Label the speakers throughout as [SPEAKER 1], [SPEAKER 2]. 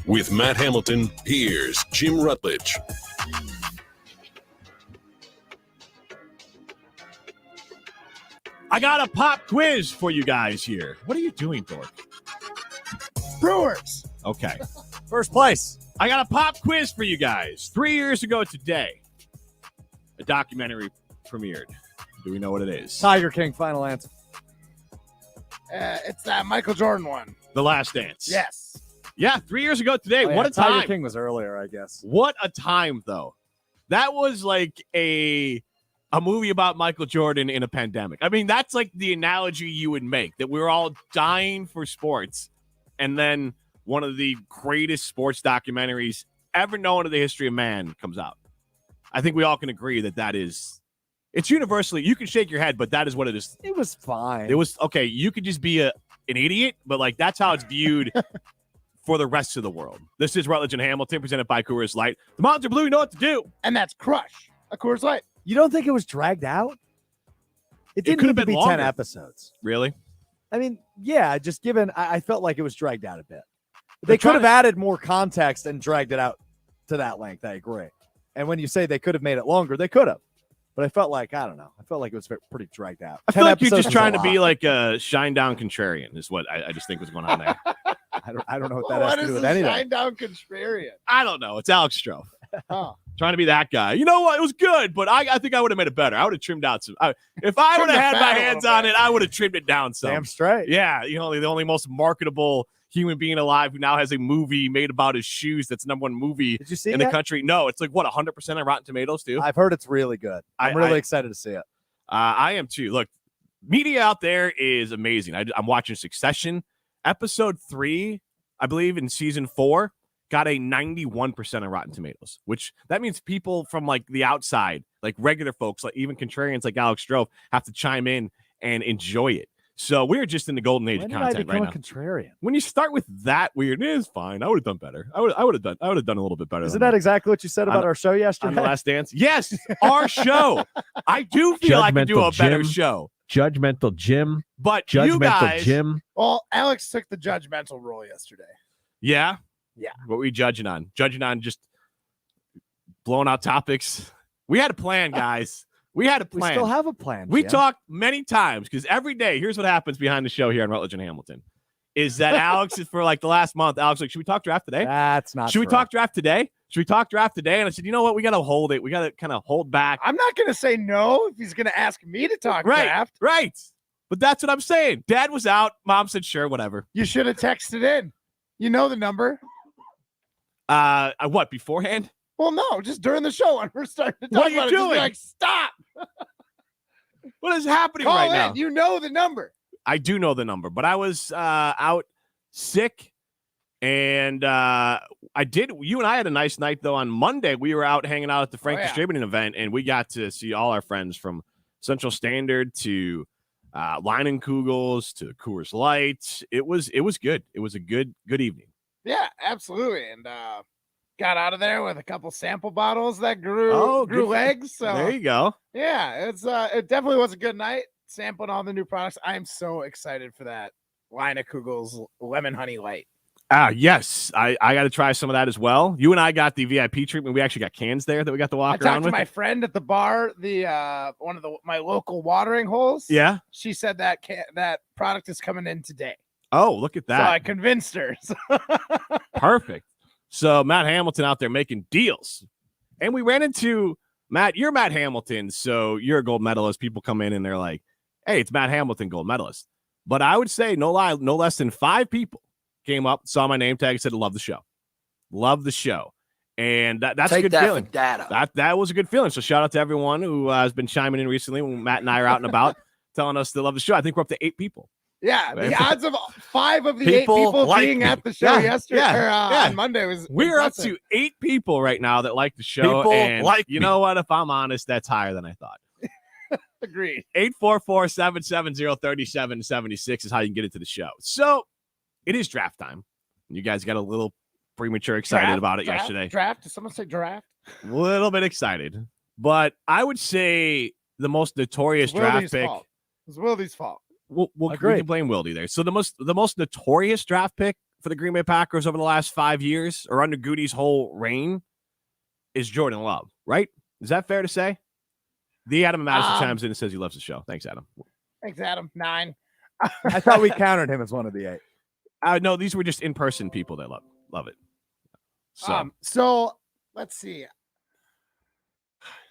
[SPEAKER 1] With Matt Hamilton, here's Jim Rutledge.
[SPEAKER 2] I got a pop quiz for you guys here. What are you doing, Dork?
[SPEAKER 3] Brewers.
[SPEAKER 2] Okay.
[SPEAKER 4] First place.
[SPEAKER 2] I got a pop quiz for you guys. 3 years ago today, a documentary premiered. Do we know what it is?
[SPEAKER 4] Tiger King, final answer.
[SPEAKER 3] It's that Michael Jordan one.
[SPEAKER 2] The Last Dance.
[SPEAKER 3] Yes.
[SPEAKER 2] Yeah, 3 years ago today.
[SPEAKER 4] Oh, yeah,
[SPEAKER 2] What a time.
[SPEAKER 4] Tiger King was earlier, I guess.
[SPEAKER 2] What a time, though. That was like a movie about Michael Jordan in a pandemic. I mean, that's like the analogy you would make, that we're all dying for sports. And then one of the greatest sports documentaries ever known in the history of man comes out. I think we all can agree that is, it's universally, you can shake your head, but that is what it is.
[SPEAKER 4] It was fine.
[SPEAKER 2] It was, okay, you could just be an idiot, but like that's how it's viewed for the rest of the world. This is Rutledge and Hamilton, presented by Coors Light. The Mountains are blue, you know what to do.
[SPEAKER 3] And that's Crush, a Coors Light.
[SPEAKER 4] You don't think it was dragged out? It didn't
[SPEAKER 2] could have
[SPEAKER 4] need to
[SPEAKER 2] been
[SPEAKER 4] be
[SPEAKER 2] longer.
[SPEAKER 4] 10 episodes.
[SPEAKER 2] Really?
[SPEAKER 4] I mean, yeah, just given, I felt like it was dragged out a bit. They could have added more context and dragged it out to that length. I agree. And when you say they could have made it longer, they could have. But I felt like, I don't know. I felt like it was pretty dragged out.
[SPEAKER 2] I feel like you're just trying to be like a shine down contrarian is what I just think was going on there.
[SPEAKER 4] I don't know what that has to do with anything.
[SPEAKER 3] Shine down contrarian?
[SPEAKER 2] I don't know. It's Alex Stroh.
[SPEAKER 3] Oh.
[SPEAKER 2] Trying to be that guy. You know what? It was good, but I think I would have made it better. I would have trimmed out some. If I would have had my hands on it, I would have trimmed it down some.
[SPEAKER 4] Damn straight.
[SPEAKER 2] Yeah, you know, the only most marketable human being alive who now has a movie made about his shoes that's #1 movie
[SPEAKER 4] Did you see
[SPEAKER 2] in the country. No, it's like, what, 100% on Rotten Tomatoes, too?
[SPEAKER 4] I've heard it's really good. I'm really excited to see it.
[SPEAKER 2] I am, too. Look, media out there is amazing. I'm watching Succession. Episode 3, I believe, in season 4, got a 91% on Rotten Tomatoes, which that means people from like the outside, like regular folks, like even contrarians like Alex Stroh, have to chime in and enjoy it. So we're just in the golden age of content right now.
[SPEAKER 4] Contrarian?
[SPEAKER 2] When you start with that weird, it's fine. I would have done better. I would have done a little bit better.
[SPEAKER 4] Isn't that exactly what you said about our show yesterday?
[SPEAKER 2] On The Last Dance? Yes, our show. I do feel I can do a better show.
[SPEAKER 5] Judgmental Jim.
[SPEAKER 2] But you guys,
[SPEAKER 5] Jim.
[SPEAKER 3] Well, Alex took the judgmental role yesterday.
[SPEAKER 2] Yeah?
[SPEAKER 3] Yeah.
[SPEAKER 2] What were we judging on? Judging on just blowing out topics? We had a plan, guys. We had a plan.
[SPEAKER 4] We still have a plan.
[SPEAKER 2] We talked many times because every day, here's what happens behind the show here on Rutledge and Hamilton, is that Alex is for like the last month. Alex like, should we talk draft today?
[SPEAKER 4] That's not
[SPEAKER 2] Should we talk draft today? Should we talk draft today? And I said, you know what? We got to hold it. We got to kind of hold back.
[SPEAKER 3] I'm not going to say no if he's going to ask me to talk draft.
[SPEAKER 2] Right. But that's what I'm saying. Dad was out. Mom said, sure, whatever.
[SPEAKER 3] You should have texted in. You know the number.
[SPEAKER 2] What, beforehand?
[SPEAKER 3] Well, no, just during the show when we're starting to talk
[SPEAKER 2] What are you
[SPEAKER 3] about it, just be
[SPEAKER 2] doing?
[SPEAKER 3] like, stop.
[SPEAKER 2] What is happening
[SPEAKER 3] Call
[SPEAKER 2] right
[SPEAKER 3] in.
[SPEAKER 2] now?
[SPEAKER 3] You know the number.
[SPEAKER 2] I do know the number, but I was out sick, and you and I had a nice night, though. On Monday, we were out hanging out at the Frank Distributing event, and we got to see all our friends from Central Standard to Leinenkugel's to Coors Light. It was good. It was a good evening.
[SPEAKER 3] Yeah, absolutely. And got out of there with a couple sample bottles that grew legs. So
[SPEAKER 2] there you go.
[SPEAKER 3] Yeah, it definitely was a good night. Sampling all the new products. I'm so excited for that Leinenkugel's Lemon Honey Light.
[SPEAKER 2] Yes. I got to try some of that as well. You and I got the VIP treatment. We actually got cans there that we got to walk around with.
[SPEAKER 3] I talked to my friend at the bar, one of my local watering holes.
[SPEAKER 2] Yeah.
[SPEAKER 3] She said that product is coming in today.
[SPEAKER 2] Oh, look at that.
[SPEAKER 3] So I convinced her.
[SPEAKER 2] Perfect. So Matt Hamilton out there making deals. And we ran into Matt. You're Matt Hamilton, so you're a gold medalist. People come in and they're like, hey, it's Matt Hamilton, gold medalist. But I would say, no lie, no less than 5 people came up, saw my name tag, and said, love the show. Love the show. And that's a good feeling. That was a good feeling. So shout out to everyone who has been chiming in recently when Matt and I are out and about telling us they love the show. I think we're up to 8 people.
[SPEAKER 3] Yeah, the odds of 5 of the 8 people being at the show yesterday on Monday was
[SPEAKER 2] we're
[SPEAKER 3] impressive.
[SPEAKER 2] up to 8 people right now that like the show.
[SPEAKER 5] People
[SPEAKER 2] and
[SPEAKER 5] like
[SPEAKER 2] you
[SPEAKER 5] me.
[SPEAKER 2] know what? If I'm honest, that's higher than I thought.
[SPEAKER 3] Agreed.
[SPEAKER 2] 844-770-3776 is how you can get into the show. So it is draft time. You guys got a little premature excited about it yesterday.
[SPEAKER 3] Draft? Did someone say draft?
[SPEAKER 2] A little bit excited. But I would say the most notorious draft pick.
[SPEAKER 3] It was Wildy's fault.
[SPEAKER 2] We can blame Wildy there. So the most notorious draft pick for the Green Bay Packers over the last 5 years or under Goody's whole reign is Jordan Love, right? Is that fair to say? The Adam Madison chimes in and says he loves the show. Thanks, Adam.
[SPEAKER 3] Thanks, Adam. 9.
[SPEAKER 4] I thought we counted him as one of the 8.
[SPEAKER 2] No, these were just in-person people that love it.
[SPEAKER 3] So let's see.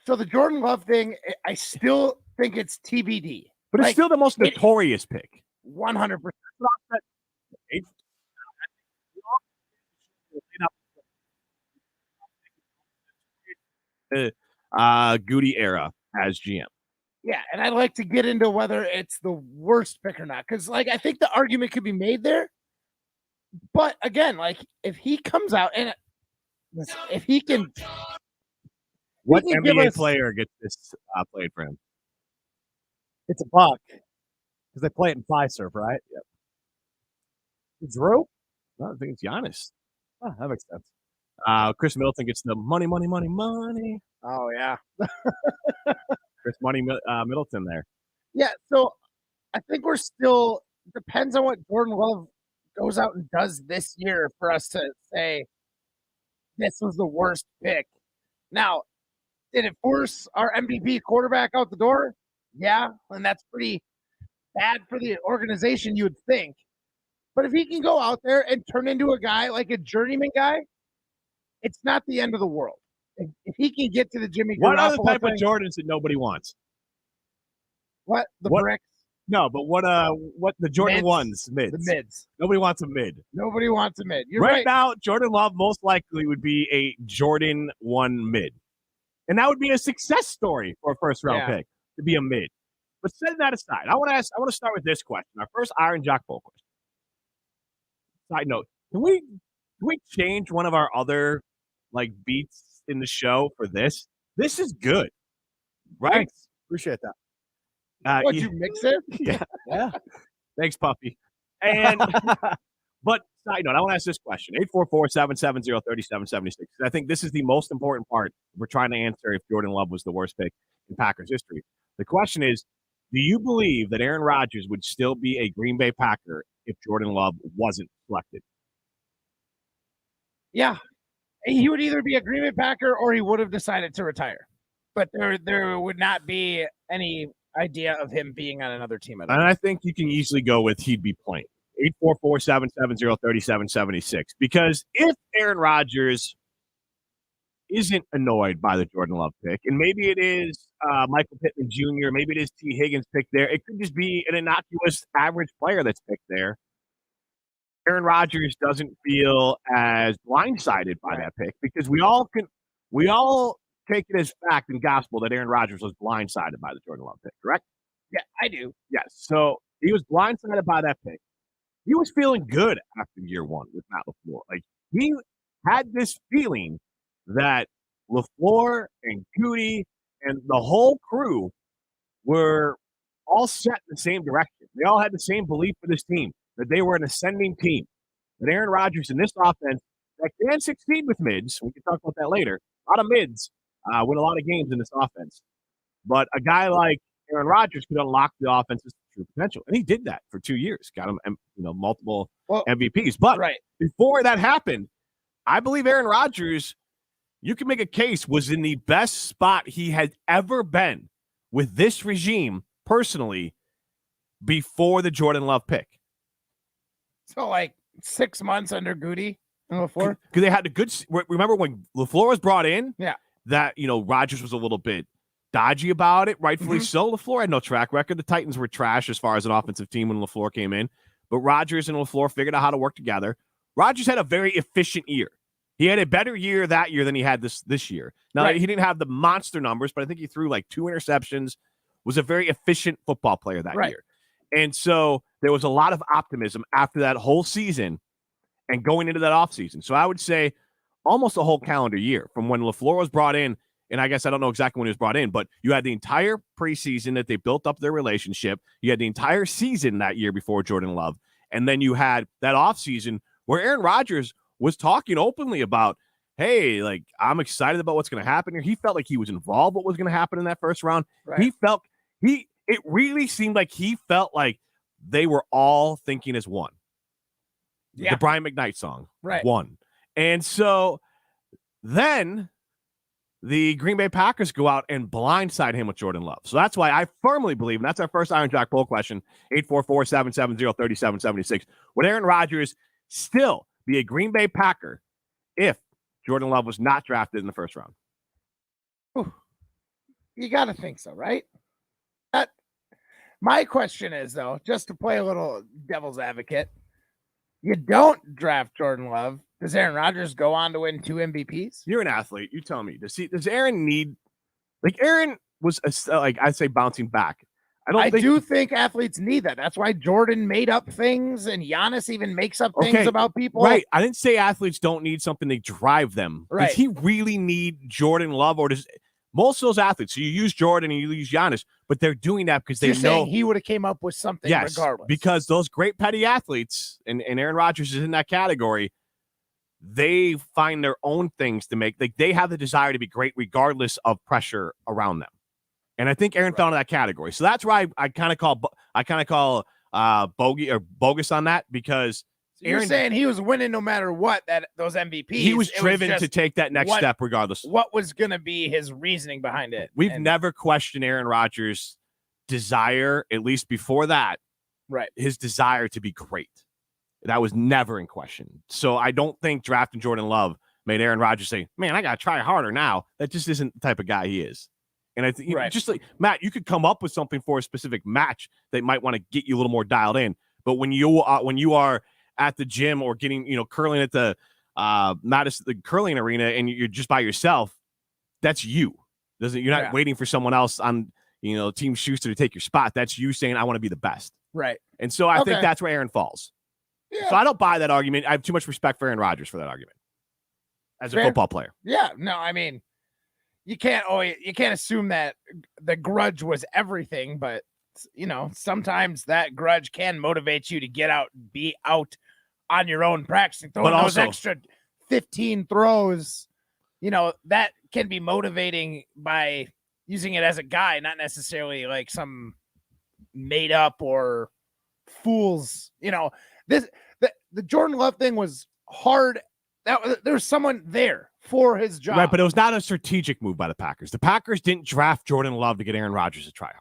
[SPEAKER 3] So the Jordan Love thing, I still think it's TBD.
[SPEAKER 2] But it's still the most notorious pick.
[SPEAKER 3] 100%.
[SPEAKER 2] Goody era as GM.
[SPEAKER 3] Yeah, and I'd like to get into whether it's the worst pick or not, because like I think the argument could be made there. But again, like if he comes out and if he can,
[SPEAKER 2] what NBA player gets this played for him?
[SPEAKER 4] It's a buck because they play it in Fiserv, right? Yep. Drew?
[SPEAKER 2] No, I think it's Giannis.
[SPEAKER 4] Oh, that makes sense.
[SPEAKER 2] Chris Middleton gets the money.
[SPEAKER 3] Oh yeah,
[SPEAKER 2] Chris Middleton there.
[SPEAKER 3] Yeah, so I think we're still depends on what Jordan Love goes out and does this year for us to say this was the worst pick. Now, did it force our MVP quarterback out the door? Yeah, and that's pretty bad for the organization, you would think. But if he can go out there and turn into a guy like a journeyman guy, it's not the end of the world. If he can get to the Jimmy Garoppolo
[SPEAKER 2] what other type of Jordans that nobody wants?
[SPEAKER 3] What? Bricks?
[SPEAKER 2] No, but what the Jordan ones, mids.
[SPEAKER 3] The mids.
[SPEAKER 2] Nobody wants a mid.
[SPEAKER 3] Nobody wants a mid. You're
[SPEAKER 2] right now, Jordan Love most likely would be a Jordan 1 mid. And that would be a success story for a first-round pick, to be a mid. But setting that aside, I want to start with this question. Our first Iron Jock poll question. Side note, can we change one of our other beats in the show for this? This is good. Right?
[SPEAKER 4] Thanks. Appreciate that.
[SPEAKER 3] Would you mix it?
[SPEAKER 2] Yeah. Thanks, Puppy. And but side note, I want to ask this question: 844-770-3776. I think this is the most important part. We're trying to answer if Jordan Love was the worst pick in Packers history. The question is, do you believe that Aaron Rodgers would still be a Green Bay Packer if Jordan Love wasn't selected?
[SPEAKER 3] Yeah. He would either be a Green Bay Packer or he would have decided to retire. But there would not be any idea of him being on another team.
[SPEAKER 2] And I think you can easily go with he'd be playing. 844-770-3776. Because if Aaron Rodgers isn't annoyed by the Jordan Love pick, and maybe it is Michael Pittman Jr., maybe it is T. Higgins picked there, it could just be an innocuous average player that's picked there. Aaron Rodgers doesn't feel as blindsided by that pick because we all take it as fact and gospel that Aaron Rodgers was blindsided by the Jordan Love pick, correct?
[SPEAKER 3] Yeah, I do.
[SPEAKER 2] Yes. So he was blindsided by that pick. He was feeling good after year one with Matt LaFleur. He had this feeling that LaFleur and Goody and the whole crew were all set in the same direction. They all had the same belief for this team, that they were an ascending team. That Aaron Rodgers in this offense that can succeed with mids, we can talk about that later, a lot of mids, win a lot of games in this offense. But a guy like Aaron Rodgers could unlock the offense's true potential. And he did that for 2 years, got him multiple MVPs. But before that happened, I believe Aaron Rodgers, you can make a case, was in the best spot he had ever been with this regime personally before the Jordan Love pick.
[SPEAKER 3] So 6 months under Goody and LaFleur?
[SPEAKER 2] Because they had a good – remember when LaFleur was brought in?
[SPEAKER 3] Yeah.
[SPEAKER 2] That, Rodgers was a little bit dodgy about it, rightfully so. LaFleur had no track record. The Titans were trash as far as an offensive team when LaFleur came in. But Rodgers and LaFleur figured out how to work together. Rodgers had a very efficient year. He had a better year that year than he had this year. Now, he didn't have the monster numbers, but I think he threw 2 interceptions, was a very efficient football player that year. And so there was a lot of optimism after that whole season and going into that offseason. So I would say almost a whole calendar year from when LaFleur was brought in, and I guess I don't know exactly when he was brought in, but you had the entire preseason that they built up their relationship. You had the entire season that year before Jordan Love. And then you had that offseason where Aaron Rodgers was talking openly about, hey, I'm excited about what's going to happen here. He felt like he was involved what was going to happen in that first round. Right. It really seemed like he felt like they were all thinking as one.
[SPEAKER 3] Yeah.
[SPEAKER 2] The Brian McKnight song.
[SPEAKER 3] Right.
[SPEAKER 2] One. And so then the Green Bay Packers go out and blindside him with Jordan Love. So that's why I firmly believe, and that's our first Iron Jack poll question, 844-770-3776. Would Aaron Rodgers still be a Green Bay Packer if Jordan Love was not drafted in the first round?
[SPEAKER 3] You got to think so, right? My question is, though, just to play a little devil's advocate, you don't draft Jordan Love. Does Aaron Rodgers go on to win 2 MVPs?
[SPEAKER 2] You're an athlete. You tell me. Does Aaron need, like, Aaron was, like, I'd say bouncing back. I do think
[SPEAKER 3] athletes need that. That's why Jordan made up things and Giannis even makes up things about people.
[SPEAKER 2] Right. I didn't say athletes don't need something to drive them.
[SPEAKER 3] Right.
[SPEAKER 2] Does he really need Jordan Love, or does most of those athletes, so you use Jordan and you use Giannis, but they're doing that because they know
[SPEAKER 3] he would have came up with something regardless.
[SPEAKER 2] Because those great petty athletes, and Aaron Rodgers is in that category, they find their own things to make. Like, they have the desire to be great regardless of pressure around them. And I think Aaron fell into that category. So that's why I kind of call bogey or bogus on that, because
[SPEAKER 3] Aaron, you're saying he was winning no matter what, that those MVPs.
[SPEAKER 2] He was driven to take that next step regardless.
[SPEAKER 3] What was going to be his reasoning behind it?
[SPEAKER 2] We've never questioned Aaron Rodgers' desire, at least before that,
[SPEAKER 3] right? His
[SPEAKER 2] desire to be great. That was never in question. So I don't think drafting Jordan Love made Aaron Rodgers say, man, I got to try harder now. That just isn't the type of guy he is. And I think, just like Matt, you could come up with something for a specific match that might want to get you a little more dialed in. But when you are at the gym or getting, curling at the the curling arena and you're just by yourself, that's you. You're not waiting for someone else on, Team Schuster to take your spot. That's you saying, I want to be the best.
[SPEAKER 3] Right.
[SPEAKER 2] And so I think that's where Aaron falls. Yeah. So I don't buy that argument. I have too much respect for Aaron Rodgers for that argument as a football player.
[SPEAKER 3] Yeah. No, I mean, you can't assume that the grudge was everything, but sometimes that grudge can motivate you to get out, be out on your own practicing, throwing those extra 15 throws. That can be motivating by using it as a guy, not necessarily like some made up or fools. The Jordan Love thing was hard. There's someone there for his job.
[SPEAKER 2] Right, but it was not a strategic move by the Packers. The Packers didn't draft Jordan Love to get Aaron Rodgers to try harder.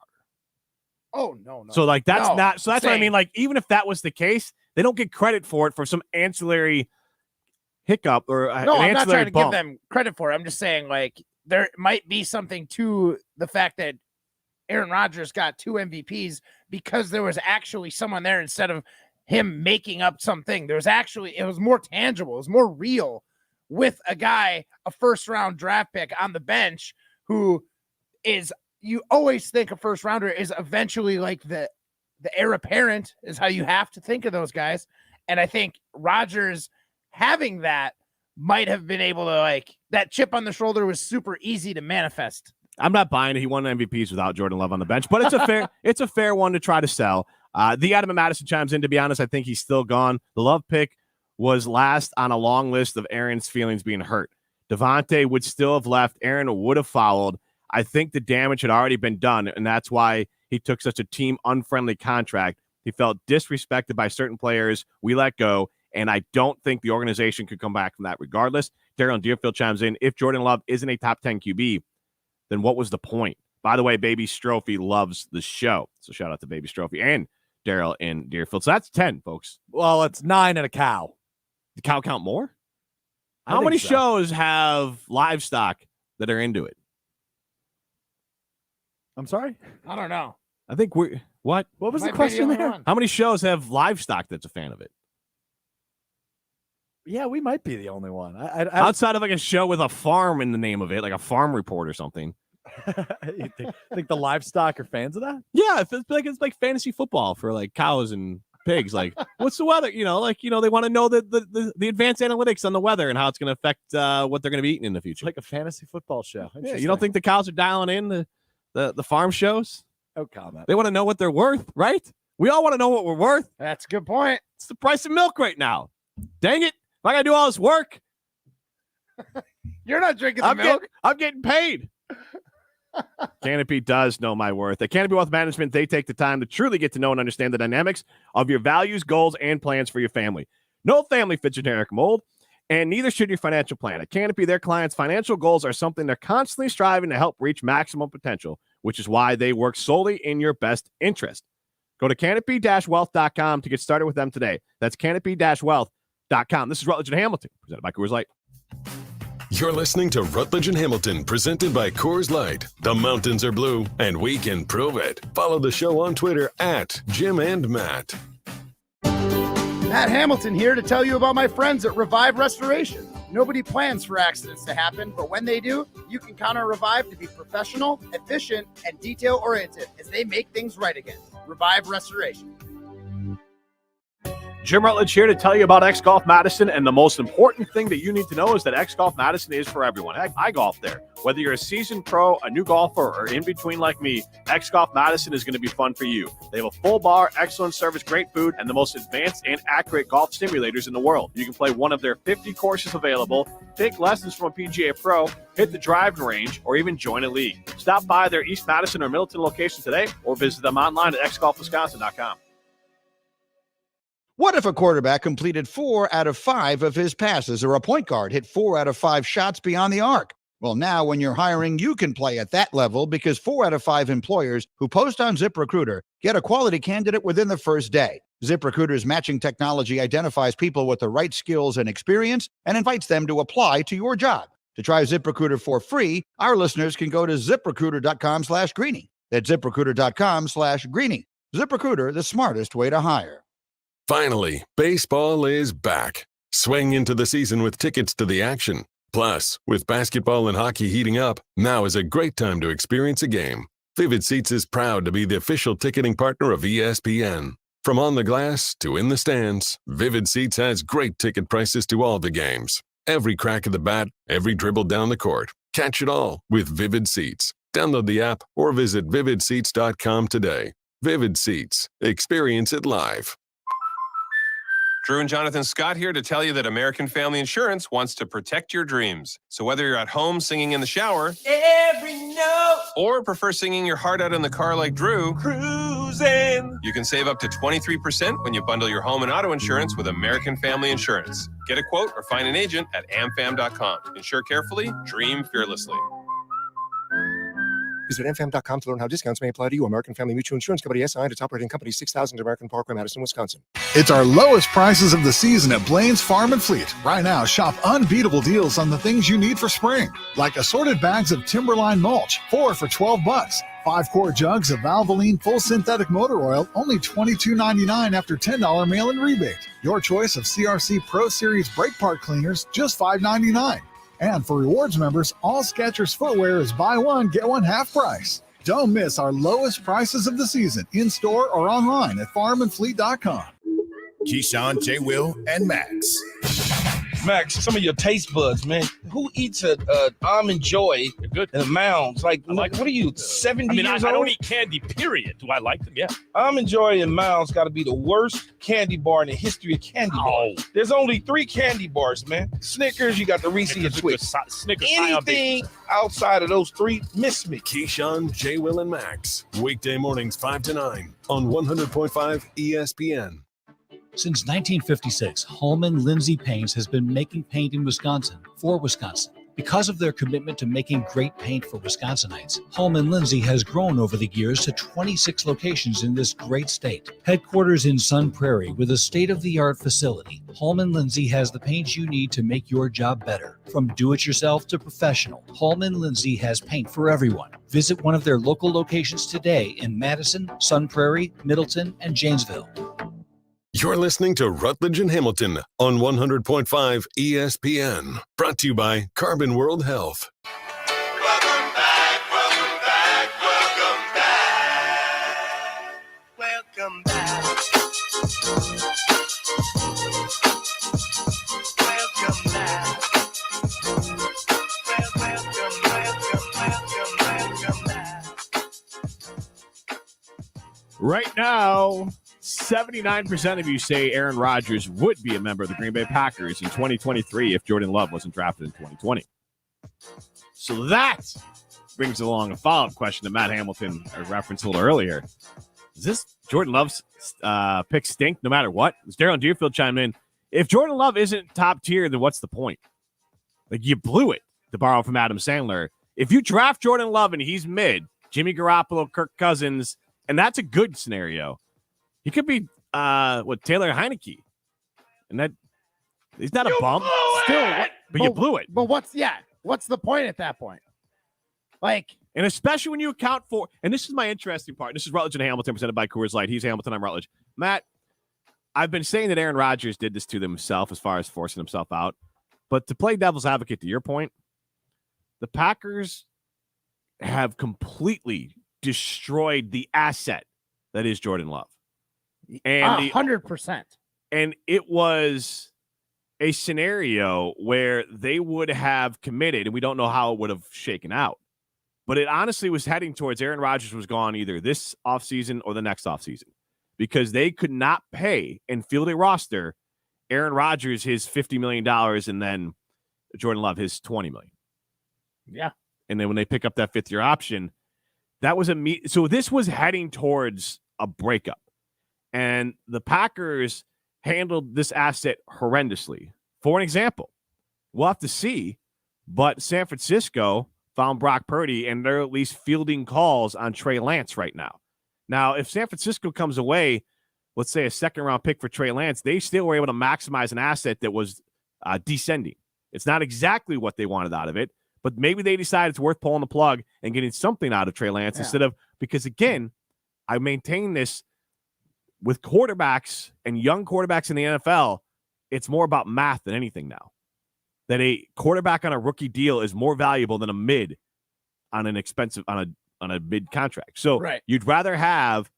[SPEAKER 3] Oh, no.
[SPEAKER 2] So, that's not – so that's what I mean. Like, even if that was the case, they don't get credit for it for some ancillary hiccup or an
[SPEAKER 3] I'm not trying to
[SPEAKER 2] bump.
[SPEAKER 3] give them credit for it. I'm just saying, like, there might be something to the fact that Aaron Rodgers got 2 MVPs because there was actually someone there instead of him making up something. It was more tangible. It was more real with a guy, a first-round draft pick on the bench who is – you always think a first rounder is eventually like the heir apparent is how you have to think of those guys. And I think Rodgers having that might have been able to, that chip on the shoulder was super easy to manifest.
[SPEAKER 2] I'm not buying it. He won MVPs without Jordan Love on the bench, but it's a fair one to try to sell. The Adam and Madison chimes in. To be honest, I think he's still gone. The Love pick was last on a long list of Aaron's feelings being hurt. Devontae would still have left. Aaron would have followed. I think the damage had already been done, and that's why he took such a team-unfriendly contract. He felt disrespected by certain players. We let go, and I don't think the organization could come back from that regardless. Daryl Deerfield chimes in. If Jordan Love isn't a top 10 QB, then what was the point? By the way, Baby Strophy loves the show. So shout out to Baby Strophy and Daryl in Deerfield. So that's 10, folks.
[SPEAKER 4] Well, it's 9 and a cow.
[SPEAKER 2] The cow count more? How many shows have livestock that are into it?
[SPEAKER 4] I'm sorry?
[SPEAKER 3] I don't know.
[SPEAKER 2] I think what?
[SPEAKER 4] What was the question there?
[SPEAKER 2] How many shows have livestock that's a fan of it?
[SPEAKER 4] Yeah, we might be the only one.
[SPEAKER 2] Outside of like a show with a farm in the name of it, like a farm report or something.
[SPEAKER 4] You think the livestock are fans of that?
[SPEAKER 2] Yeah, it's like fantasy football for like cows and pigs. Like, what's the weather? They want to know the advanced analytics on the weather and how it's going to affect what they're going to be eating in the future.
[SPEAKER 4] Like a fantasy football show.
[SPEAKER 2] Yeah, you don't think the cows are dialing in the farm shows?
[SPEAKER 4] No comment.
[SPEAKER 2] They want to know what they're worth, right? We all want to know what we're worth.
[SPEAKER 3] That's a good point.
[SPEAKER 2] It's the price of milk right now. Dang it. If I got to do all this work.
[SPEAKER 3] You're not drinking the milk.
[SPEAKER 2] I'm getting paid. Canopy does know my worth. At Canopy Wealth Management, they take the time to truly get to know and understand the dynamics of your values, goals, and plans for your family. No family fit generic mold, and neither should your financial plan. At Canopy, their clients' financial goals are something they're constantly striving to help reach maximum potential, which is why they work solely in your best interest. Go to canopy-wealth.com to get started with them today. That's canopy-wealth.com. This is Rutledge and Hamilton, presented by Coors Light.
[SPEAKER 1] You're listening to Rutledge and Hamilton, presented by Coors Light. The mountains are blue, and we can prove it. Follow the show on Twitter at Jim and Matt.
[SPEAKER 3] Matt Hamilton here to tell you about my friends at Revive Restoration. Nobody plans for accidents to happen, but when they do, you can count on Revive to be professional, efficient, and detail-oriented as they make things right again. Revive Restoration.
[SPEAKER 2] Jim Rutledge here to tell you about X Golf Madison, and the most important thing that you need to know is that X Golf Madison is for everyone. Heck, I golf there. Whether you're a seasoned pro, a new golfer, or in between like me, X Golf Madison is going to be fun for you. They have a full bar, excellent service, great food, and the most advanced and accurate golf simulators in the world. You can play one of their 50 courses available, take lessons from a PGA pro, hit the driving range, or even join a league. Stop by their East Madison or Middleton location today, or visit them online at xgolfwisconsin.com.
[SPEAKER 5] What if a quarterback completed 4 out of 5 of his passes, or a point guard hit 4 out of 5 shots beyond the arc? Well, now when you're hiring, you can play at that level, because 4 out of 5 employers who post on ZipRecruiter get a quality candidate within the first day. ZipRecruiter's matching technology identifies people with the right skills and experience and invites them to apply to your job. To try ZipRecruiter for free, our listeners can go to ZipRecruiter.com/Greeny. That's ZipRecruiter.com/Greeny. ZipRecruiter, the smartest way to hire.
[SPEAKER 1] Finally, baseball is back. Swing into the season with tickets to the action. Plus, with basketball and hockey heating up, now is a great time to experience a game. Vivid Seats is proud to be the official ticketing partner of ESPN. From on the glass to in the stands, Vivid Seats has great ticket prices to all the games. Every crack of the bat, every dribble down the court. Catch it all with Vivid Seats. Download the app or visit vividseats.com today. Vivid Seats. Experience it live.
[SPEAKER 6] Drew and Jonathan Scott here to tell you that American Family Insurance wants to protect your dreams. So whether you're at home singing in the shower, every note, or prefer singing your heart out in the car like Drew, cruising, you can save up to 23% when you bundle your home and auto insurance with American Family Insurance. Get a quote or find an agent at amfam.com. Insure carefully, dream fearlessly.
[SPEAKER 7] Visit amfam.com to learn how discounts may apply to you. American Family Mutual Insurance Company, SI, and its operating company, 6000 American Parkway, Madison, Wisconsin.
[SPEAKER 8] It's our lowest prices of the season at Blaine's Farm and Fleet. Right now, shop unbeatable deals on the things you need for spring, like assorted bags of Timberline mulch, 4 for $12. 5-quart jugs of Valvoline full synthetic motor oil, only $22.99 after $10 mail-in rebate. Your choice of CRC Pro Series brake part cleaners, just $5.99. And for rewards members, all Skechers footwear is buy one, get one half price. Don't miss our lowest prices of the season in-store or online at farmandfleet.com.
[SPEAKER 9] Keyshawn, J. Will, and Max.
[SPEAKER 10] Max, some of your taste buds, man. Who eats a Almond Joy and a Mounds? Like what are you, 70 years old?
[SPEAKER 11] I don't eat candy, period. Do I like them? Yeah.
[SPEAKER 10] Almond Joy and Mounds got to be the worst candy bar in the history of candy bars. There's only 3 candy bars, man. Snickers, you got the Reese and Twix.
[SPEAKER 11] Snickers.
[SPEAKER 10] Anything outside of those 3, miss me.
[SPEAKER 1] Keyshawn, J. Will, and Max. Weekday mornings 5 to 9 on 100.5 ESPN.
[SPEAKER 12] Since 1956, Holman Lindsay Paints has been making paint in Wisconsin for Wisconsin. Because of their commitment to making great paint for Wisconsinites, Holman Lindsay has grown over the years to 26 locations in this great state. Headquarters in Sun Prairie with a state-of-the-art facility, Holman Lindsay has the paint you need to make your job better. From do-it-yourself to professional, Holman Lindsay has paint for everyone. Visit one of their local locations today in Madison, Sun Prairie, Middleton, and Janesville.
[SPEAKER 1] You're listening to Rutledge and Hamilton on 100.5 ESPN. Brought to you by Carbon World Health.
[SPEAKER 13] Welcome back, welcome back, welcome back. Welcome back. Welcome back. Welcome back.
[SPEAKER 2] Right now, 79% of you say Aaron Rodgers would be a member of the Green Bay Packers in 2023 if Jordan Love wasn't drafted in 2020. So that brings along a follow-up question that Matt Hamilton referenced a little earlier. Does this Jordan Love's pick stink no matter what? As Darren Deerfield chimed in, If Jordan Love isn't top tier, then what's the point? Like, you blew it, to borrow from Adam Sandler. If you draft Jordan Love and he's mid, Jimmy Garoppolo, Kirk Cousins, and that's a good scenario, he could be Taylor Heineke. And that he's not a bum.
[SPEAKER 3] Still,
[SPEAKER 2] but you blew it.
[SPEAKER 3] But what's the point at that point? Like,
[SPEAKER 2] and especially when you account for, and this is my interesting part. This is Rutledge and Hamilton presented by Coors Light. He's Hamilton, I'm Rutledge. Matt, I've been saying that Aaron Rodgers did this to himself as far as forcing himself out. But to play devil's advocate to your point, the Packers have completely destroyed the asset that is Jordan Love. And
[SPEAKER 3] 100%.
[SPEAKER 2] And it was a scenario where they would have committed, and we don't know how it would have shaken out. But it honestly was heading towards Aaron Rodgers was gone either this offseason or the next offseason because they could not pay and field a roster Aaron Rodgers his $50 million and then Jordan Love his $20 million.
[SPEAKER 3] Yeah.
[SPEAKER 2] And then when they pick up that fifth-year option, that was so this was heading towards a breakup. And the Packers handled this asset horrendously. For an example, we'll have to see, but San Francisco found Brock Purdy, and they're at least fielding calls on Trey Lance right now. Now, if San Francisco comes away, let's say a second-round pick for Trey Lance, they still were able to maximize an asset that was descending. It's not exactly what they wanted out of it, but maybe they decided it's worth pulling the plug and getting something out of Trey Lance instead of, because again, I maintain this with quarterbacks and young quarterbacks in the NFL, it's more about math than anything now. That a quarterback on a rookie deal is more valuable than a mid on an expensive on a mid contract. So you'd rather have,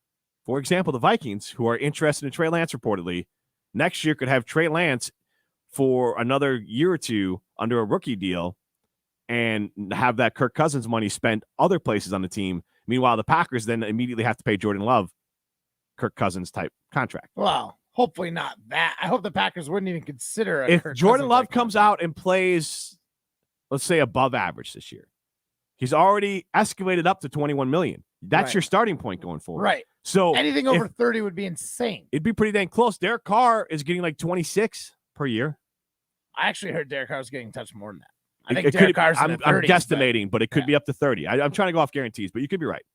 [SPEAKER 2] for example, the Vikings, who are interested in Trey Lance reportedly, next year could have Trey Lance for another year or two under a rookie deal and have that Kirk Cousins money spent other places on the team. Meanwhile, the Packers then immediately have to pay Jordan Love Kirk Cousins type contract.
[SPEAKER 3] Well, hopefully not that. I hope the Packers wouldn't even consider it.
[SPEAKER 2] If Jordan Love comes out and plays, let's say, above average this year, he's already escalated up to $21 million. That's your starting point going forward.
[SPEAKER 3] Right.
[SPEAKER 2] So
[SPEAKER 3] anything over 30 would be insane.
[SPEAKER 2] It'd be pretty dang close. Derek Carr is getting like 26 per year.
[SPEAKER 3] I actually heard Derek Carr was getting touched more than that. I think Derek Carr's in the 30s,
[SPEAKER 2] I'm guesstimating, but it could be up to 30. I'm trying to go off guarantees, but you could be right.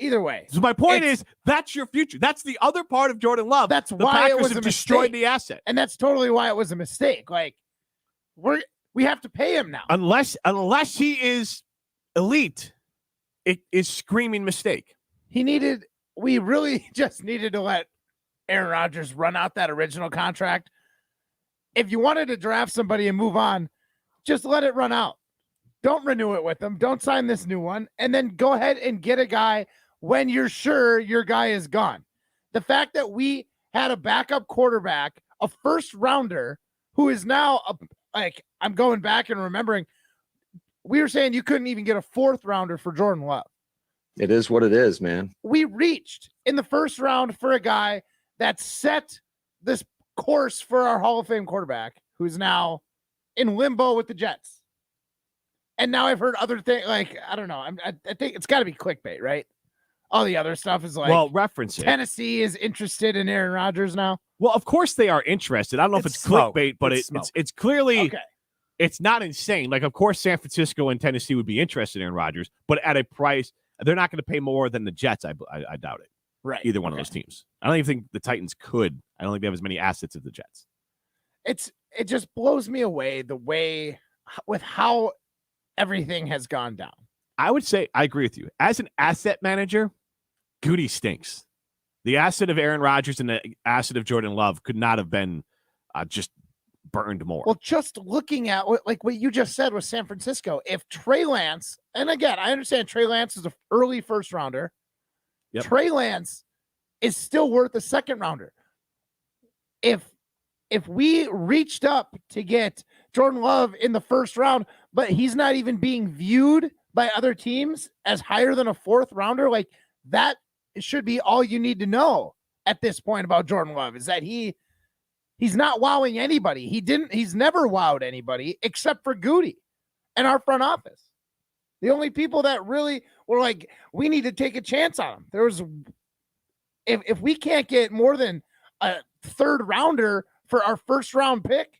[SPEAKER 3] Either way.
[SPEAKER 2] So my point is, that's your future. That's the other part of Jordan Love.
[SPEAKER 3] That's
[SPEAKER 2] the
[SPEAKER 3] why
[SPEAKER 2] Packers
[SPEAKER 3] it was
[SPEAKER 2] have
[SPEAKER 3] a
[SPEAKER 2] destroyed
[SPEAKER 3] mistake.
[SPEAKER 2] the asset.
[SPEAKER 3] And that's totally why it was a mistake. Like, we have to pay him now.
[SPEAKER 2] Unless he is elite, it is screaming mistake.
[SPEAKER 3] We really just needed to let Aaron Rodgers run out that original contract. If you wanted to draft somebody and move on, just let it run out. Don't renew it with them. Don't sign this new one. And then go ahead and get a guy when you're sure your guy is gone. The fact that we had a backup quarterback, a first rounder, who is now I'm going back and remembering, we were saying you couldn't even get a fourth rounder for Jordan Love.
[SPEAKER 14] It is what it is, man.
[SPEAKER 3] We reached in the first round for a guy that set this course for our Hall of Fame quarterback, who's now in limbo with the Jets. And now I've heard other things, like, I don't know. I think it's got to be clickbait, right? All the other stuff is like,
[SPEAKER 2] well, reference it.
[SPEAKER 3] Tennessee is interested in Aaron Rodgers now.
[SPEAKER 2] Well, of course they are interested. I don't know if it's clickbait, but it's clearly it's not insane. Like, of course, San Francisco and Tennessee would be interested in Aaron Rodgers, but at a price they're not going to pay more than the Jets. I doubt it.
[SPEAKER 3] Right.
[SPEAKER 2] Either one of those teams. I don't even think the Titans could. I don't think they have as many assets as the Jets.
[SPEAKER 3] It just blows me away the way with how everything has gone down.
[SPEAKER 2] I would say I agree with you. As an asset manager, Goody stinks. The asset of Aaron Rodgers and the asset of Jordan Love could not have been just burned more.
[SPEAKER 3] Well, just looking at what you just said with San Francisco, if Trey Lance, and again, I understand Trey Lance is an early first rounder.
[SPEAKER 2] Yep.
[SPEAKER 3] Trey Lance is still worth a second rounder. If we reached up to get Jordan Love in the first round, but he's not even being viewed by other teams as higher than a fourth rounder, like that should be all you need to know at this point about Jordan Love, is that he's not wowing anybody. He's never wowed anybody except for Goody and our front office. The only people that really were like, we need to take a chance on him. There was, if we can't get more than a third rounder for our first round pick,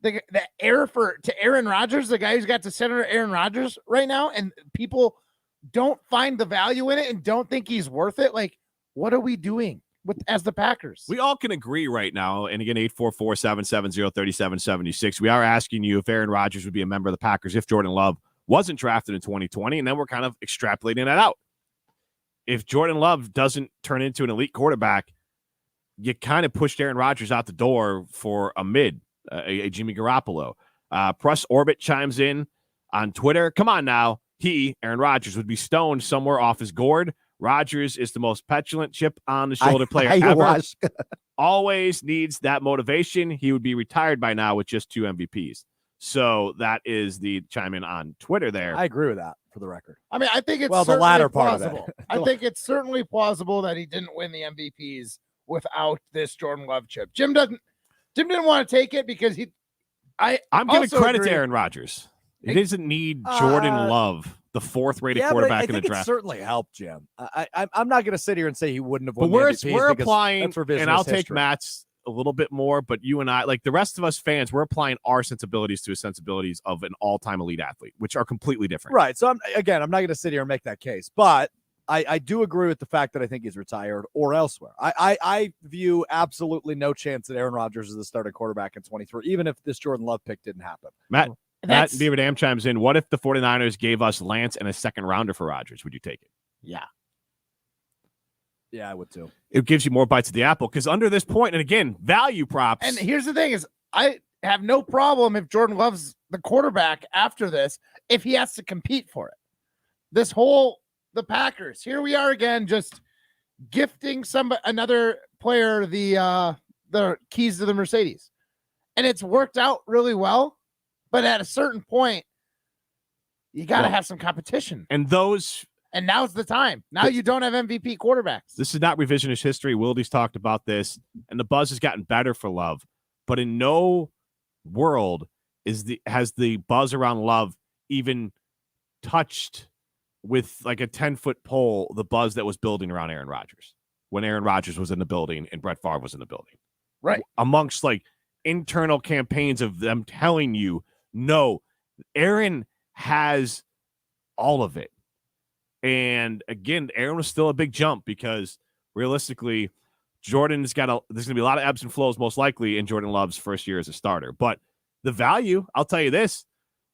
[SPEAKER 3] the heir to Aaron Rodgers, the guy who's got to Senator Aaron Rodgers right now, and people don't find the value in it and don't think he's worth it. Like, what are we doing as the Packers?
[SPEAKER 2] We all can agree right now, and again, 844-770-3776. We are asking you if Aaron Rodgers would be a member of the Packers if Jordan Love wasn't drafted in 2020, and then we're kind of extrapolating that out. If Jordan Love doesn't turn into an elite quarterback, you kind of pushed Aaron Rodgers out the door for a mid, a Jimmy Garoppolo. Press Orbit chimes in on Twitter. Come on now. He, Aaron Rodgers, would be stoned somewhere off his gourd. Rodgers is the most petulant chip on the shoulder player ever. Always needs that motivation. He would be retired by now with just 2 MVPs. So that is the chime in on Twitter there.
[SPEAKER 4] I agree with that, for the record.
[SPEAKER 3] I mean, I think it's
[SPEAKER 4] the latter
[SPEAKER 3] plausible.
[SPEAKER 4] part of it.
[SPEAKER 3] I think it's certainly plausible that he didn't win the MVPs without this Jordan Love chip. Jim didn't want to take it because
[SPEAKER 2] I'm giving credit to Aaron Rodgers. He doesn't need Jordan Love, the 4th-rated quarterback in the draft.
[SPEAKER 4] It certainly helped, Jim. I'm not going to sit here and say he wouldn't have won.
[SPEAKER 2] But
[SPEAKER 4] the
[SPEAKER 2] we're
[SPEAKER 4] MVPs
[SPEAKER 2] applying,
[SPEAKER 4] that's revisionist
[SPEAKER 2] and I'll take
[SPEAKER 4] history.
[SPEAKER 2] Matt's a little bit more, but you and I, like the rest of us fans, we're applying our sensibilities to his sensibilities of an all-time elite athlete, which are completely different.
[SPEAKER 4] Right. So I'm not going to sit here and make that case, but I do agree with the fact that I think he's retired or elsewhere. I view absolutely no chance that Aaron Rodgers is the starting quarterback in 23, even if this Jordan Love pick didn't happen.
[SPEAKER 2] Matt Beaver Dam chimes in. What if the 49ers gave us Lance and a second rounder for Rodgers? Would you take it?
[SPEAKER 3] Yeah.
[SPEAKER 4] Yeah, I would too.
[SPEAKER 2] It gives you more bites of the apple because under this point, and again, value props.
[SPEAKER 3] And here's the thing is I have no problem if Jordan Love's the quarterback after this, if he has to compete for it. The Packers, here we are again, just gifting another player the keys to the Mercedes. And it's worked out really well, but at a certain point, you got to have some competition.
[SPEAKER 2] And
[SPEAKER 3] now's the time. Now you don't have MVP quarterbacks.
[SPEAKER 2] This is not revisionist history. Wildy's talked about this, and the buzz has gotten better for Love. But in no world has the buzz around Love even touched with like a 10-foot pole the buzz that was building around Aaron Rodgers when Aaron Rodgers was in the building and Brett Favre was in the building.
[SPEAKER 3] Right.
[SPEAKER 2] Amongst like internal campaigns of them telling you, no, Aaron has all of it. And again, Aaron was still a big jump because realistically, there's going to be a lot of ebbs and flows most likely in Jordan Love's first year as a starter. But the value, I'll tell you this,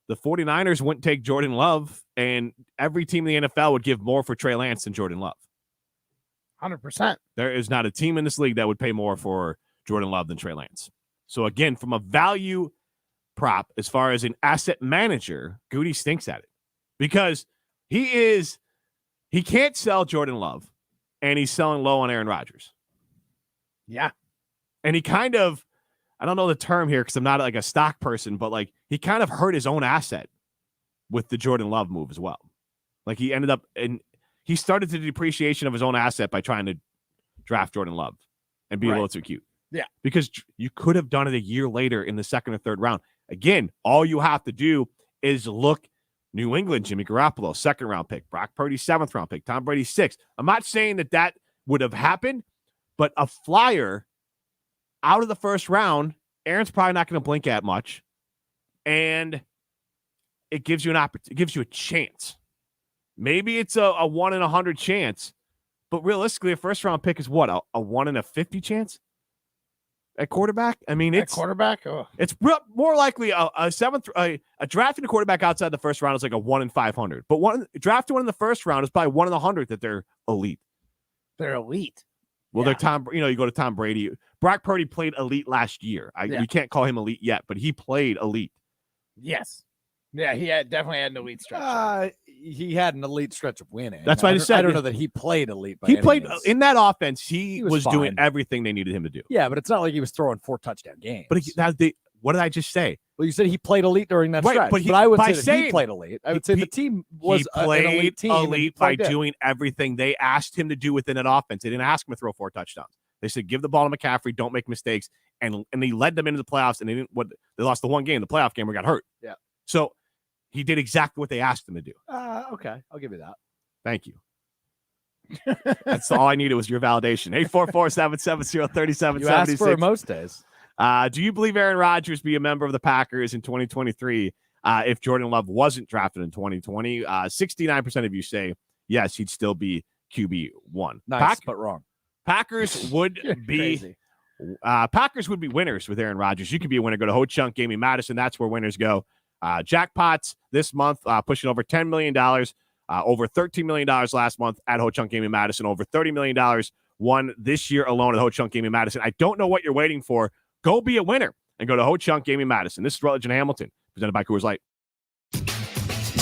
[SPEAKER 2] the 49ers wouldn't take Jordan Love, and every team in the NFL would give more for Trey Lance than Jordan Love.
[SPEAKER 3] 100%.
[SPEAKER 2] There is not a team in this league that would pay more for Jordan Love than Trey Lance. So again, from a value prop, as far as an asset manager, Goody stinks at it because he can't sell Jordan Love, and he's selling low on Aaron Rodgers.
[SPEAKER 3] Yeah.
[SPEAKER 2] And he kind of, I don't know the term here because I'm not like a stock person, but like he kind of hurt his own asset with the Jordan Love move as well. Like he ended up, and he started the depreciation of his own asset by trying to draft Jordan Love and be a little too cute.
[SPEAKER 3] Yeah.
[SPEAKER 2] Because you could have done it a year later in the 2nd or 3rd round. Again, all you have to do is look New England, Jimmy Garoppolo, 2nd round pick, Brock Purdy, 7th round pick, Tom Brady, 6th. I'm not saying that would have happened, but a flyer out of the 1st round, Aaron's probably not going to blink at much. And it gives you an opportunity. It gives you a chance. Maybe it's a 1 in 100 chance, but realistically, a 1st round pick is what? A 1 in a 50 chance at quarterback? I mean, it's
[SPEAKER 3] quarterback.
[SPEAKER 2] It's more likely a drafting a quarterback outside the 1st round is like a 1 in 500. But drafting one in the 1st round is probably 1 in 100 that they're elite.
[SPEAKER 3] They're elite.
[SPEAKER 2] Well, they're Tom. You go to Tom Brady. Brock Purdy played elite last year. We can't call him elite yet, but he played elite.
[SPEAKER 3] Yes. Yeah, he definitely had an elite stretch.
[SPEAKER 4] He had an elite stretch of winning.
[SPEAKER 2] That's why I just said.
[SPEAKER 4] I don't know that he played elite.
[SPEAKER 2] He played
[SPEAKER 4] means.
[SPEAKER 2] In that offense. He was doing
[SPEAKER 4] fine.
[SPEAKER 2] everything they needed him to do.
[SPEAKER 4] Yeah, but it's not like he was throwing 4 touchdown games.
[SPEAKER 2] But what did I just say?
[SPEAKER 4] Well, you said he played elite during that
[SPEAKER 2] Right,
[SPEAKER 4] stretch.
[SPEAKER 2] but
[SPEAKER 4] I would
[SPEAKER 2] by
[SPEAKER 4] say that
[SPEAKER 2] saying-
[SPEAKER 4] he played elite. I would say the team was
[SPEAKER 2] he played
[SPEAKER 4] an elite team. and he
[SPEAKER 2] elite by
[SPEAKER 4] played it.
[SPEAKER 2] doing everything they asked him to do within that offense. They didn't ask him to throw 4 touchdowns. They said, give the ball to McCaffrey, don't make mistakes. And he led them into the playoffs, and they lost the one game, the playoff game, where he got hurt.
[SPEAKER 4] Yeah.
[SPEAKER 2] So he did exactly what they asked him to do.
[SPEAKER 4] Okay, I'll give you that.
[SPEAKER 2] Thank you. That's all I needed was your validation. 844-770-3776.
[SPEAKER 4] You asked for it most days.
[SPEAKER 2] Do you believe Aaron Rodgers be a member of the Packers in 2023 if Jordan Love wasn't drafted in 2020? 69% of you say yes, he'd still be QB1.
[SPEAKER 4] Nice, but wrong.
[SPEAKER 2] Packers would be Packers would be winners with Aaron Rodgers. You could be a winner. Go to Ho Chunk Gaming Madison. That's where winners go. Jackpots this month pushing over $10 million, over $13 million last month at Ho Chunk Gaming Madison, over $30 million won this year alone at Ho Chunk Gaming Madison. I don't know what you're waiting for. Go be a winner and go to Ho Chunk Gaming Madison. This is Rutledge and Hamilton, presented by Coors Light.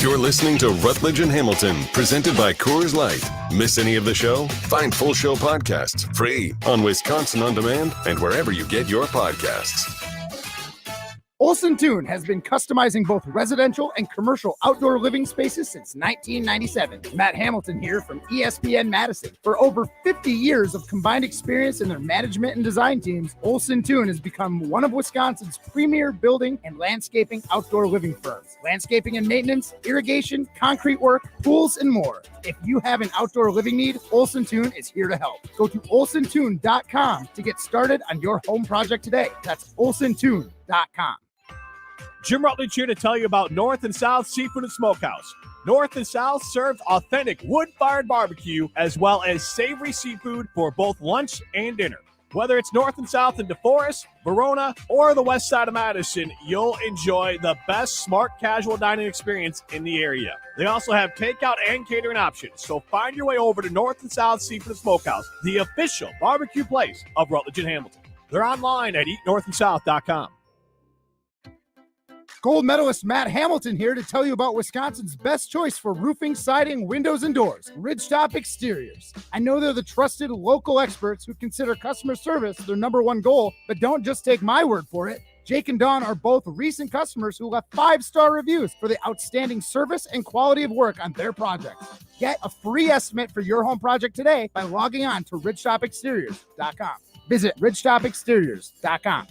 [SPEAKER 1] You're listening to Rutledge and Hamilton, presented by Coors Light. Miss any of the show? Find full show podcasts free on Wisconsin On Demand and wherever you get your podcasts.
[SPEAKER 3] Olson Toon has been customizing both residential and commercial outdoor living spaces since 1997. Matt Hamilton here from ESPN Madison. For over 50 years of combined experience in their management and design teams, Olson Toon has become one of Wisconsin's premier building and landscaping outdoor living firms. Landscaping and maintenance, irrigation, concrete work, pools, and more. If you have an outdoor living need, Olson Toon is here to help. Go to olsontoon.com to get started on your home project today. That's olsontoon.com.
[SPEAKER 2] Jim Rutledge here to tell you about North and South Seafood and Smokehouse. North and South serves authentic wood-fired barbecue as well as savory seafood for both lunch and dinner. Whether it's North and South in DeForest, Verona, or the west side of Madison, you'll enjoy the best smart casual dining experience in the area. They also have takeout and catering options, so find your way over to North and South Seafood and Smokehouse, the official barbecue place of Rutledge and Hamilton. They're online at eatnorthandsouth.com.
[SPEAKER 3] Gold medalist Matt Hamilton here to tell you about Wisconsin's best choice for roofing, siding, windows, and doors, Ridgetop Exteriors. I know they're the trusted local experts who consider customer service their number one goal, but don't just take my word for it. Jake and Dawn are both recent customers who left 5-star reviews for the outstanding service and quality of work on their projects. Get a free estimate for your home project today by logging on to ridgetopexteriors.com. Visit ridgetopexteriors.com.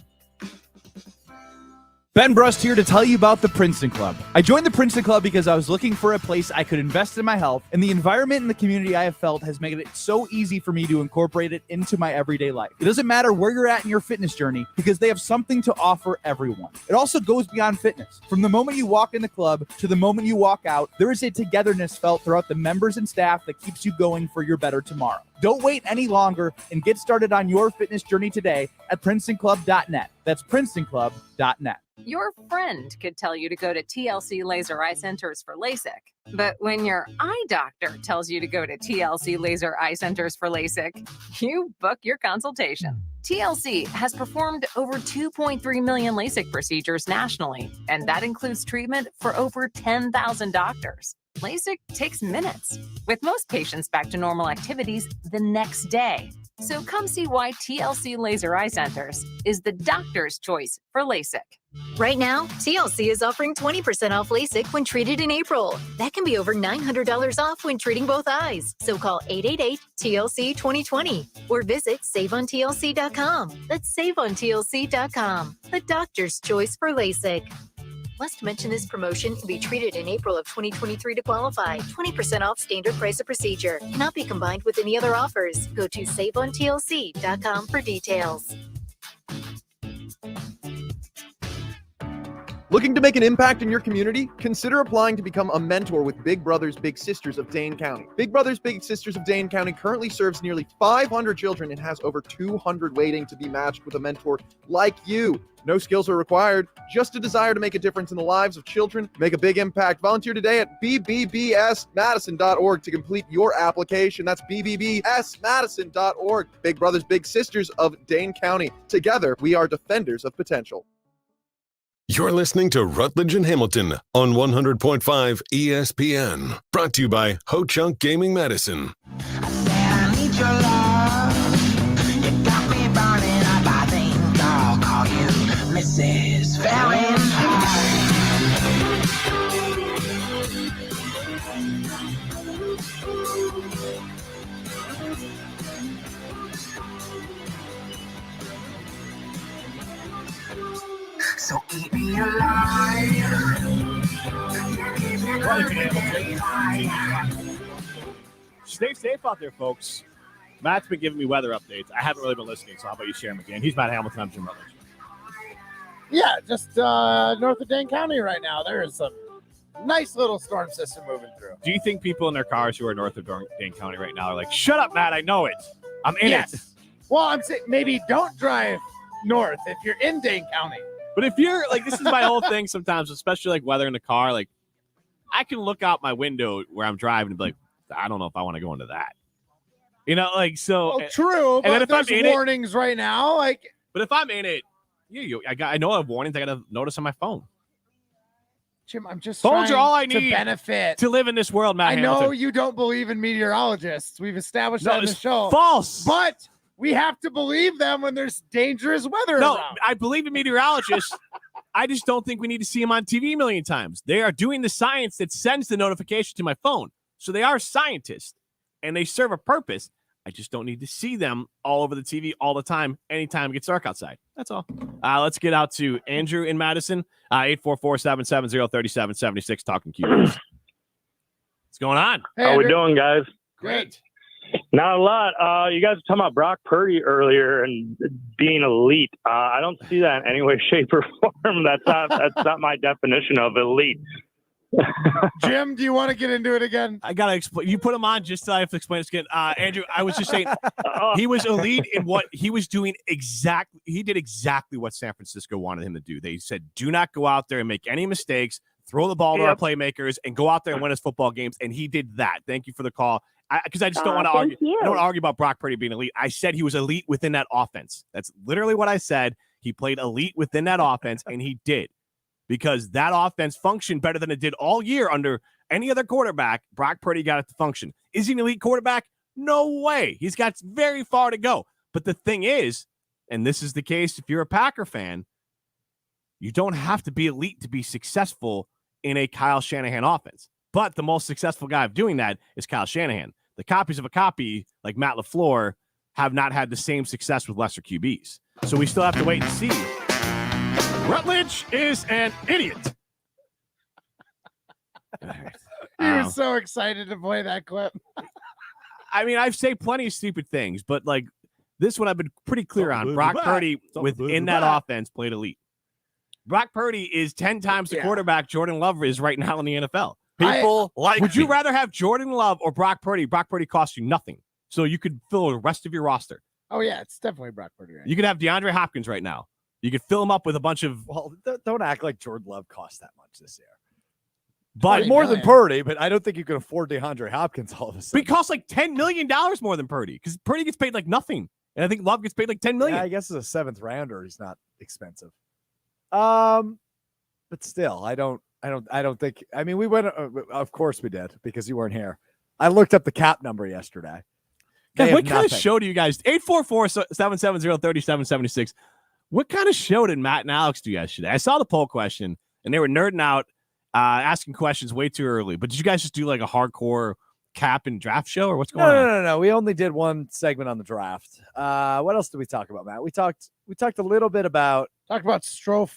[SPEAKER 15] Ben Brust here to tell you about the Princeton Club. I joined the Princeton Club because I was looking for a place I could invest in my health, and the environment and the community I have felt has made it so easy for me to incorporate it into my everyday life. It doesn't matter where you're at in your fitness journey because they have something to offer everyone. It also goes beyond fitness. From the moment you walk in the club to the moment you walk out, there is a togetherness felt throughout the members and staff that keeps you going for your better tomorrow. Don't wait any longer and get started on your fitness journey today at PrincetonClub.net. That's PrincetonClub.net.
[SPEAKER 16] Your friend could tell you to go to TLC Laser Eye Centers for LASIK. But when your eye doctor tells you to go to TLC Laser Eye Centers for LASIK, you book your consultation. TLC has performed over 2.3 million LASIK procedures nationally, and that includes treatment for over 10,000 doctors. LASIK takes minutes, with most patients back to normal activities the next day. So come see why TLC Laser Eye Centers is the doctor's choice for LASIK.
[SPEAKER 17] Right now, TLC is offering 20% off LASIK when treated in April. That can be over $900 off when treating both eyes. So call 888-TLC-2020 or visit SaveOnTLC.com. That's SaveOnTLC.com, the doctor's choice for LASIK. Must mention this promotion can be treated in April of 2023 to qualify. 20% off standard price of procedure. Cannot be combined with any other offers. Go to SaveOnTLC.com for details.
[SPEAKER 18] Looking to make an impact in your community? Consider applying to become a mentor with Big Brothers Big Sisters of Dane County. Big Brothers Big Sisters of Dane County currently serves nearly 500 children and has over 200 waiting to be matched with a mentor like you. No skills are required, just a desire to make a difference in the lives of children. Make a big impact. Volunteer today at bbbsmadison.org to complete your application. That's bbbsmadison.org. Big Brothers Big Sisters of Dane County. Together, we are defenders of potential.
[SPEAKER 1] You're listening to Rutledge and Hamilton on 100.5 ESPN. Brought to you by Ho Chunk Gaming Madison.
[SPEAKER 13] I need your love. You got me burning up. I think I'll call you Mrs. Valentine. So eat me alive.
[SPEAKER 2] Stay safe out there, folks. Matt's been giving me weather updates. I haven't really been listening, so how about you share them again? He's Matt Hamilton. I'm Jim Rutledge.
[SPEAKER 3] Yeah, just north of Dane County right now. There is some nice little storm system moving through.
[SPEAKER 2] Do you think people in their cars who are north of Dane County right now are like, shut up, Matt, I know it. I'm in it.
[SPEAKER 3] Well, I'm saying maybe don't drive north if you're in Dane County.
[SPEAKER 2] But if you're like, this is my whole thing sometimes, especially like weather in the car, like I can look out my window where I'm driving and be like, I don't know if I want to go into that. You know, like, so.
[SPEAKER 3] Well, true,
[SPEAKER 2] and then
[SPEAKER 3] but
[SPEAKER 2] if I'm
[SPEAKER 3] there's
[SPEAKER 2] in
[SPEAKER 3] warnings right now. Like,
[SPEAKER 2] but if I'm in it, I know I have warnings. I got to notice on my phone.
[SPEAKER 3] Jim, I'm just
[SPEAKER 2] Phones are all I
[SPEAKER 3] to
[SPEAKER 2] need
[SPEAKER 3] benefit.
[SPEAKER 2] to live in this world, Matt
[SPEAKER 3] I know
[SPEAKER 2] Hamilton.
[SPEAKER 3] you don't believe in meteorologists. We've established that in the
[SPEAKER 2] it's
[SPEAKER 3] show.
[SPEAKER 2] false.
[SPEAKER 3] But we have to believe them when there's dangerous weather
[SPEAKER 2] No,
[SPEAKER 3] around.
[SPEAKER 2] I believe in meteorologists. I just don't think we need to see them on TV a million times. They are doing the science that sends the notification to my phone. So they are scientists, and they serve a purpose. I just don't need to see them all over the TV all the time, anytime it gets dark outside. That's all. Let's get out to Andrew in Madison, 844-770-3776, talking QBs. What's going on?
[SPEAKER 3] Hey,
[SPEAKER 19] How we
[SPEAKER 3] Andrew.
[SPEAKER 19] doing, guys?
[SPEAKER 2] Great.
[SPEAKER 19] Not a lot. You guys were talking about Brock Purdy earlier and being elite. I don't see that in any way, shape, or form. That's not my definition of elite.
[SPEAKER 3] Jim, do you want to get into it again?
[SPEAKER 2] I gotta explain. You put him on just so I have to explain it again. Andrew, I was just saying he was elite in what he was doing. He did exactly what San Francisco wanted him to do. They said, "Do not go out there and make any mistakes. Throw the ball to our playmakers and go out there and win us football games." And he did that. Thank you for the call. Because I just don't want to argue. I don't want to argue about Brock Purdy being elite. I said he was elite within that offense. That's literally what I said. He played elite within that offense, and he did. Because that offense functioned better than it did all year under any other quarterback. Brock Purdy got it to function. Is he an elite quarterback? No way. He's got very far to go. But the thing is, and this is the case if you're a Packer fan, you don't have to be elite to be successful in a Kyle Shanahan offense. But the most successful guy of doing that is Kyle Shanahan. The copies of a copy, like Matt LaFleur, have not had the same success with lesser QBs. So we still have to wait and see. Rutledge is an idiot.
[SPEAKER 3] He was so excited to play that clip.
[SPEAKER 2] I mean, I've said plenty of stupid things, but like this one I've been pretty clear on. Brock Purdy within that offense played elite. Brock Purdy is 10 times the quarterback Jordan Love is right now in the NFL. Would you rather have Jordan Love or Brock Purdy? Brock Purdy costs you nothing. So you could fill the rest of your roster.
[SPEAKER 3] Oh, yeah, it's definitely Brock Purdy. Right?
[SPEAKER 2] You could have DeAndre Hopkins right now. You could fill him up with a bunch of.
[SPEAKER 4] Well, don't act like Jordan Love cost that much this year.
[SPEAKER 2] But
[SPEAKER 4] more than Purdy, but I don't think you can afford DeAndre Hopkins all of a sudden.
[SPEAKER 2] He costs like $10 million more than Purdy because Purdy gets paid like nothing. And I think Love gets paid like $10 million.
[SPEAKER 4] Yeah, I guess as a seventh rounder, he's not expensive. But still, I don't think. I mean, we went. Of course, we did because you weren't here. I looked up the cap number yesterday.
[SPEAKER 2] Guys, what kind of show do you guys? 844-770-3776. What kind of show did Matt and Alex do yesterday? I saw the poll question, and they were nerding out, asking questions way too early. But did you guys just do like a hardcore cap and draft show, or what's going on?
[SPEAKER 4] No. We only did one segment on the draft. What else did we talk about, Matt? We talked a little bit about
[SPEAKER 3] Strofe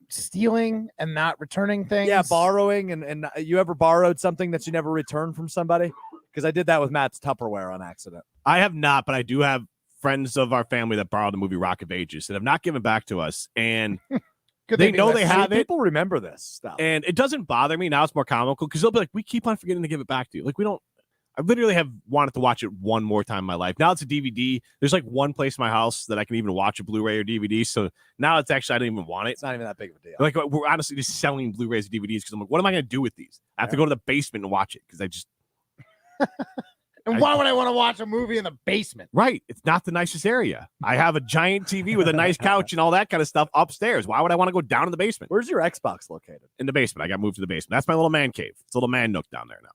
[SPEAKER 3] stealing and not returning things.
[SPEAKER 4] Yeah, borrowing and you ever borrowed something that you never returned from somebody? Because I did that with Matt's Tupperware on accident.
[SPEAKER 2] I have not, but I do have friends of our family that borrowed the movie Rock of Ages that have not given back to us, and they know they have it.
[SPEAKER 4] People remember this stuff,
[SPEAKER 2] and it doesn't bother me now. It's more comical because they'll be like, "We keep on forgetting to give it back to you." Like we don't. I literally have wanted to watch it one more time in my life. Now it's a DVD. There's like one place in my house that I can even watch a Blu-ray or DVD. So now it's actually I don't even want it.
[SPEAKER 4] It's not even that big of a deal.
[SPEAKER 2] Like we're honestly just selling Blu-rays and DVDs because I'm like, what am I going to do with these? I have to go to the basement and watch it because I just.
[SPEAKER 3] And why would I want to watch a movie in the basement?
[SPEAKER 2] Right. It's not the nicest area. I have a giant TV with a nice couch and all that kind of stuff upstairs. Why would I want to go down to the basement?
[SPEAKER 4] Where's your Xbox located?
[SPEAKER 2] In the basement. I got moved to the basement. That's my little man cave. It's a little man nook down there now.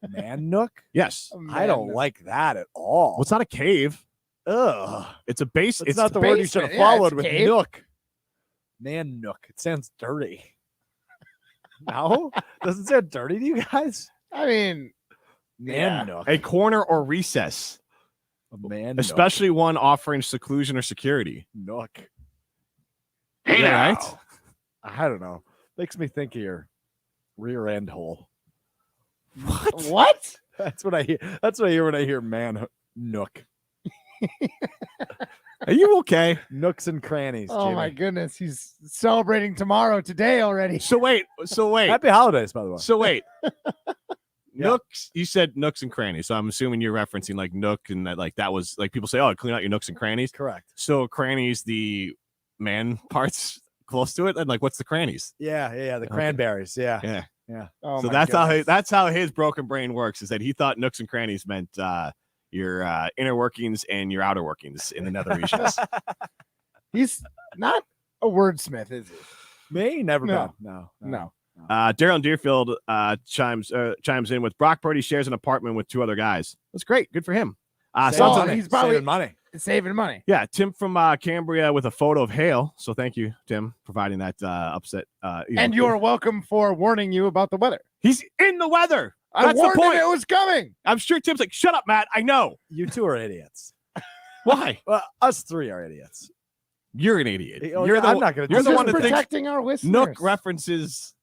[SPEAKER 4] Man nook?
[SPEAKER 2] Yes.
[SPEAKER 4] I don't like that at all.
[SPEAKER 2] Well, it's not a cave.
[SPEAKER 4] Ugh.
[SPEAKER 2] It's a base.
[SPEAKER 4] It's not the word you should have followed with nook. Man nook. It sounds dirty. No? Doesn't sound dirty to you guys?
[SPEAKER 3] I mean,
[SPEAKER 4] Man nook.
[SPEAKER 2] A corner or recess.
[SPEAKER 4] A man
[SPEAKER 2] Especially one offering seclusion or security.
[SPEAKER 4] Nook.
[SPEAKER 2] Hey, right?
[SPEAKER 4] I don't know. Makes me think of your rear end hole.
[SPEAKER 3] What?
[SPEAKER 4] That's what I hear. That's what I hear when I hear man nook.
[SPEAKER 2] Are you okay?
[SPEAKER 4] Nooks and crannies.
[SPEAKER 3] Oh
[SPEAKER 4] Jimmy.
[SPEAKER 3] my goodness, he's celebrating today already.
[SPEAKER 2] So wait.
[SPEAKER 4] Happy holidays, by the way.
[SPEAKER 2] So wait. Nooks, you said nooks and crannies. So I'm assuming you're referencing like nook and that was like people say, oh, clean out your nooks and crannies.
[SPEAKER 4] Correct.
[SPEAKER 2] So crannies, the man parts close to it, and like what's the crannies?
[SPEAKER 4] Yeah. The cranberries. Yeah.
[SPEAKER 3] Oh
[SPEAKER 2] So
[SPEAKER 3] my
[SPEAKER 2] that's how his broken brain works. Is that he thought nooks and crannies meant your inner workings and your outer workings in the nether regions.
[SPEAKER 3] He's not a wordsmith, is he?
[SPEAKER 4] Me? Never
[SPEAKER 3] No.
[SPEAKER 4] been.
[SPEAKER 3] No.
[SPEAKER 2] Daryl in Deerfield chimes in with Brock Purdy shares an apartment with 2 other guys. That's great. Good for him.
[SPEAKER 3] He's probably
[SPEAKER 4] saving money.
[SPEAKER 3] Saving money.
[SPEAKER 2] Yeah, Tim from Cambria with a photo of Hale. So thank you, Tim, providing that upset.
[SPEAKER 3] And you're welcome for warning you about the weather.
[SPEAKER 2] He's in the weather.
[SPEAKER 3] I
[SPEAKER 2] That's
[SPEAKER 3] warned
[SPEAKER 2] the
[SPEAKER 3] him
[SPEAKER 2] point.
[SPEAKER 3] it was coming.
[SPEAKER 2] I'm sure Tim's like, shut up, Matt. I know.
[SPEAKER 4] You 2 are idiots.
[SPEAKER 2] Why?
[SPEAKER 4] Well, us 3 are idiots.
[SPEAKER 2] You're an idiot.
[SPEAKER 4] Oh,
[SPEAKER 2] You're
[SPEAKER 4] yeah, I'm not going to.
[SPEAKER 2] You're the
[SPEAKER 3] Just
[SPEAKER 2] one that thinks
[SPEAKER 3] protecting our listeners.
[SPEAKER 2] Nook references.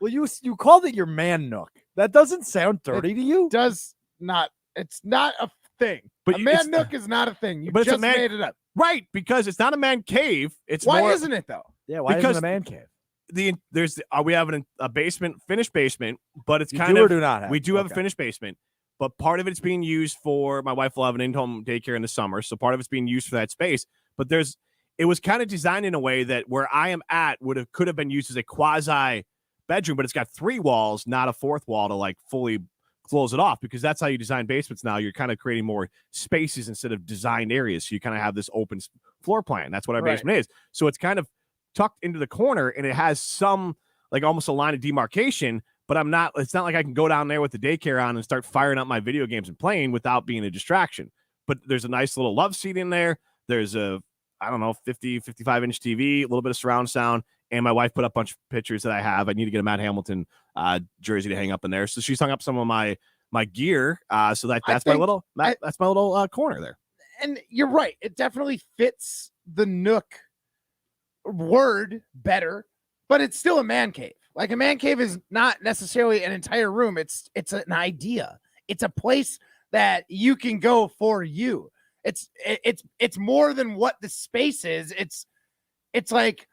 [SPEAKER 4] Well, you called it your man nook. That doesn't sound dirty to you.
[SPEAKER 3] Does not. It's not a thing.
[SPEAKER 2] But
[SPEAKER 3] a
[SPEAKER 2] you-
[SPEAKER 3] man
[SPEAKER 2] it's-
[SPEAKER 3] nook is not a thing. You
[SPEAKER 2] but it's a
[SPEAKER 3] just
[SPEAKER 2] man-
[SPEAKER 3] made it up.
[SPEAKER 2] Right, because it's not a man cave. It's
[SPEAKER 3] Why
[SPEAKER 2] more,
[SPEAKER 3] isn't it though?
[SPEAKER 4] Yeah, why
[SPEAKER 2] Because
[SPEAKER 4] isn't a man cave?
[SPEAKER 2] We have a basement, finished basement, but it's
[SPEAKER 4] You
[SPEAKER 2] kind
[SPEAKER 4] do or
[SPEAKER 2] of
[SPEAKER 4] do not have?
[SPEAKER 2] we do have a
[SPEAKER 4] Okay.
[SPEAKER 2] finished basement, but part of it's being used for my wife will have an in-home daycare in the summer, so part of it's being used for that space. But it was kind of designed in a way that where I am at could have been used as a quasi bedroom, but it's got 3 walls, not a 4th wall to like fully close it off, because that's how you design basements now. You're kind of creating more spaces instead of designed areas. So you kind of have this open floor plan. That's what our
[SPEAKER 3] Right.
[SPEAKER 2] basement is. So it's kind of tucked into the corner, and it has some like almost a line of demarcation, but it's not like I can go down there with the daycare on and start firing up my video games and playing without being a distraction. But there's a nice little love seat in there. There's a, 55-inch TV, a little bit of surround sound. And my wife put up a bunch of pictures that I have. I need to get a Matt Hamilton jersey to hang up in there. So she's hung up some of my gear. So that's my little corner there.
[SPEAKER 3] And you're right. It definitely fits the nook word better, but it's still a man cave. Like a man cave is not necessarily an entire room. It's an idea. It's a place that you can go for you. It's more than what the space is. It's like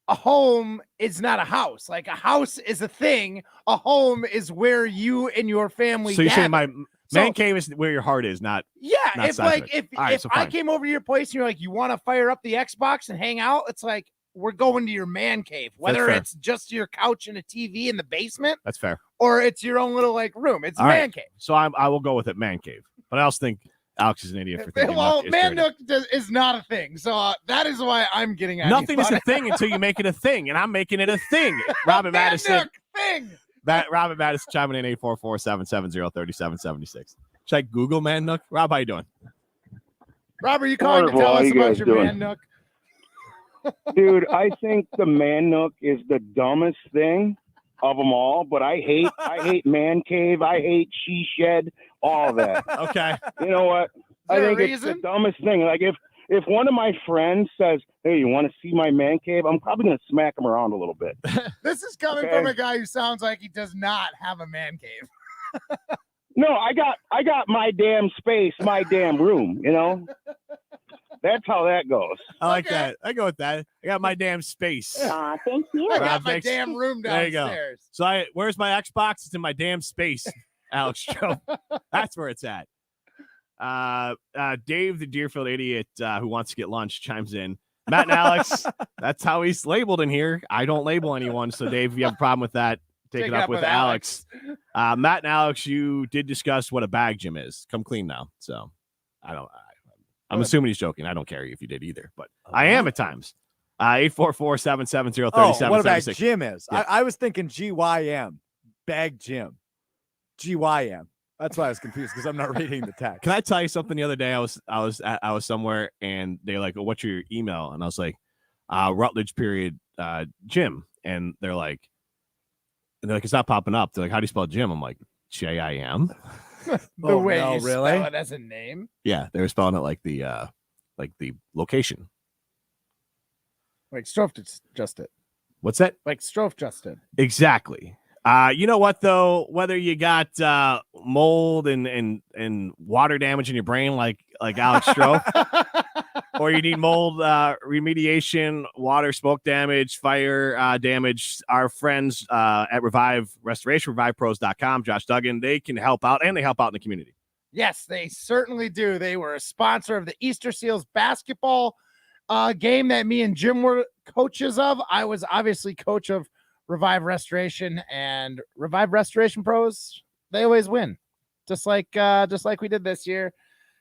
[SPEAKER 3] a home is not a house. Like a house is a thing. A home is where you and your family.
[SPEAKER 2] So you're saying my
[SPEAKER 3] gather.
[SPEAKER 2] man cave is where your heart is, not
[SPEAKER 3] Yeah,
[SPEAKER 2] not
[SPEAKER 3] if
[SPEAKER 2] side of
[SPEAKER 3] like
[SPEAKER 2] it.
[SPEAKER 3] if
[SPEAKER 2] All right,
[SPEAKER 3] if
[SPEAKER 2] so
[SPEAKER 3] I
[SPEAKER 2] fine.
[SPEAKER 3] came over to your place and you're like, you want to fire up the Xbox and hang out, it's like we're going to your man cave. Whether
[SPEAKER 2] fair.
[SPEAKER 3] it's just your couch and a TV in the basement,
[SPEAKER 2] That's fair.
[SPEAKER 3] or it's your own little like room, it's a
[SPEAKER 2] All
[SPEAKER 3] man
[SPEAKER 2] right.
[SPEAKER 3] cave.
[SPEAKER 2] So I will go with it, man cave. But I also think Alex is an idiot for thinking
[SPEAKER 3] Well,
[SPEAKER 2] Nook is
[SPEAKER 3] man
[SPEAKER 2] dirty.
[SPEAKER 3] nook is not a thing, so that is why I'm getting at you
[SPEAKER 2] Nothing is
[SPEAKER 3] about
[SPEAKER 2] a
[SPEAKER 3] it.
[SPEAKER 2] thing until you make it a thing, and I'm making it a thing. Robin
[SPEAKER 3] Man
[SPEAKER 2] Madison.
[SPEAKER 3] nook thing.
[SPEAKER 2] Robin Madison chiming in 844-770-3776. Should I Google man nook? Rob, how you doing?
[SPEAKER 3] Robert, you calling to
[SPEAKER 19] Wonderful.
[SPEAKER 3] tell
[SPEAKER 19] How
[SPEAKER 3] us
[SPEAKER 19] you
[SPEAKER 3] about
[SPEAKER 19] guys
[SPEAKER 3] your
[SPEAKER 19] doing?
[SPEAKER 3] man nook?
[SPEAKER 19] Dude, I think the man nook is the dumbest thing of them all, but I hate man cave, I hate she shed, all of that.
[SPEAKER 2] Okay.
[SPEAKER 19] You know what? I
[SPEAKER 3] there a
[SPEAKER 19] think it's the
[SPEAKER 3] reason?
[SPEAKER 19] dumbest thing. Like if one of my friends says, "Hey, you want to see my man cave?" I'm probably gonna smack him around a little bit.
[SPEAKER 3] This is coming
[SPEAKER 19] Okay.
[SPEAKER 3] from a guy who sounds like he does not have a man cave.
[SPEAKER 19] No, I got my damn space, my damn room. You know, that's how that goes.
[SPEAKER 2] I like that. I go with that. I got my damn space.
[SPEAKER 19] Thank you.
[SPEAKER 3] I
[SPEAKER 2] Rob,
[SPEAKER 3] got my
[SPEAKER 2] thanks.
[SPEAKER 3] damn room
[SPEAKER 2] There you
[SPEAKER 3] downstairs.
[SPEAKER 2] go. So where's my Xbox? It's in my damn space, Alex Joe. That's where it's at. Dave, the Deerfield idiot who wants to get lunch, chimes in. Matt and Alex, that's how he's labeled in here. I don't label anyone. So, Dave, if you have a problem with that, take it up with Alex. Matt and Alex, you did discuss what a bag gym is. Come clean now. So, I'm assuming he's joking. I don't care if you did either, but I am at times. 844-770-3776.
[SPEAKER 4] Oh, what a bag gym is.
[SPEAKER 2] Yeah.
[SPEAKER 4] I was thinking GYM, bag gym. GYM. That's why I was confused because I'm not reading the text.
[SPEAKER 2] Can I tell you something? The other day, I was somewhere and they're like, "Oh, what's your email?" And I was like, "Rutledge gym." And they're like, "It's not popping up." They're like, "How do you spell gym?" I'm like, JIM.
[SPEAKER 3] The way
[SPEAKER 4] no,
[SPEAKER 3] you
[SPEAKER 4] really?
[SPEAKER 3] spell it as a name.
[SPEAKER 2] Yeah, they were spelling it like the location.
[SPEAKER 3] Like Strofe just did.
[SPEAKER 2] What's that?
[SPEAKER 3] Like Strofe just did.
[SPEAKER 2] Exactly. You know what though? Whether you got mold and water damage in your brain, like Alex Strofe, or you need mold remediation, water, smoke damage, fire damage, our friends at Revive Restoration, RevivePros.com, Josh Duggan, they can help out, and they help out in the community.
[SPEAKER 3] Yes, they certainly do. They were a sponsor of the Easter Seals basketball game that me and Jim were coaches of. I was obviously coach of Revive Restoration, and Revive Restoration Pros, they always win. Just like we did this year,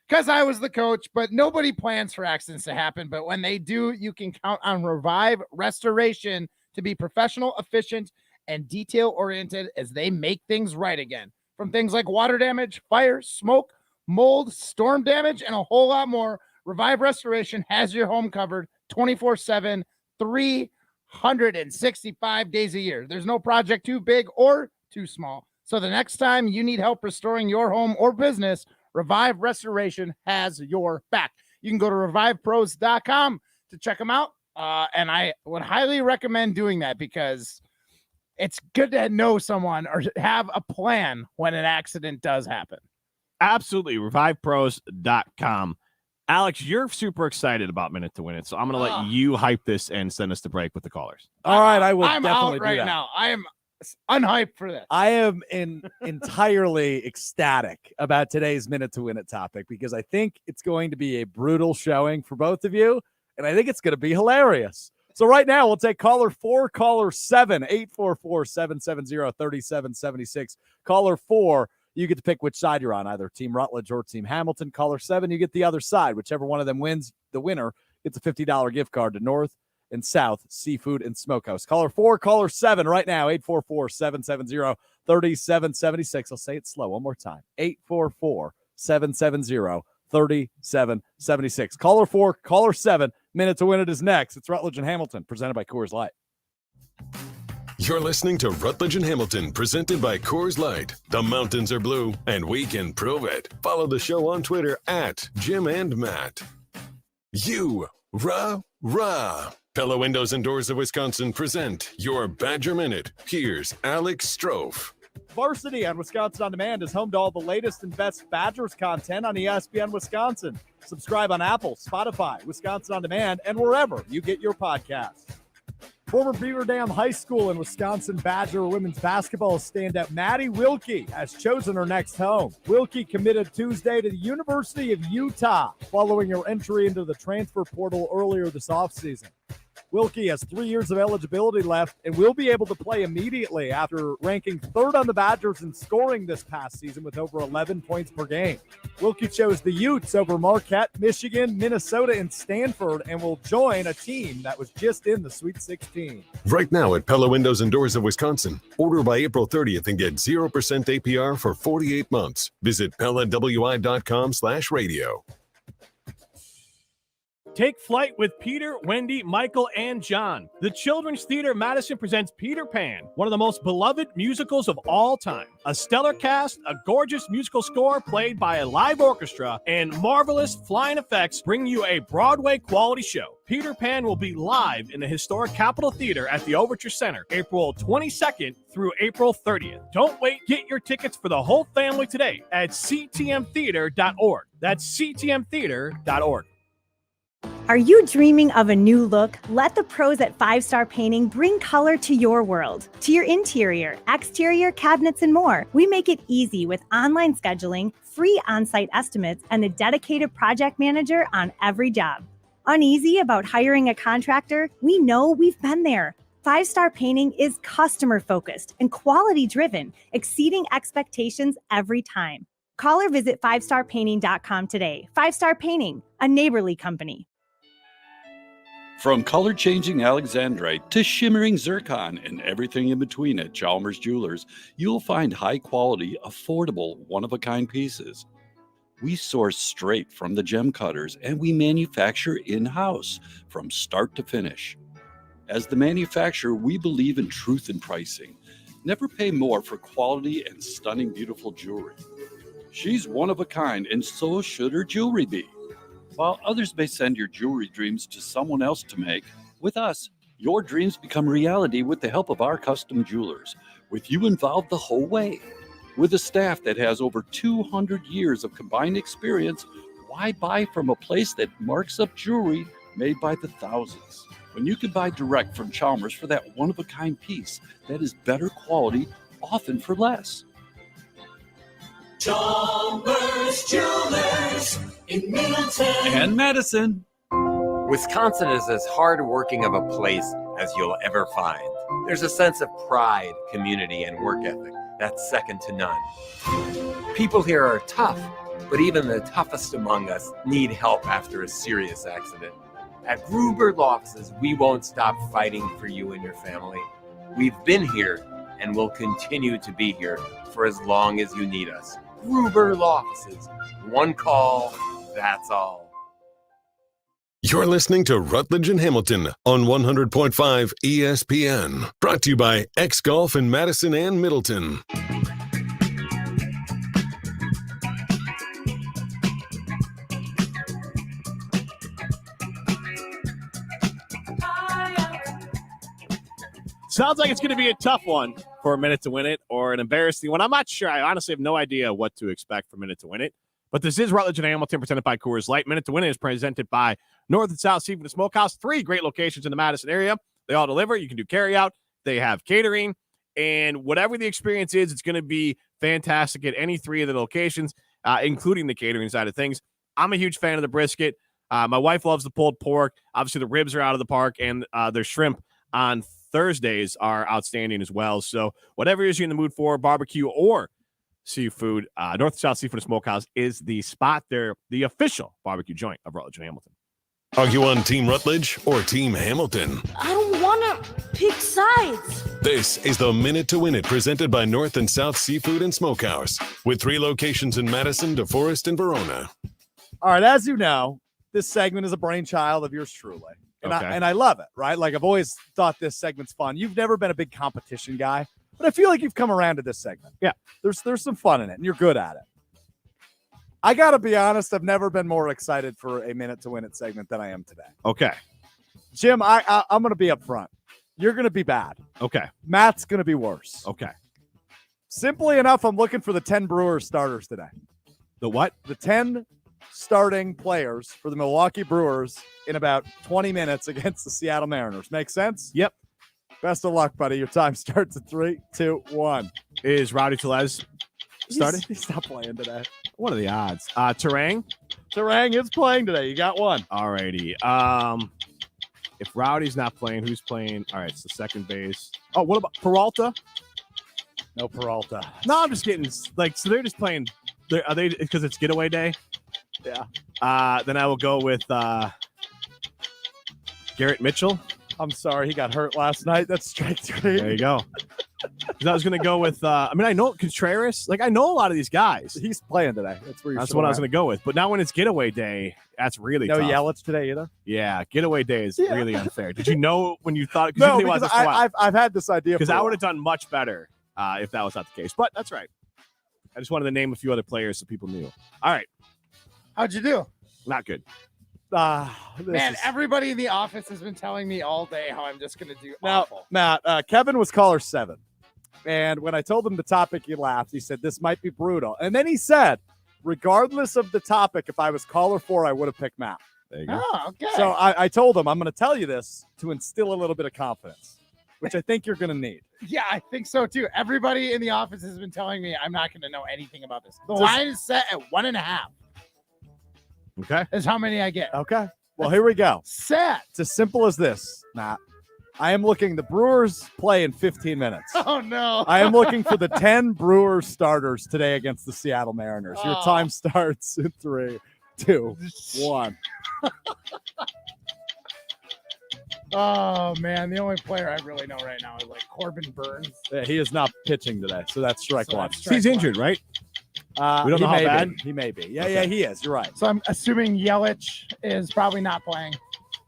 [SPEAKER 3] because I was the coach, but nobody plans for accidents to happen. But when they do, you can count on Revive Restoration to be professional, efficient, and detail-oriented as they make things right again. From things like water damage, fire, smoke, mold, storm damage, and a whole lot more, Revive Restoration has your home covered 24/7, 365 days a year. There's no project too big or too small. So the next time you need help restoring your home or business, Revive Restoration has your back. You can go to RevivePros.com to check them out. And I would highly recommend doing that because it's good to know someone or have a plan when an accident does happen.
[SPEAKER 2] Absolutely. RevivePros.com. Alex, you're super excited about Minute to Win It, so I'm going to let you hype this and send us to break with the callers.
[SPEAKER 4] All right, I will
[SPEAKER 3] I'm
[SPEAKER 4] definitely
[SPEAKER 3] out right
[SPEAKER 4] do that.
[SPEAKER 3] now. I am unhyped for this.
[SPEAKER 4] I am entirely ecstatic about today's Minute to Win It topic because I think it's going to be a brutal showing for both of you, and I think it's going to be hilarious. So right now, we'll take caller 4, caller 7, 844-770-3776. Caller 4, you get to pick which side you're on, either Team Rutledge or Team Hamilton. Caller 7, you get the other side. Whichever one of them wins, the winner gets a $50 gift card to North and South Seafood and Smokehouse. Caller 4, caller 7 right now, 844-770-3776. I'll say it slow one more time, 844-770-3776. Caller 4, caller 7, Minute to Win It is next. It's Rutledge and Hamilton, presented by Coors Light.
[SPEAKER 1] You're listening to Rutledge and Hamilton, presented by Coors Light. The mountains are blue, and we can prove it. Follow the show on Twitter at Jim and Matt. Rah. Pella Windows and Doors of Wisconsin present your Badger Minute. Here's Alex Strofe.
[SPEAKER 4] Varsity on Wisconsin On Demand is home to all the latest and best Badgers content on ESPN Wisconsin. Subscribe on Apple, Spotify, Wisconsin On Demand, and wherever you get your podcasts. Former Beaver Dam High School and Wisconsin Badger women's basketball standout Maddie Wilkie has chosen her next home. Wilkie committed Tuesday to the University of Utah following her entry into the transfer portal earlier this offseason. Wilkie has 3 years of eligibility left and will be able to play immediately after ranking third on the Badgers in scoring this past season with over 11 points per game. Wilkie chose the Utes over Marquette, Michigan, Minnesota, and Stanford and will join a team that was just in the Sweet 16.
[SPEAKER 1] Right now at Pella Windows and Doors of Wisconsin. Order by April 30th and get 0% APR for 48 months. Visit PellaWI.com/radio.
[SPEAKER 2] Take flight with Peter, Wendy, Michael, and John. The Children's Theater Madison presents Peter Pan, one of the most beloved musicals of all time. A stellar cast, a gorgeous musical score played by a live orchestra, and marvelous flying effects bring you a Broadway quality show. Peter Pan will be live in the historic Capitol Theater at the Overture Center, April 22nd through April 30th. Don't wait. Get your tickets for the whole family today at ctmtheater.org. That's ctmtheater.org.
[SPEAKER 20] Are you dreaming of a new look? Let the pros at 5 Star Painting bring color to your world, to your interior, exterior, cabinets, and more. We make it easy with online scheduling, free on-site estimates, and a dedicated project manager on every job. Uneasy about hiring a contractor? We know, we've been there. 5 Star Painting is customer-focused and quality-driven, exceeding expectations every time. Call or visit 5starpainting.com today. 5 Star Painting, a neighborly company.
[SPEAKER 21] From color-changing alexandrite to shimmering zircon and everything in between at Chalmers Jewelers, you'll find high-quality, affordable, one-of-a-kind pieces. We source straight from the gem cutters, and we manufacture in-house from start to finish. As the manufacturer, we believe in truth in pricing. Never pay more for quality and stunning, beautiful jewelry. She's one of a kind, and so should her jewelry be. While others may send your jewelry dreams to someone else to make, with us, your dreams become reality with the help of our custom jewelers, with you involved the whole way. With a staff that has over 200 years of combined experience, Why buy from a place that marks up jewelry made by the thousands, when you can buy direct from Chalmers for that one-of-a-kind piece that is better quality, often for less?
[SPEAKER 13] Chalmers Jewelers in Middleton
[SPEAKER 21] and Madison.
[SPEAKER 5] Wisconsin is as hardworking of a place as you'll ever find. There's a sense of pride, community, and work ethic that's second to none. People here are tough, but even the toughest among us need help after a serious accident. At Gruber Law Offices, we won't stop fighting for you and your family. We've been here and will continue to be here for as long as you need us. Gruber Law Offices. One call, that's all.
[SPEAKER 1] You're listening to Rutledge and Hamilton on 100.5 ESPN. Brought to you by X Golf in Madison and Middleton.
[SPEAKER 2] Sounds like it's going to be a tough one for a Minute to Win It, or an embarrassing one. I'm not sure. I honestly have no idea what to expect for Minute to Win It. But this is Rutledge and Hamilton, presented by Coors Light. Minute to Win It is presented by North and South Seafood and Smokehouse. 3 great locations in the Madison area. They all deliver. You can do carry out. They have catering. And whatever the experience is, it's going to be fantastic at any 3 of the locations, including the catering side of things. I'm a huge fan of the brisket. My wife loves the pulled pork. Obviously, the ribs are out of the park, and their shrimp on Thursdays are outstanding as well. So whatever it is you're in the mood for, barbecue or seafood, North and South Seafood and Smokehouse is the spot. They're the official barbecue joint of Rutledge and Hamilton.
[SPEAKER 1] Are you on Team Rutledge or Team Hamilton?
[SPEAKER 22] I don't want to pick sides.
[SPEAKER 1] This is the Minute to Win It, presented by North and South Seafood and Smokehouse, with 3 locations in Madison, DeForest, and Verona.
[SPEAKER 4] All right, as you know, this segment is a brainchild of yours truly. And,
[SPEAKER 2] Okay.
[SPEAKER 4] I love it, right? Like, I've always thought this segment's fun. You've never been a big competition guy, but I feel like you've come around to this segment.
[SPEAKER 2] Yeah.
[SPEAKER 4] There's some fun in it, and you're good at it. I got to be honest, I've never been more excited for a Minute to Win It segment than I am today.
[SPEAKER 2] Okay.
[SPEAKER 4] Jim, I'm going to be up front. You're going to be bad.
[SPEAKER 2] Okay.
[SPEAKER 4] Matt's going to be worse.
[SPEAKER 2] Okay.
[SPEAKER 4] Simply enough, I'm looking for the 10 Brewers starters today.
[SPEAKER 2] The what?
[SPEAKER 4] The 10 starting players for the Milwaukee Brewers in about 20 minutes against the Seattle Mariners. Make sense?
[SPEAKER 2] Yep.
[SPEAKER 4] Best of luck, buddy. Your time starts at 3, 2, 1.
[SPEAKER 2] Is Rowdy Tellez starting?
[SPEAKER 4] He's not playing today.
[SPEAKER 2] What are the odds? Terang?
[SPEAKER 4] Terang is playing today. You got one.
[SPEAKER 2] Alrighty. If Rowdy's not playing, who's playing? All right, it's the second base. Oh, what about Peralta?
[SPEAKER 4] No Peralta.
[SPEAKER 2] No, I'm just getting like, so they're just playing. Are they, because it's getaway day?
[SPEAKER 4] Yeah.
[SPEAKER 2] Then I will go with Garrett Mitchell.
[SPEAKER 4] I'm sorry, he got hurt last night. That's strike 3.
[SPEAKER 2] There you go. I was going to go with, I know Contreras. Like, I know a lot of these guys.
[SPEAKER 4] He's playing today. That's where you're
[SPEAKER 2] That's what I was going to go with. But now when it's getaway day, that's really
[SPEAKER 4] no
[SPEAKER 2] tough.
[SPEAKER 4] Yelich today either?
[SPEAKER 2] Yeah, getaway day is really unfair. Did you know when you thought?
[SPEAKER 4] No, because I've had this idea.
[SPEAKER 2] Because I would have done much better if that was not the case. But that's right. I just wanted to name a few other players so people knew. All right.
[SPEAKER 3] How'd you do?
[SPEAKER 2] Not good.
[SPEAKER 3] Man, everybody in the office has been telling me all day how I'm just going to do awful.
[SPEAKER 4] Matt, Kevin was caller 7. And when I told him the topic, he laughed. He said, this might be brutal. And then he said, regardless of the topic, if I was caller 4, I would have picked Matt.
[SPEAKER 2] There you go.
[SPEAKER 3] Oh, okay.
[SPEAKER 4] So I told him, I'm going to tell you this to instill a little bit of confidence, which I think you're going to need.
[SPEAKER 3] Yeah, I think so too. Everybody in the office has been telling me I'm not going to know anything about this. The
[SPEAKER 4] Just-
[SPEAKER 3] line is set at 1.5.
[SPEAKER 2] Okay.
[SPEAKER 3] Is how many I get.
[SPEAKER 4] Okay. Well, here we go.
[SPEAKER 3] Set.
[SPEAKER 4] It's as simple as this, Matt. I am looking, the Brewers play in 15 minutes.
[SPEAKER 3] Oh, no.
[SPEAKER 4] I am looking for the 10 Brewers starters today against the Seattle Mariners. Your
[SPEAKER 3] Oh.
[SPEAKER 4] time starts in 3, 2, 1.
[SPEAKER 3] Oh, man. The only player I really know right now is like Corbin Burns.
[SPEAKER 4] Yeah, he is not pitching today, so that's strike
[SPEAKER 3] So
[SPEAKER 4] 1.
[SPEAKER 3] that's strike
[SPEAKER 2] He's
[SPEAKER 3] one.
[SPEAKER 2] injured, right? We don't
[SPEAKER 4] he
[SPEAKER 2] know how
[SPEAKER 4] may
[SPEAKER 2] bad?
[SPEAKER 4] Be. He may be. Yeah,
[SPEAKER 2] Okay.
[SPEAKER 4] yeah, he is. You're right.
[SPEAKER 3] So I'm assuming Yelich is probably not playing.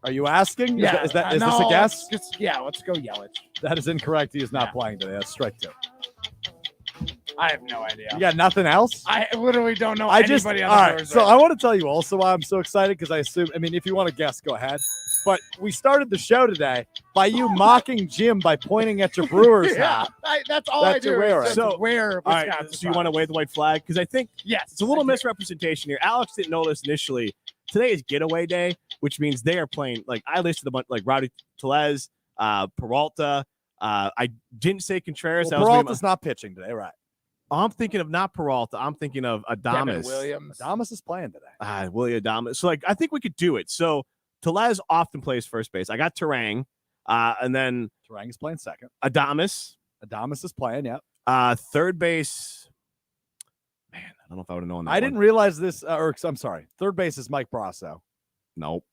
[SPEAKER 4] Are you asking?
[SPEAKER 3] Yeah.
[SPEAKER 4] Is this
[SPEAKER 3] no,
[SPEAKER 4] a guess?
[SPEAKER 3] let's go Yelich.
[SPEAKER 4] That is incorrect. He is not playing today. That's strike 2.
[SPEAKER 3] I have no idea.
[SPEAKER 4] You got nothing else?
[SPEAKER 3] I literally don't know
[SPEAKER 4] I just,
[SPEAKER 3] anybody
[SPEAKER 4] all
[SPEAKER 3] on the
[SPEAKER 4] right.
[SPEAKER 3] Brewers
[SPEAKER 4] So
[SPEAKER 3] right
[SPEAKER 4] I want to tell you also why I'm so excited, because I assume, if you want to guess, go ahead. but we started the show today by you mocking Jim by pointing at your Brewers hat.
[SPEAKER 3] That's all I
[SPEAKER 4] That's
[SPEAKER 3] do.
[SPEAKER 4] your wear.
[SPEAKER 3] Is just wear
[SPEAKER 2] All right,
[SPEAKER 3] Wisconsin
[SPEAKER 2] so you want to wave the white flag? Because I think
[SPEAKER 3] yes,
[SPEAKER 2] it's a little misrepresentation here. Alex didn't know this initially. Today is getaway day, which means they are playing. Like I listed a bunch, like Rowdy Tellez, Peralta. I didn't say Contreras.
[SPEAKER 4] Well, Peralta's not pitching today, right?
[SPEAKER 2] I'm thinking of not Peralta. I'm thinking of Adames.
[SPEAKER 3] Williams.
[SPEAKER 4] Adames is playing today.
[SPEAKER 2] Willie Adames. So, like, I think we could do it. So, Tellez often plays first base. I got Terang, and then
[SPEAKER 4] Terang is playing second.
[SPEAKER 2] Adames.
[SPEAKER 4] Adames is playing, yeah.
[SPEAKER 2] Third base. Man, I don't know if I would have known that.
[SPEAKER 4] I didn't realize this. I'm sorry. Third base is Mike Brasso.
[SPEAKER 2] Nope.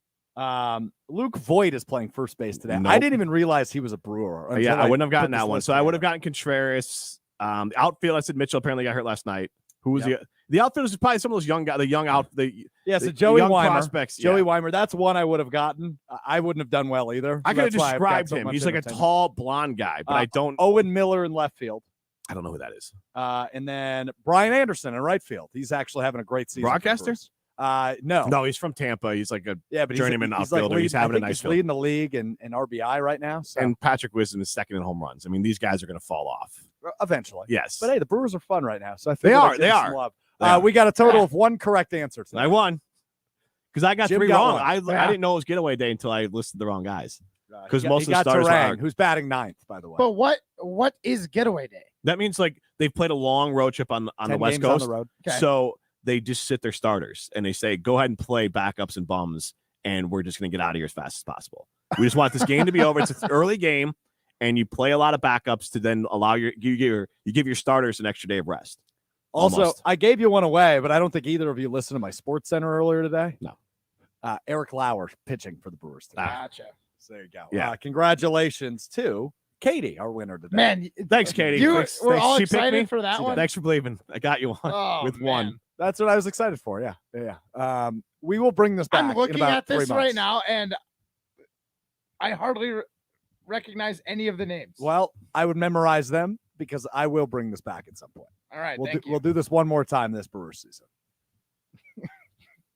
[SPEAKER 4] Luke Voigt is playing first base today.
[SPEAKER 2] Nope.
[SPEAKER 4] I didn't even realize he was a Brewer.
[SPEAKER 2] Yeah, I wouldn't have gotten
[SPEAKER 4] put this
[SPEAKER 2] that one.
[SPEAKER 4] list
[SPEAKER 2] So I would have
[SPEAKER 4] together.
[SPEAKER 2] gotten Contreras. The outfield, I said Mitchell apparently got hurt last night. Who was the outfielders? Is probably some of those young guys, the young out.
[SPEAKER 4] So
[SPEAKER 2] the
[SPEAKER 4] Joey
[SPEAKER 2] young
[SPEAKER 4] Weimer.
[SPEAKER 2] prospects.
[SPEAKER 4] Joey Weimer. That's one I would have gotten. I wouldn't have done well either.
[SPEAKER 2] I
[SPEAKER 4] So
[SPEAKER 2] could have
[SPEAKER 4] that's why I've got
[SPEAKER 2] described
[SPEAKER 4] so
[SPEAKER 2] him.
[SPEAKER 4] much
[SPEAKER 2] He's like a
[SPEAKER 4] entertainment.
[SPEAKER 2] tall blonde guy, but I don't.
[SPEAKER 4] Owen Miller in left field.
[SPEAKER 2] I don't know who that is.
[SPEAKER 4] And then Brian Anderson in right field. He's actually having a great season.
[SPEAKER 2] Broadcaster?
[SPEAKER 4] No,
[SPEAKER 2] he's from Tampa. He's like a
[SPEAKER 4] but
[SPEAKER 2] journeyman
[SPEAKER 4] he's like
[SPEAKER 2] outfielder. He's having a nice
[SPEAKER 4] he's
[SPEAKER 2] field.
[SPEAKER 4] leading the league in RBI right now. So
[SPEAKER 2] And Patrick Wisdom is second in home runs. I mean, these guys are going to fall off.
[SPEAKER 4] eventually.
[SPEAKER 2] Yes.
[SPEAKER 4] But hey, the Brewers are fun right now. So I
[SPEAKER 2] They
[SPEAKER 4] figured I'd
[SPEAKER 2] are,
[SPEAKER 4] give
[SPEAKER 2] they
[SPEAKER 4] them some
[SPEAKER 2] are.
[SPEAKER 4] love.
[SPEAKER 2] They are.
[SPEAKER 4] We got a total of one correct answer today.
[SPEAKER 2] I won because I got
[SPEAKER 4] Jim
[SPEAKER 2] 3
[SPEAKER 4] got
[SPEAKER 2] wrong.
[SPEAKER 4] one.
[SPEAKER 2] I
[SPEAKER 4] Yeah.
[SPEAKER 2] didn't know it was getaway day until I listed the wrong guys. Because
[SPEAKER 4] He
[SPEAKER 2] most of the
[SPEAKER 4] got
[SPEAKER 2] starters
[SPEAKER 4] Terang,
[SPEAKER 2] are.
[SPEAKER 4] who's batting ninth, by the way.
[SPEAKER 3] But what is getaway day?
[SPEAKER 2] That means like they've played a long road trip on the
[SPEAKER 4] 10
[SPEAKER 2] West
[SPEAKER 4] games on
[SPEAKER 2] Coast.
[SPEAKER 4] the road.
[SPEAKER 3] Okay.
[SPEAKER 2] So they just sit their starters and they say, go ahead and play backups and bums, and we're just going to get out of here as fast as possible. We just want this game to be over. It's an early game, and you play a lot of backups to then allow you give your starters an extra day of rest.
[SPEAKER 4] Also,
[SPEAKER 2] Almost.
[SPEAKER 4] I gave you one away, but I don't think either of you listened to my Sports Center earlier today.
[SPEAKER 2] No.
[SPEAKER 4] Eric Lauer pitching for the Brewers today.
[SPEAKER 3] Gotcha.
[SPEAKER 4] So there you go.
[SPEAKER 2] Yeah.
[SPEAKER 4] Congratulations to Katie, our winner today.
[SPEAKER 3] Man,
[SPEAKER 2] Thanks, Katie.
[SPEAKER 3] You
[SPEAKER 2] Thanks.
[SPEAKER 3] were all
[SPEAKER 2] She picked me.
[SPEAKER 3] excited for that
[SPEAKER 2] She
[SPEAKER 3] one.
[SPEAKER 2] did. Thanks for believing. I got you one
[SPEAKER 3] Oh,
[SPEAKER 2] with
[SPEAKER 3] man.
[SPEAKER 2] one.
[SPEAKER 4] That's what I was excited for. Yeah. We will bring this back.
[SPEAKER 3] I'm
[SPEAKER 4] in
[SPEAKER 3] looking
[SPEAKER 4] about
[SPEAKER 3] at
[SPEAKER 4] 3
[SPEAKER 3] this
[SPEAKER 4] months.
[SPEAKER 3] right now, and I hardly recognize any of the names.
[SPEAKER 4] Well, I would memorize them because I will bring this back at some point.
[SPEAKER 3] All right,
[SPEAKER 4] We'll
[SPEAKER 3] thank you.
[SPEAKER 4] we'll do this one more time this Brewers season.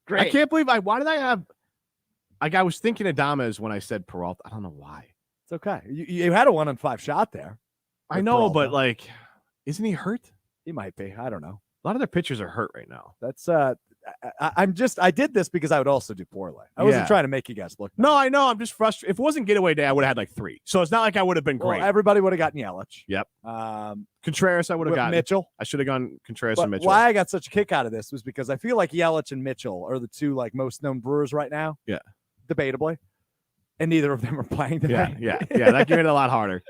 [SPEAKER 3] Great.
[SPEAKER 2] I can't believe why did I have like I was thinking Adames when I said Peralta. I don't know why.
[SPEAKER 4] It's okay. You had a 1-in-5 shot there.
[SPEAKER 2] I
[SPEAKER 4] with
[SPEAKER 2] know,
[SPEAKER 4] Peralta.
[SPEAKER 2] but like, isn't he hurt?
[SPEAKER 4] He might be. I don't know.
[SPEAKER 2] A lot of their pitchers are hurt right now.
[SPEAKER 4] That's I did this because I would also do poorly. I wasn't
[SPEAKER 2] Yeah.
[SPEAKER 4] trying to make you guys look.
[SPEAKER 2] No, I know. I'm just frustrated. If it wasn't getaway day, I would have had like 3. So it's not like I would have been
[SPEAKER 4] Well,
[SPEAKER 2] great.
[SPEAKER 4] everybody would have gotten Yelich.
[SPEAKER 2] Yep.
[SPEAKER 4] Um,
[SPEAKER 2] Contreras, I would have
[SPEAKER 4] with
[SPEAKER 2] gotten.
[SPEAKER 4] Mitchell.
[SPEAKER 2] I should have gone Contreras
[SPEAKER 4] But
[SPEAKER 2] and Mitchell.
[SPEAKER 4] why I got such a kick out of this was because I feel like Yelich and Mitchell are the two like most known Brewers right now.
[SPEAKER 2] Yeah.
[SPEAKER 4] Debatably. And neither of them are playing today.
[SPEAKER 2] Yeah. That made it a lot harder.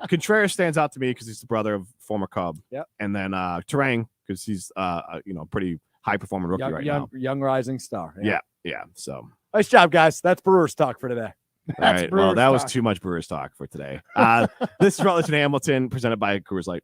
[SPEAKER 2] Contreras stands out to me because he's the brother of former Cub.
[SPEAKER 4] Yep.
[SPEAKER 2] And then Terang because he's pretty high performing rookie right now.
[SPEAKER 4] Young rising star.
[SPEAKER 2] Yeah. So
[SPEAKER 4] Nice job, guys. That's Brewers talk for today.
[SPEAKER 2] all right. Well, that was too much Brewers talk for today. This is Rutledge and Hamilton presented by Coors Light.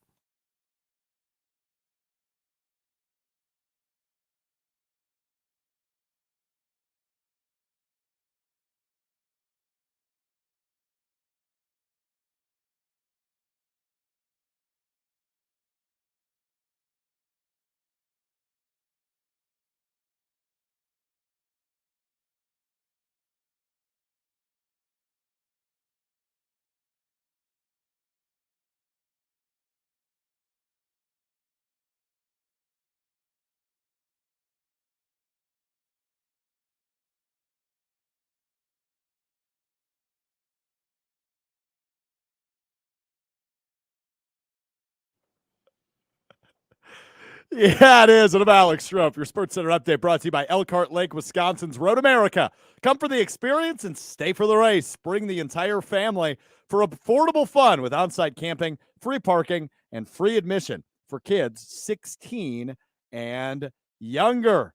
[SPEAKER 4] Yeah, it is. And I'm Alex Stroop, your Sports Center update brought to you by Elkhart Lake, Wisconsin's Road America. Come for the experience and stay for the race. Bring the entire family for affordable fun with on-site camping, free parking, and free admission for kids 16 and younger.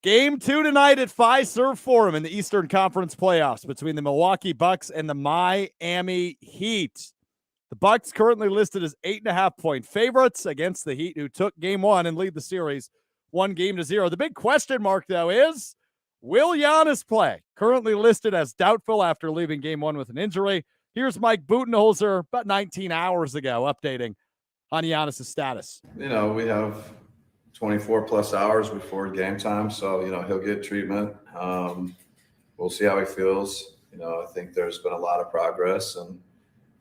[SPEAKER 4] Game 2 tonight at Fiserv Forum in the Eastern Conference playoffs between the Milwaukee Bucks and the Miami Heat. The Bucks currently listed as 8.5-point favorites against the Heat, who took game 1 and lead the series 1-0. The big question mark, though, is will Giannis play? Currently listed as doubtful after leaving game 1 with an injury. Here's Mike Budenholzer about 19 hours ago updating on Giannis' status.
[SPEAKER 6] We have 24 plus hours before game time, so he'll get treatment. we'll see how he feels. I think there's been a lot of progress, and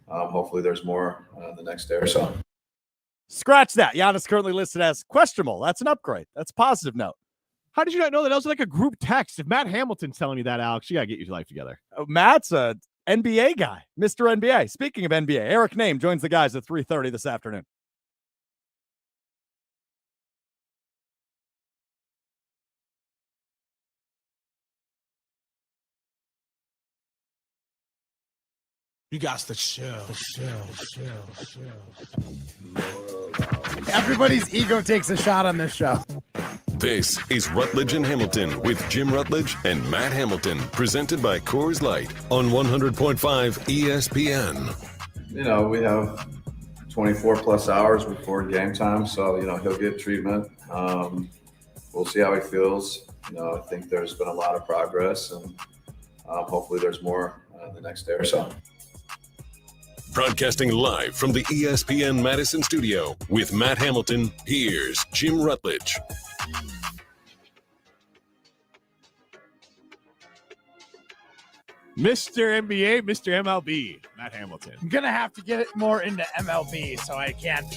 [SPEAKER 6] hopefully there's more the next day or so.
[SPEAKER 4] Scratch that. Giannis currently listed as questionable. That's an upgrade. That's a positive note.
[SPEAKER 2] How did you not know that? That was like a group text. If Matt Hamilton's telling you that, Alex, you got to get your life together.
[SPEAKER 4] Matt's a NBA guy, Mr. NBA. Speaking of NBA, Eric Name joins the guys at 3:30 this afternoon.
[SPEAKER 7] You got to chill.
[SPEAKER 3] Everybody's ego takes a shot on this show.
[SPEAKER 1] This is Rutledge and Hamilton with Jim Rutledge and Matt Hamilton, presented by Coors Light on 100.5 ESPN.
[SPEAKER 6] We have 24 plus hours before game time, so he'll get treatment. We'll see how he feels. I think there's been a lot of progress, and hopefully there's more the next day or so.
[SPEAKER 1] Broadcasting live from the ESPN Madison studio with Matt Hamilton, here's Jim Rutledge.
[SPEAKER 2] Mr. NBA, Mr. MLB, Matt Hamilton.
[SPEAKER 3] I'm going to have to get it more into MLB so I can't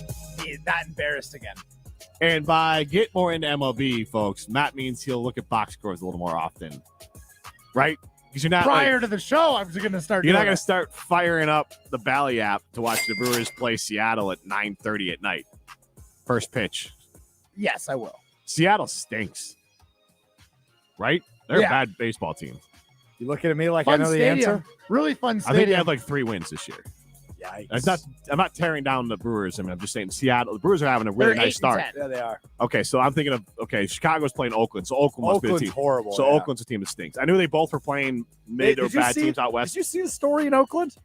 [SPEAKER 3] be that embarrassed again.
[SPEAKER 2] And by get more into MLB, folks, Matt means he'll look at box scores a little more often, right? Because you're not
[SPEAKER 3] prior to the show, I was going to start.
[SPEAKER 2] You're not going to start firing up the Bally app to watch the Brewers play Seattle at 9:30 at night. First pitch.
[SPEAKER 3] Yes, I will.
[SPEAKER 2] Seattle stinks, right? They're a bad baseball team.
[SPEAKER 4] You looking at me like
[SPEAKER 3] fun
[SPEAKER 4] I know
[SPEAKER 3] stadium.
[SPEAKER 4] the answer?
[SPEAKER 3] Really fun stadium.
[SPEAKER 2] I think they had like 3 wins this year.
[SPEAKER 4] Yikes.
[SPEAKER 2] I'm not tearing down the Brewers. I'm just saying Seattle. The Brewers are having a really nice start.
[SPEAKER 4] Yeah, they are.
[SPEAKER 2] Okay, so I'm thinking of Chicago's playing Oakland, so Oakland must be the team.
[SPEAKER 4] Horrible.
[SPEAKER 2] So Oakland's a team that stinks. I knew they both were playing mid or bad teams out west.
[SPEAKER 4] Did you see the story in Oakland?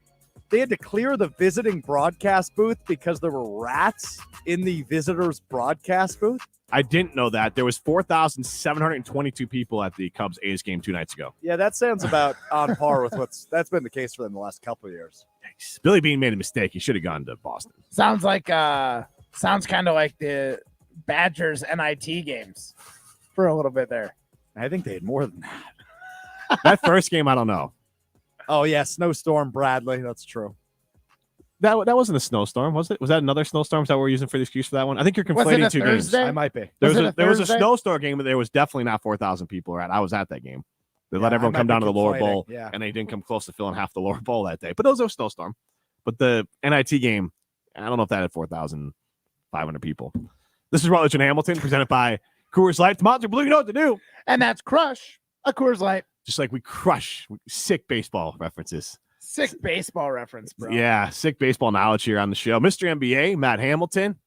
[SPEAKER 4] They had to clear the visiting broadcast booth because there were rats in the visitors' broadcast booth.
[SPEAKER 2] I didn't know that. There was 4,722 people at the Cubs-A's game 2 nights ago.
[SPEAKER 4] Yeah, that sounds about on par with that's been the case for them the last couple of years.
[SPEAKER 2] Yikes. Billy Beane made a mistake. He should have gone to Boston.
[SPEAKER 3] Sounds kind of like the Badgers NIT games for a little bit there.
[SPEAKER 4] I think they had more than that.
[SPEAKER 2] That first game, I don't know.
[SPEAKER 4] Oh, yeah, snowstorm Bradley. That's true.
[SPEAKER 2] That wasn't a snowstorm, was it? Was that another snowstorm? Is that what we're using for the excuse for that one? I think you're conflating two games.
[SPEAKER 4] I might be.
[SPEAKER 2] There was a snowstorm game, but there was definitely not 4,000 people at. I was at that game. They let everyone come down to the lower bowl, and they didn't come close to filling half the lower bowl that day. But it was a snowstorm. But the NIT game, I don't know if that had 4,500 people. This is Rutledge and Hamilton, presented by Coors Light. The Mountain Blue, you know what to do.
[SPEAKER 3] And that's Crush, a Coors Light.
[SPEAKER 2] Just like we crush sick baseball references.
[SPEAKER 3] Sick baseball reference, bro.
[SPEAKER 2] Yeah, sick baseball knowledge here on the show. Mr. NBA, Matt Hamilton.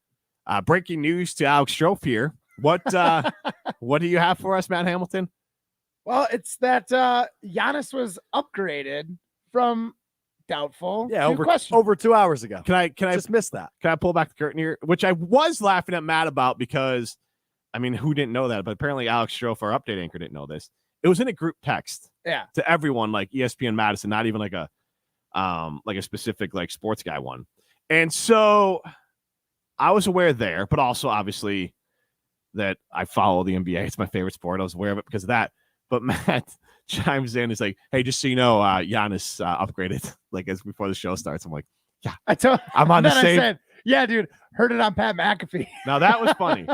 [SPEAKER 2] Breaking news to Alex Strofe here. What do you have for us, Matt Hamilton?
[SPEAKER 3] Well, it's that Giannis was upgraded from doubtful to questionable.
[SPEAKER 4] Over 2 hours ago.
[SPEAKER 2] Can I
[SPEAKER 4] just miss that?
[SPEAKER 2] Can I pull back the curtain here? Which I was laughing at Matt about because, I mean, who didn't know that? But apparently Alex Strofe, our update anchor, didn't know this. It was in a group text.
[SPEAKER 3] Yeah.
[SPEAKER 2] To everyone, like ESPN Madison, not even like a specific like sports guy one. And so I was aware there, but also obviously that I follow the NBA. It's my favorite sport. I was aware of it because of that. But Matt chimes in. It's like, hey, just so you know, Giannis upgraded like as before the show starts. I'm like, yeah, I'm on the same.
[SPEAKER 3] I said, yeah, dude, heard it on Pat McAfee.
[SPEAKER 2] Now that was funny.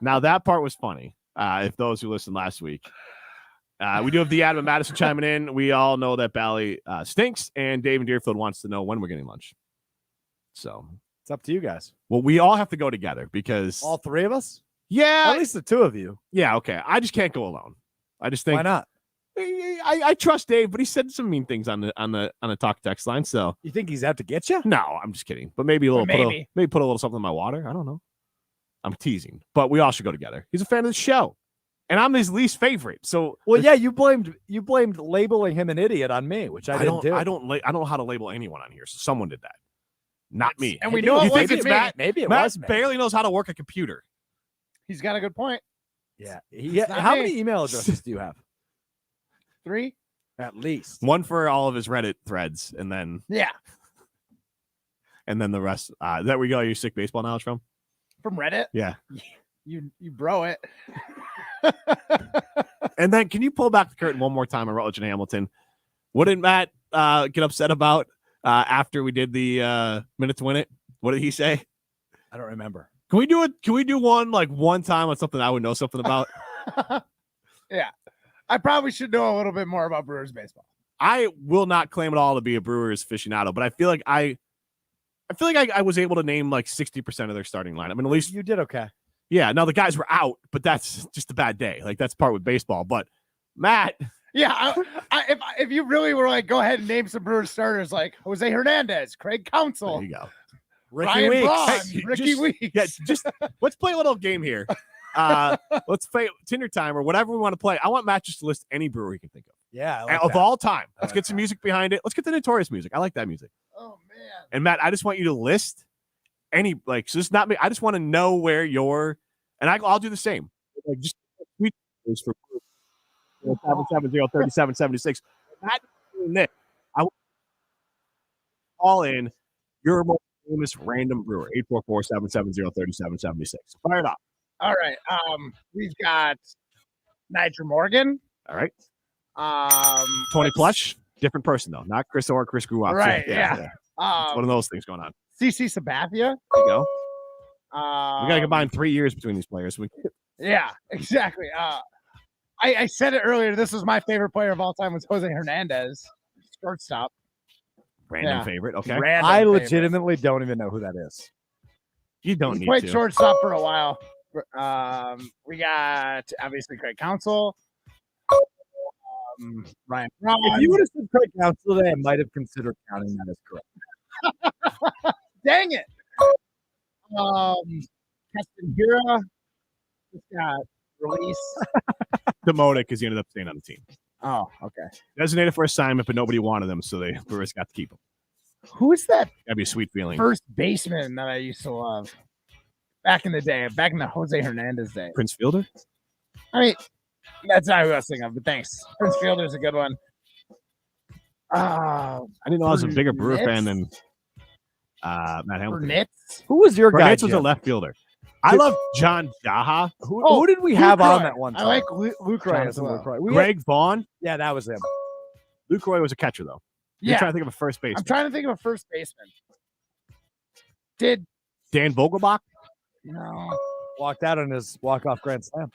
[SPEAKER 2] Now that part was funny. If those who listened last week. We do have the Adam and Madison chiming in. We all know that Bally stinks, and Dave and Deerfield wants to know when we're getting lunch. So
[SPEAKER 4] it's up to you guys.
[SPEAKER 2] Well, we all have to go together because
[SPEAKER 4] all three of us.
[SPEAKER 2] Yeah,
[SPEAKER 4] at least the two of you.
[SPEAKER 2] Yeah, okay. I just can't go alone. I just think
[SPEAKER 4] why not?
[SPEAKER 2] I trust Dave, but he said some mean things on the talk text line. So
[SPEAKER 4] you think he's out to get you?
[SPEAKER 2] No, I'm just kidding. But maybe put a little something in my water. I don't know. I'm teasing, but we all should go together. He's a fan of the show. And I'm his least favorite. So,
[SPEAKER 4] well, yeah, you blamed labeling him an idiot on me, which I didn't do.
[SPEAKER 2] I don't know how to label anyone on here. So someone did that, not me.
[SPEAKER 3] And we know it wasn't me.
[SPEAKER 2] Matt?
[SPEAKER 4] Maybe it
[SPEAKER 2] Matt
[SPEAKER 4] was me.
[SPEAKER 2] barely knows how to work a computer.
[SPEAKER 3] He's got a good point.
[SPEAKER 4] Yeah. How many email addresses do you have?
[SPEAKER 3] 3,
[SPEAKER 4] at least.
[SPEAKER 2] One for all of his Reddit threads, and then and then the rest. Is that where you got your sick baseball knowledge from?
[SPEAKER 3] From Reddit?
[SPEAKER 2] Yeah.
[SPEAKER 3] You bro it.
[SPEAKER 2] And then can you pull back the curtain one more time on Rutledge and Hamilton? What did Matt get upset about after we did the minute to win it? What did he say?
[SPEAKER 4] I don't remember.
[SPEAKER 2] Can we do it? Can we do one time on something I would know something about?
[SPEAKER 3] Yeah. I probably should know a little bit more about Brewers baseball.
[SPEAKER 2] I will not claim at all to be a Brewers aficionado, but I feel like I was able to name like 60% of their starting lineup. I mean, at least
[SPEAKER 4] you did okay.
[SPEAKER 2] Yeah, now the guys were out, but that's just a bad day. Like that's part with baseball. But Matt,
[SPEAKER 3] yeah, if you really were like, go ahead and name some Brewers starters like Jose Hernandez, Craig Counsell,
[SPEAKER 2] there you go,
[SPEAKER 3] Ryan Braun, Ricky Weeks.
[SPEAKER 2] Yeah, just let's play a little game here. Let's play Tinder time or whatever we want to play. I want Matt just to list any brewer he can think of.
[SPEAKER 4] Yeah, I like
[SPEAKER 2] of
[SPEAKER 4] that.
[SPEAKER 2] all time. Let's get some music behind it. Let's get the Notorious music. I like that music.
[SPEAKER 3] Oh man!
[SPEAKER 2] And Matt, I just want you to list any so this is not me. I just want to know where you're, and I'll do the same. Like just tweet for 770-3776. Matt doing this. I will call in your most famous random brewer 844-770-3776. Fire it up.
[SPEAKER 3] All right. We've got Nitro Morgan.
[SPEAKER 2] All right.
[SPEAKER 3] 20
[SPEAKER 2] Plush, different person though, not Chris or Chris grew up.
[SPEAKER 3] Right. Yeah.
[SPEAKER 2] It's one of those things going on.
[SPEAKER 3] CC Sabathia.
[SPEAKER 2] There you go. We got to combine 3 years between these players.
[SPEAKER 3] Yeah, exactly. I said it earlier. This was my favorite player of all time was Jose Hernandez, shortstop.
[SPEAKER 2] Random favorite. Okay.
[SPEAKER 4] I legitimately don't even know who that is.
[SPEAKER 2] You don't
[SPEAKER 3] He
[SPEAKER 2] need
[SPEAKER 3] played
[SPEAKER 2] to.
[SPEAKER 3] shortstop for a while. We got obviously Craig Counsell. Ryan Braun.
[SPEAKER 4] If you would have said Craig Counsell today, I might have considered counting that as correct.
[SPEAKER 3] Dang it. Keston Hira. Just got release.
[SPEAKER 2] Demoted because he ended up staying on the team.
[SPEAKER 3] Oh, okay.
[SPEAKER 2] Designated for assignment, but nobody wanted him, so the Brewers got to keep him.
[SPEAKER 3] Who is that
[SPEAKER 2] That'd be a sweet feeling.
[SPEAKER 3] first baseman that I used to love back in the day, back in the Jose Hernandez day?
[SPEAKER 2] Prince Fielder?
[SPEAKER 3] I mean, that's not who I was thinking of, but thanks. Prince Fielder's a good one.
[SPEAKER 2] I didn't know I was a bigger Brewer fan than Matt Hamilton.
[SPEAKER 3] Burnitz?
[SPEAKER 4] Who was your guy?
[SPEAKER 2] Burnitz was a
[SPEAKER 4] Jim?
[SPEAKER 2] left fielder. I love John Jaha.
[SPEAKER 4] Who did we have on that one
[SPEAKER 3] I
[SPEAKER 4] time?
[SPEAKER 3] like Luke Roy as
[SPEAKER 4] Jonathan
[SPEAKER 3] well.
[SPEAKER 4] Lucroy.
[SPEAKER 2] Greg Vaughn.
[SPEAKER 4] Yeah, that was him.
[SPEAKER 2] Luke Roy was a catcher, though. You're
[SPEAKER 3] Yeah.
[SPEAKER 2] trying to think of a first base.
[SPEAKER 3] I'm trying to think of a first baseman. Did
[SPEAKER 2] Dan Vogelbach?
[SPEAKER 3] no?
[SPEAKER 4] Walked out on his walk-off grand slam.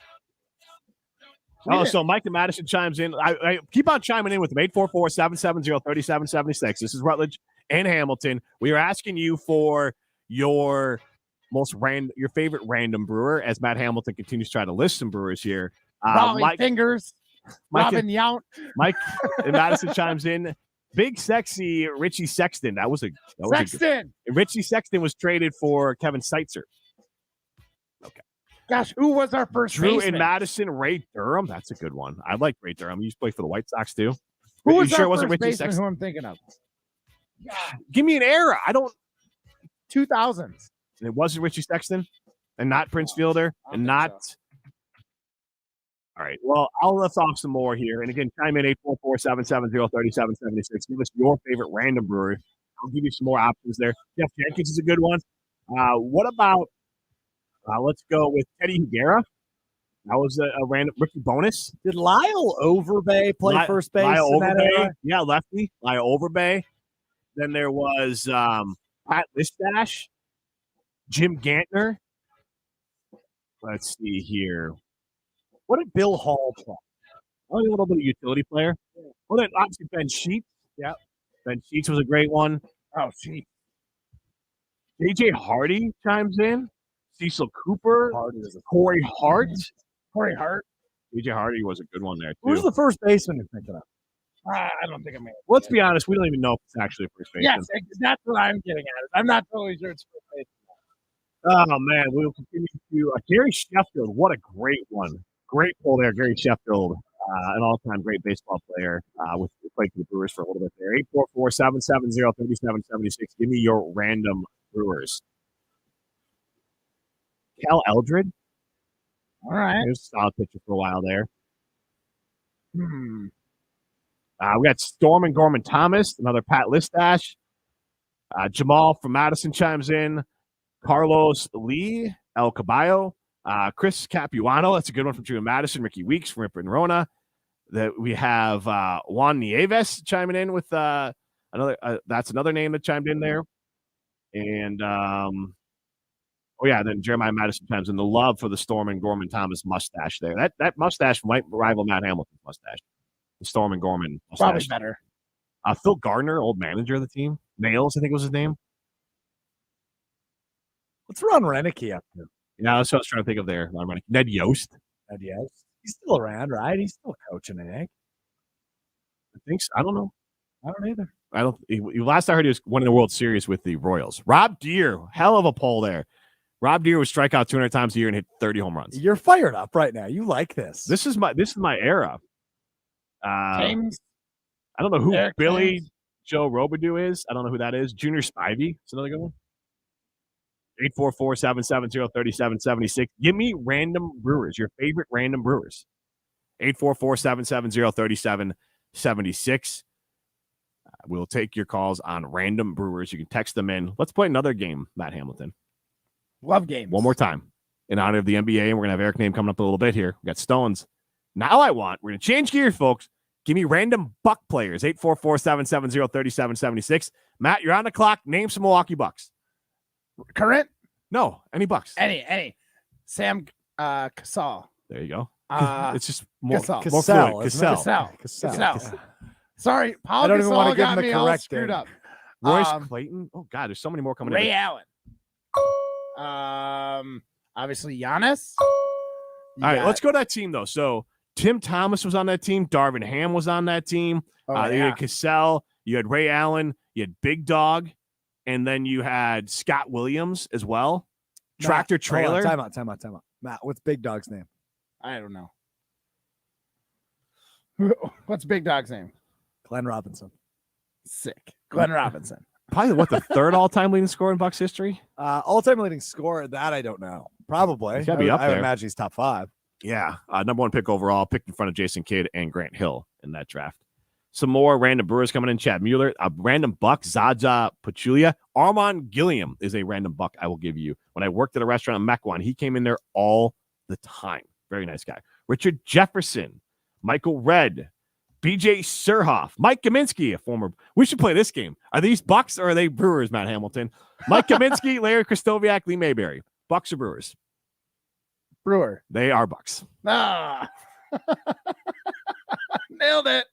[SPEAKER 2] Oh, so Mike and Madison chimes in. I keep on chiming in with them. 844-770-3776. This is Rutledge and Hamilton. We are asking you for your your favorite random brewer as Matt Hamilton continues to try to list some brewers here.
[SPEAKER 3] Raleigh Fingers, Robin Yount.
[SPEAKER 2] Mike and Madison chimes in. Big sexy Richie Sexton. That was a
[SPEAKER 3] Sexton.
[SPEAKER 2] Richie Sexton was traded for Kevin Seitzer.
[SPEAKER 3] Gosh, who was our first
[SPEAKER 2] Drew
[SPEAKER 3] baseman?
[SPEAKER 2] and Madison, Ray Durham. That's a good one. I like Ray Durham. He used to play for the White Sox too.
[SPEAKER 3] Who
[SPEAKER 2] You
[SPEAKER 3] was
[SPEAKER 2] sure
[SPEAKER 3] our
[SPEAKER 2] it wasn't
[SPEAKER 3] first
[SPEAKER 2] Richie
[SPEAKER 3] baseman
[SPEAKER 2] Sexton?
[SPEAKER 3] who I'm thinking of?
[SPEAKER 2] Give me an era. I don't.
[SPEAKER 3] 2000s.
[SPEAKER 2] And it wasn't Richie Sexton, and not Prince Fielder, and not. All right. Well, I'll lift off some more here. And again, chime in 844-770-3776. Give us your favorite random brewer. I'll give you some more options there. Jeff Jenkins is a good one. What about? Let's go with Teddy Higuera. That was a random rookie bonus.
[SPEAKER 4] Did Lyle Overbay play first base?
[SPEAKER 2] Lyle
[SPEAKER 4] in that
[SPEAKER 2] Overbay.
[SPEAKER 4] era?
[SPEAKER 2] Yeah, lefty. Lyle Overbay. Then there was Pat Listash, Jim Gantner. Let's see here. What did Bill Hall play? Only a little bit of utility player. Well, then obviously Ben Sheets. Yeah. Ben Sheets was a great one.
[SPEAKER 3] Oh, Sheets.
[SPEAKER 2] JJ Hardy chimes in. Cecil Cooper. Corey Hart.
[SPEAKER 3] Corey Hart.
[SPEAKER 2] JJ Hardy was a good one there, too.
[SPEAKER 4] Who's the first baseman you're thinking of?
[SPEAKER 3] I don't think I made it.
[SPEAKER 2] Let's be honest. We don't even know if it's actually a first baseman.
[SPEAKER 3] Yes, that's what I'm getting at. I'm not totally sure it's first base.
[SPEAKER 2] Oh, man. We will continue to Gary Sheffield. What a great one. Great pull there, Gary Sheffield. An all-time great baseball player with played for the Brewers for a little bit there. 844-770-3776. Give me your random Brewers. Cal Eldred.
[SPEAKER 3] All right.
[SPEAKER 2] He was a solid pitcher for a while there.
[SPEAKER 3] Hmm.
[SPEAKER 2] We got Storm and Gorman Thomas, another Pat Listash. Jamal from Madison chimes in. Carlos Lee, El Caballo. Chris Capuano, that's a good one from Drew Madison. Ricky Weeks from Ripper and Rona. That we have Juan Nieves chiming in with another. That's another name that chimed in there. And then Jeremiah Madison chimes in the love for the Storm and Gorman Thomas mustache there. That mustache might rival Matt Hamilton's mustache. The Storm and Gorman mustache.
[SPEAKER 3] Probably better.
[SPEAKER 2] Phil Gardner, old manager of the team. Nails, I think was his name.
[SPEAKER 4] What's Ron Renicky up to?
[SPEAKER 2] Yeah, that's what I was trying to think of there. Ned Yost.
[SPEAKER 4] Ned Yost. He's still around, right? He's still coaching, I think.
[SPEAKER 2] I think so. I don't know.
[SPEAKER 4] I don't either.
[SPEAKER 2] Last I heard, he was winning the World Series with the Royals. Rob Deere, hell of a poll there. Rob Deere would strike out 200 times a year and hit 30 home runs.
[SPEAKER 4] You're fired up right now. You like this.
[SPEAKER 2] This is my era.
[SPEAKER 3] James.
[SPEAKER 2] I don't know who
[SPEAKER 3] Eric
[SPEAKER 2] Billy
[SPEAKER 3] James.
[SPEAKER 2] Joe Robidoux is. I don't know who that is. Junior Spivey. It's another good one. 844-770-3776. Give me random Brewers, your favorite random Brewers. 844-770-3776. We'll take your calls on random Brewers. You can text them in. Let's play another game, Matt Hamilton.
[SPEAKER 3] Love games.
[SPEAKER 2] One more time in honor of the NBA, and we're going to have Eric Name coming up a little bit here. We got Stones. Now we're going to change gears, folks. Give me random Buck players. 844-770-3776. Matt, you're on the clock. Name some Milwaukee Bucks.
[SPEAKER 3] Current?
[SPEAKER 2] No, any Bucks.
[SPEAKER 3] Any. Sam Cassell.
[SPEAKER 2] There you go.
[SPEAKER 3] It's
[SPEAKER 2] just more
[SPEAKER 3] Cassell.
[SPEAKER 2] fluid.
[SPEAKER 3] Cassell. Sorry, Paul
[SPEAKER 4] I don't even want to
[SPEAKER 3] Gasol
[SPEAKER 4] give
[SPEAKER 3] got
[SPEAKER 4] him
[SPEAKER 3] me
[SPEAKER 4] the
[SPEAKER 3] all
[SPEAKER 4] correct
[SPEAKER 3] screwed
[SPEAKER 4] thing.
[SPEAKER 3] up.
[SPEAKER 2] Royce Clayton. Oh, God, there's so many more coming
[SPEAKER 3] Ray
[SPEAKER 2] in.
[SPEAKER 3] Allen. Obviously Giannis.
[SPEAKER 2] All right, let's go to that team, though. So Tim Thomas was on that team. Darvin Ham was on that team. You had Cassell. You had Ray Allen. You had Big Dog. And then you had Scott Williams as well. Tractor Trailer.
[SPEAKER 4] Time out. Matt, what's Big Dog's name?
[SPEAKER 3] I don't know. What's Big Dog's name?
[SPEAKER 4] Glenn Robinson.
[SPEAKER 3] Sick. Glenn Robinson.
[SPEAKER 2] Probably the third all-time leading scorer in Bucks history?
[SPEAKER 4] All-time leading scorer, that I don't know. Probably.
[SPEAKER 2] He's got to be up
[SPEAKER 4] I
[SPEAKER 2] there.
[SPEAKER 4] would imagine he's top 5.
[SPEAKER 2] Yeah. Number 1 pick overall, picked in front of Jason Kidd and Grant Hill in that draft. Some more random Brewers coming in. Chad Mueller, a random Buck, Zaza Pachulia. Armand Gilliam is a random Buck I will give you. When I worked at a restaurant in Mequon, he came in there all the time. Very nice guy. Richard Jefferson, Michael Redd, BJ Surhoff, Mike Kaminsky, a former. We should play this game. Are these Bucks or are they Brewers, Matt Hamilton? Mike Kaminsky, Larry Kristoviak, Lee Mayberry. Bucks or Brewers?
[SPEAKER 3] Brewer.
[SPEAKER 2] They are Bucks.
[SPEAKER 3] Nailed it.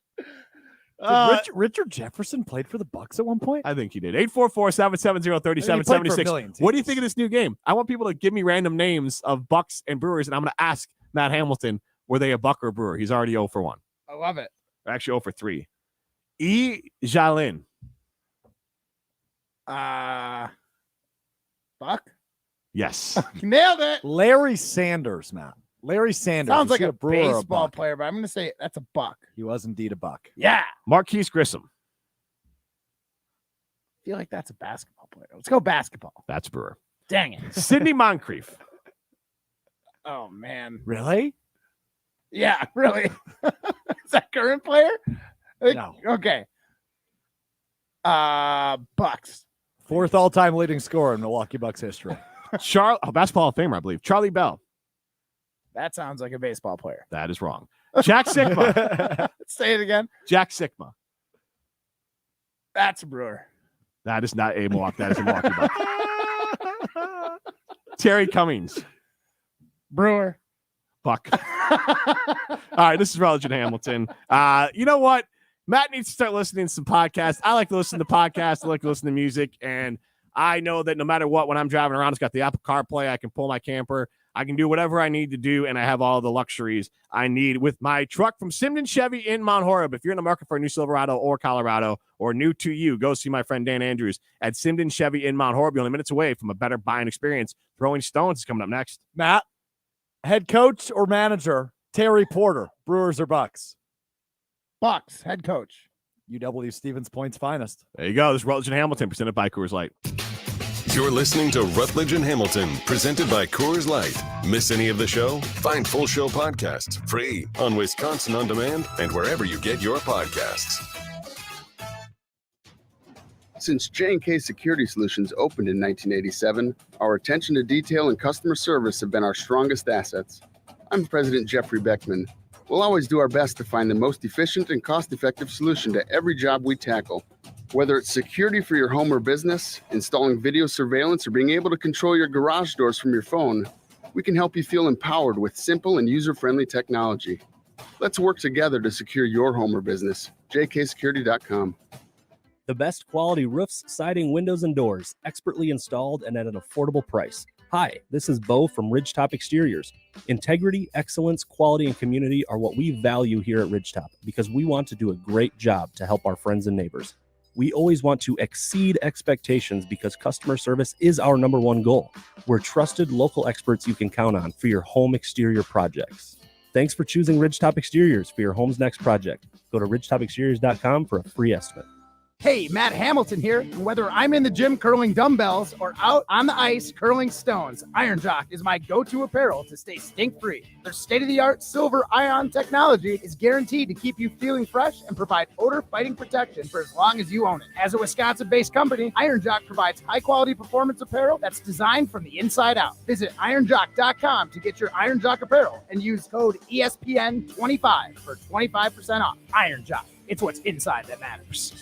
[SPEAKER 4] Richard Jefferson played for the Bucks at one point?
[SPEAKER 2] I think he did. 844-770-3776. What do you think of this new game? I want people to give me random names of Bucks and Brewers, and I'm going to ask Matt Hamilton, were they a Buck or a Brewer? He's already 0 for 1.
[SPEAKER 3] I love it.
[SPEAKER 2] Actually 0 for 3. E. Jalin.
[SPEAKER 3] Buck?
[SPEAKER 2] Yes.
[SPEAKER 3] Nailed it.
[SPEAKER 4] Larry Sanders, Matt. Larry Sanders.
[SPEAKER 3] Sounds
[SPEAKER 4] Is
[SPEAKER 3] like
[SPEAKER 4] he
[SPEAKER 3] a
[SPEAKER 4] Brewer or
[SPEAKER 3] baseball
[SPEAKER 4] Buck?
[SPEAKER 3] player, but I'm going to say that's a Buck.
[SPEAKER 4] He was indeed a Buck.
[SPEAKER 3] Yeah.
[SPEAKER 2] Marquise Grissom.
[SPEAKER 3] I feel like that's a basketball player. Let's go basketball.
[SPEAKER 2] That's Brewer.
[SPEAKER 3] Dang it.
[SPEAKER 2] Sidney Moncrief.
[SPEAKER 3] Oh, man.
[SPEAKER 4] Really?
[SPEAKER 3] Yeah, really. Is that current player?
[SPEAKER 4] No.
[SPEAKER 3] Okay. Bucks.
[SPEAKER 4] 4th all-time leading scorer in Milwaukee Bucks history.
[SPEAKER 2] Basketball Hall of Famer, I believe. Charlie Bell.
[SPEAKER 3] That sounds like a baseball player.
[SPEAKER 2] That is wrong. Jack Sikma.
[SPEAKER 3] Say it again.
[SPEAKER 2] Jack Sikma.
[SPEAKER 3] That's a Brewer.
[SPEAKER 2] That is not a Milwaukee. That is a Milwaukee Buck. Terry Cummings.
[SPEAKER 3] Brewer.
[SPEAKER 2] Buck. All right, this is Rutledge and Hamilton. You know what? Matt needs to start listening to some podcasts. I like to listen to podcasts. I like to listen to music. And I know that no matter what, when I'm driving around, it's got the Apple CarPlay. I can pull my camper. I can do whatever I need to do, and I have all the luxuries I need with my truck from Simden Chevy in Mount Horeb. If you're in the market for a new Silverado or Colorado or new to you, go see my friend Dan Andrews at Simden Chevy in Mount Horeb. You're only minutes away from a better buying experience. Throwing Stones is coming up next.
[SPEAKER 4] Matt, head coach or manager, Terry Porter, Brewers or Bucks?
[SPEAKER 3] Bucks, head coach.
[SPEAKER 4] UW Stevens Point's finest.
[SPEAKER 2] There you go. This is Rutledge and Hamilton, presented by Coors Light.
[SPEAKER 1] You're listening to Rutledge and Hamilton, presented by Coors Light. Miss any of the show? Find full show podcasts free on Wisconsin On Demand and wherever you get your podcasts.
[SPEAKER 8] Since J&K Security Solutions opened in 1987, our attention to detail and customer service have been our strongest assets. I'm President Jeffrey Beckman. We'll always do our best to find the most efficient and cost-effective solution to every job we tackle. Whether it's security for your home or business, installing video surveillance, or being able to control your garage doors from your phone, we can help you feel empowered with simple and user-friendly technology. Let's work together to secure your home or business. jksecurity.com.
[SPEAKER 9] The best quality roofs, siding, windows, and doors, expertly installed and at an affordable price. Hi, this is Bo from Ridgetop Exteriors. Integrity, excellence, quality, and community are what we value here at Ridgetop because we want to do a great job to help our friends and neighbors. We always want to exceed expectations because customer service is our number one goal. We're trusted local experts you can count on for your home exterior projects. Thanks for choosing Ridgetop Exteriors for your home's next project. Go to ridgetopexteriors.com for a free estimate.
[SPEAKER 3] Hey, Matt Hamilton here. And whether I'm in the gym curling dumbbells or out on the ice curling stones, Iron Jock is my go-to apparel to stay stink-free. Their state-of-the-art silver ion technology is guaranteed to keep you feeling fresh and provide odor-fighting protection for as long as you own it. As a Wisconsin-based company, Iron Jock provides high-quality performance apparel that's designed from the inside out. Visit ironjock.com to get your Iron Jock apparel and use code ESPN25 for 25% off. Iron Jock. It's what's inside that matters.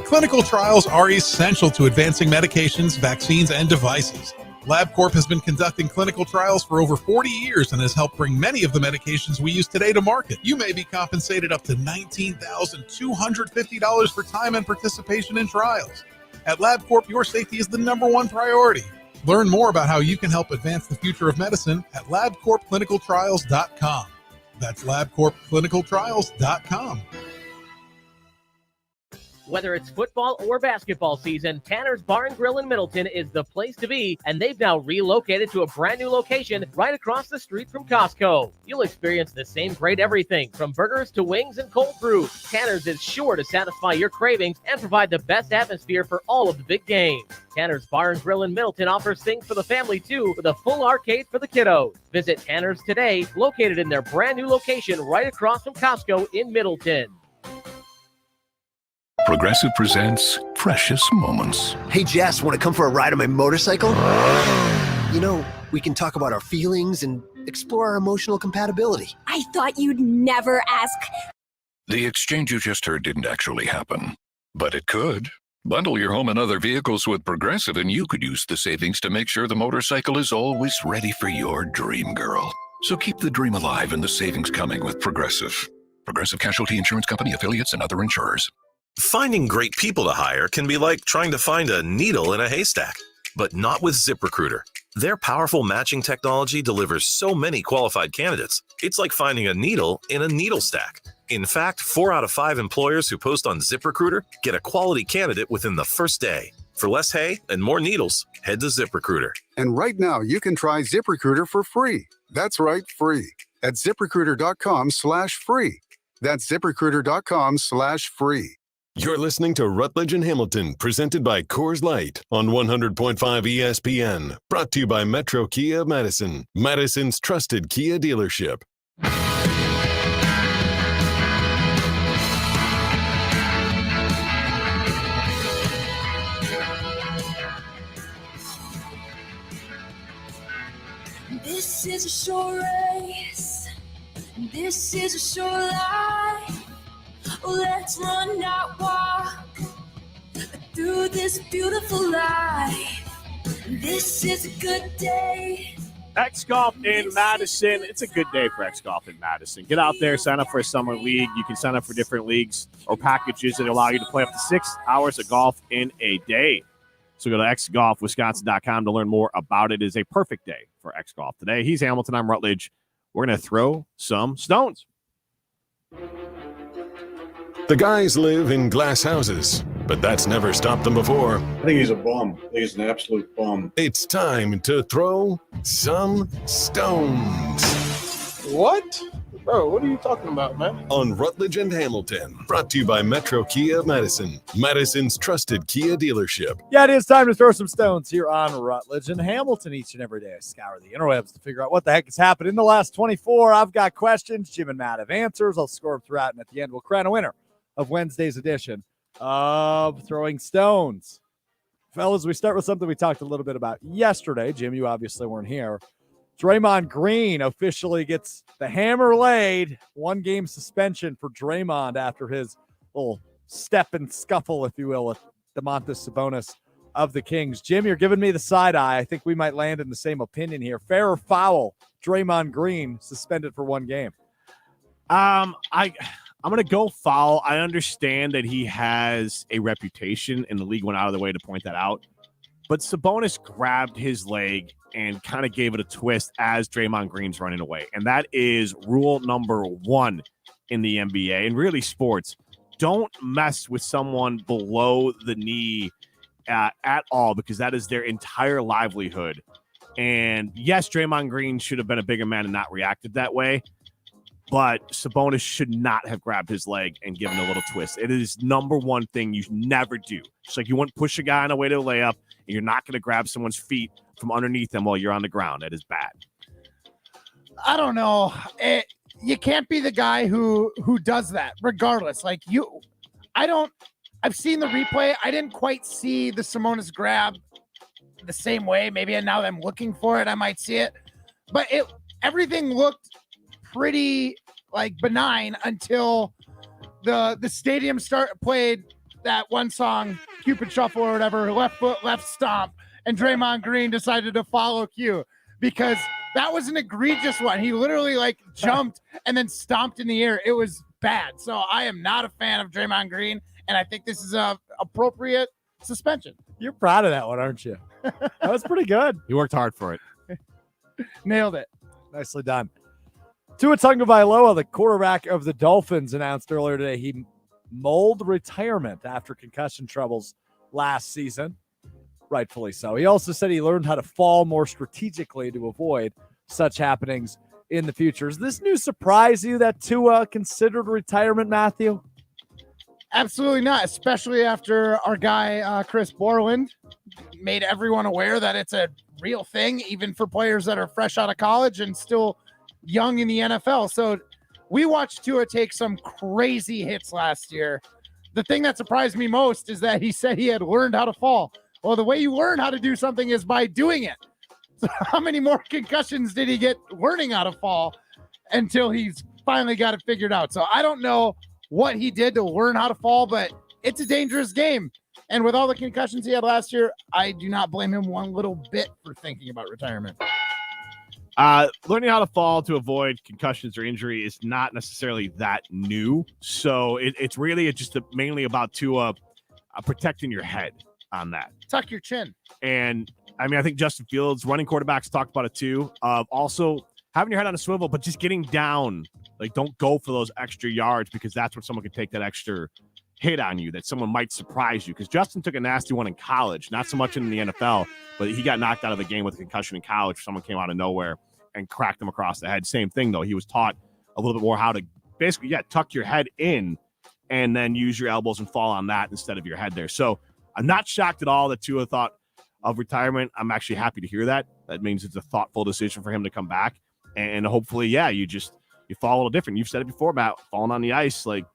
[SPEAKER 23] Clinical trials are essential to advancing medications, vaccines, and devices. LabCorp has been conducting clinical trials for over 40 years and has helped bring many of the medications we use today to market. You may be compensated up to $19,250 for time and participation in trials. At LabCorp, your safety is the number one priority. Learn more about how you can help advance the future of medicine at LabCorpClinicalTrials.com. That's LabCorpClinicalTrials.com.
[SPEAKER 24] Whether it's football or basketball season, Tanner's Bar and Grill in Middleton is the place to be, and they've now relocated to a brand new location right across the street from Costco. You'll experience the same great everything from burgers to wings and cold brew. Tanner's is sure to satisfy your cravings and provide the best atmosphere for all of the big games. Tanner's Bar and Grill in Middleton offers things for the family too, with a full arcade for the kiddos. Visit Tanner's today, located in their brand new location right across from Costco in Middleton.
[SPEAKER 25] Progressive presents Precious Moments.
[SPEAKER 26] Hey, Jess, want to come for a ride on my motorcycle? You know, we can talk about our feelings and explore our emotional compatibility.
[SPEAKER 27] I thought you'd never ask.
[SPEAKER 25] The exchange you just heard didn't actually happen, but it could. Bundle your home and other vehicles with Progressive and you could use the savings to make sure the motorcycle is always ready for your dream girl. So keep the dream alive and the savings coming with Progressive. Progressive Casualty Insurance Company, affiliates, and other insurers.
[SPEAKER 28] Finding great people to hire can be like trying to find a needle in a haystack, but not with ZipRecruiter. Their powerful matching technology delivers so many qualified candidates. It's like finding a needle in a needle stack. In fact, 4 out of 5 employers who post on ZipRecruiter get a quality candidate within the first day. For less hay and more needles, head to ZipRecruiter.
[SPEAKER 29] And right now, you can try ZipRecruiter for free. That's right, free. At ZipRecruiter.com/free. That's ZipRecruiter.com/free.
[SPEAKER 1] You're listening to Rutledge and Hamilton, presented by Coors Light on 100.5 ESPN. Brought to you by Metro Kia of Madison, Madison's trusted Kia dealership.
[SPEAKER 22] This is a short race. This is a short life. Let's run, not walk, through this beautiful life. This is a good day.
[SPEAKER 2] X Golf in Madison. It's a good day for X Golf in Madison. Get out there, sign up for a summer league. You can sign up for different leagues or packages that allow you to play up to 6 hours of golf in a day. So go to xgolfwisconsin.com to learn more about it. It is a perfect day for X Golf today. He's Hamilton. I'm Rutledge. We're going to throw some stones.
[SPEAKER 1] The guys live in glass houses, but that's never stopped them before.
[SPEAKER 30] I think he's a bum. I think he's an absolute bum.
[SPEAKER 1] It's time to throw some stones.
[SPEAKER 10] What? Bro, what are you talking about, man?
[SPEAKER 1] On Rutledge and Hamilton, brought to you by Metro Kia of Madison, Madison's trusted Kia dealership.
[SPEAKER 4] Yeah, it is time to throw some stones here on Rutledge and Hamilton each and every day. I scour the interwebs to figure out what the heck has happened in the last 24. I've got questions. Jim and Matt have answers. I'll score them throughout, and at the end, we'll crown a winner of Wednesday's edition of throwing stones. Fellas, we start with something we talked a little bit about yesterday. Jim, you obviously weren't here. Draymond Green officially gets the hammer laid. 1-game suspension for Draymond after his little step and scuffle, if you will, with Domantas Sabonis of the Kings. Jim, you're giving me the side eye. I think we might land in the same opinion here. Fair or foul? Draymond Green suspended for 1 game.
[SPEAKER 2] I'm going to go foul. I understand that he has a reputation, and the league went out of the way to point that out. But Sabonis grabbed his leg and kind of gave it a twist as Draymond Green's running away. And that is rule number 1 in the NBA and really sports. Don't mess with someone below the knee at all, because that is their entire livelihood. And yes, Draymond Green should have been a bigger man and not reacted that way. But Sabonis should not have grabbed his leg and given a little twist. It is number 1 thing you never do. Just like you wouldn't push a guy on the way to a layup, and you're not going to grab someone's feet from underneath them while you're on the ground. That is bad.
[SPEAKER 3] I don't know. You can't be the guy who does that, regardless. Like I've seen the replay. I didn't quite see the Sabonis grab the same way. Maybe now that I'm looking for it, I might see it. But everything looked pretty like benign until the stadium played that one song, Cupid Shuffle or whatever, left foot, left stomp, and Draymond Green decided to follow Q because that was an egregious one. He literally jumped and then stomped in the air. It was bad. So I am not a fan of Draymond Green, and I think this is a appropriate suspension.
[SPEAKER 4] You're proud of that one, aren't you? That was pretty good.
[SPEAKER 2] You worked hard for it.
[SPEAKER 3] Nailed it.
[SPEAKER 4] Nicely done. Tua Tagovailoa, the quarterback of the Dolphins, announced earlier today he mulled retirement after concussion troubles last season. Rightfully so. He also said he learned how to fall more strategically to avoid such happenings in the future. Does this news surprise you that Tua considered retirement, Matthew?
[SPEAKER 3] Absolutely not, especially after our guy Chris Borland made everyone aware that it's a real thing, even for players that are fresh out of college and still young in the NFL. So we watched Tua take some crazy hits last year. The thing that surprised me most is that he said he had learned how to fall. Well, the way you learn how to do something is by doing it. So how many more concussions did he get learning how to fall until he's finally got it figured out? So I don't know what he did to learn how to fall, but it's a dangerous game. And with all the concussions he had last year, I do not blame him one little bit for thinking about retirement.
[SPEAKER 2] Learning how to fall to avoid concussions or injury is not necessarily that new. So it's really just mainly about protecting your head on that.
[SPEAKER 3] Tuck your chin.
[SPEAKER 2] And I mean, I think Justin Fields, running quarterbacks, talked about it too. Also having your head on a swivel, but just getting down. Like, don't go for those extra yards because that's when someone can take that extra hit on you, that someone might surprise you. Because Justin took a nasty one in college, not so much in the NFL, but he got knocked out of the game with a concussion in college. Someone came out of nowhere and cracked him across the head. Same thing, though. He was taught a little bit more how to basically, tuck your head in and then use your elbows and fall on that instead of your head there. So I'm not shocked at all that Tua thought of retirement. I'm actually happy to hear that. That means it's a thoughtful decision for him to come back. And hopefully, you fall a little different. You've said it before about falling on the ice. Like,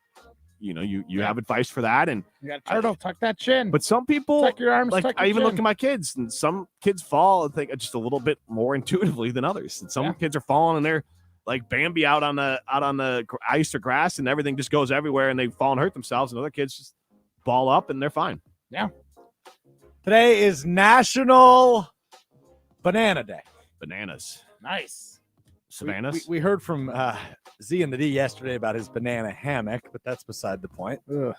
[SPEAKER 2] you have advice for that. And
[SPEAKER 3] you got to turtle, tuck that chin.
[SPEAKER 2] But some people,
[SPEAKER 3] tuck your arms,
[SPEAKER 2] like
[SPEAKER 3] tuck your
[SPEAKER 2] I even
[SPEAKER 3] chin.
[SPEAKER 2] look at my kids, and some kids fall, I think, just a little bit more intuitively than others. And some kids are falling, and they're like Bambi out on the ice or grass, and everything just goes everywhere, and they fall and hurt themselves. And other kids just ball up, and they're fine.
[SPEAKER 3] Yeah.
[SPEAKER 4] Today is National Banana Day.
[SPEAKER 2] Bananas.
[SPEAKER 3] Nice.
[SPEAKER 2] Savannahs.
[SPEAKER 4] We heard from Z and the D yesterday about his banana hammock, but that's beside the point.
[SPEAKER 3] Ugh.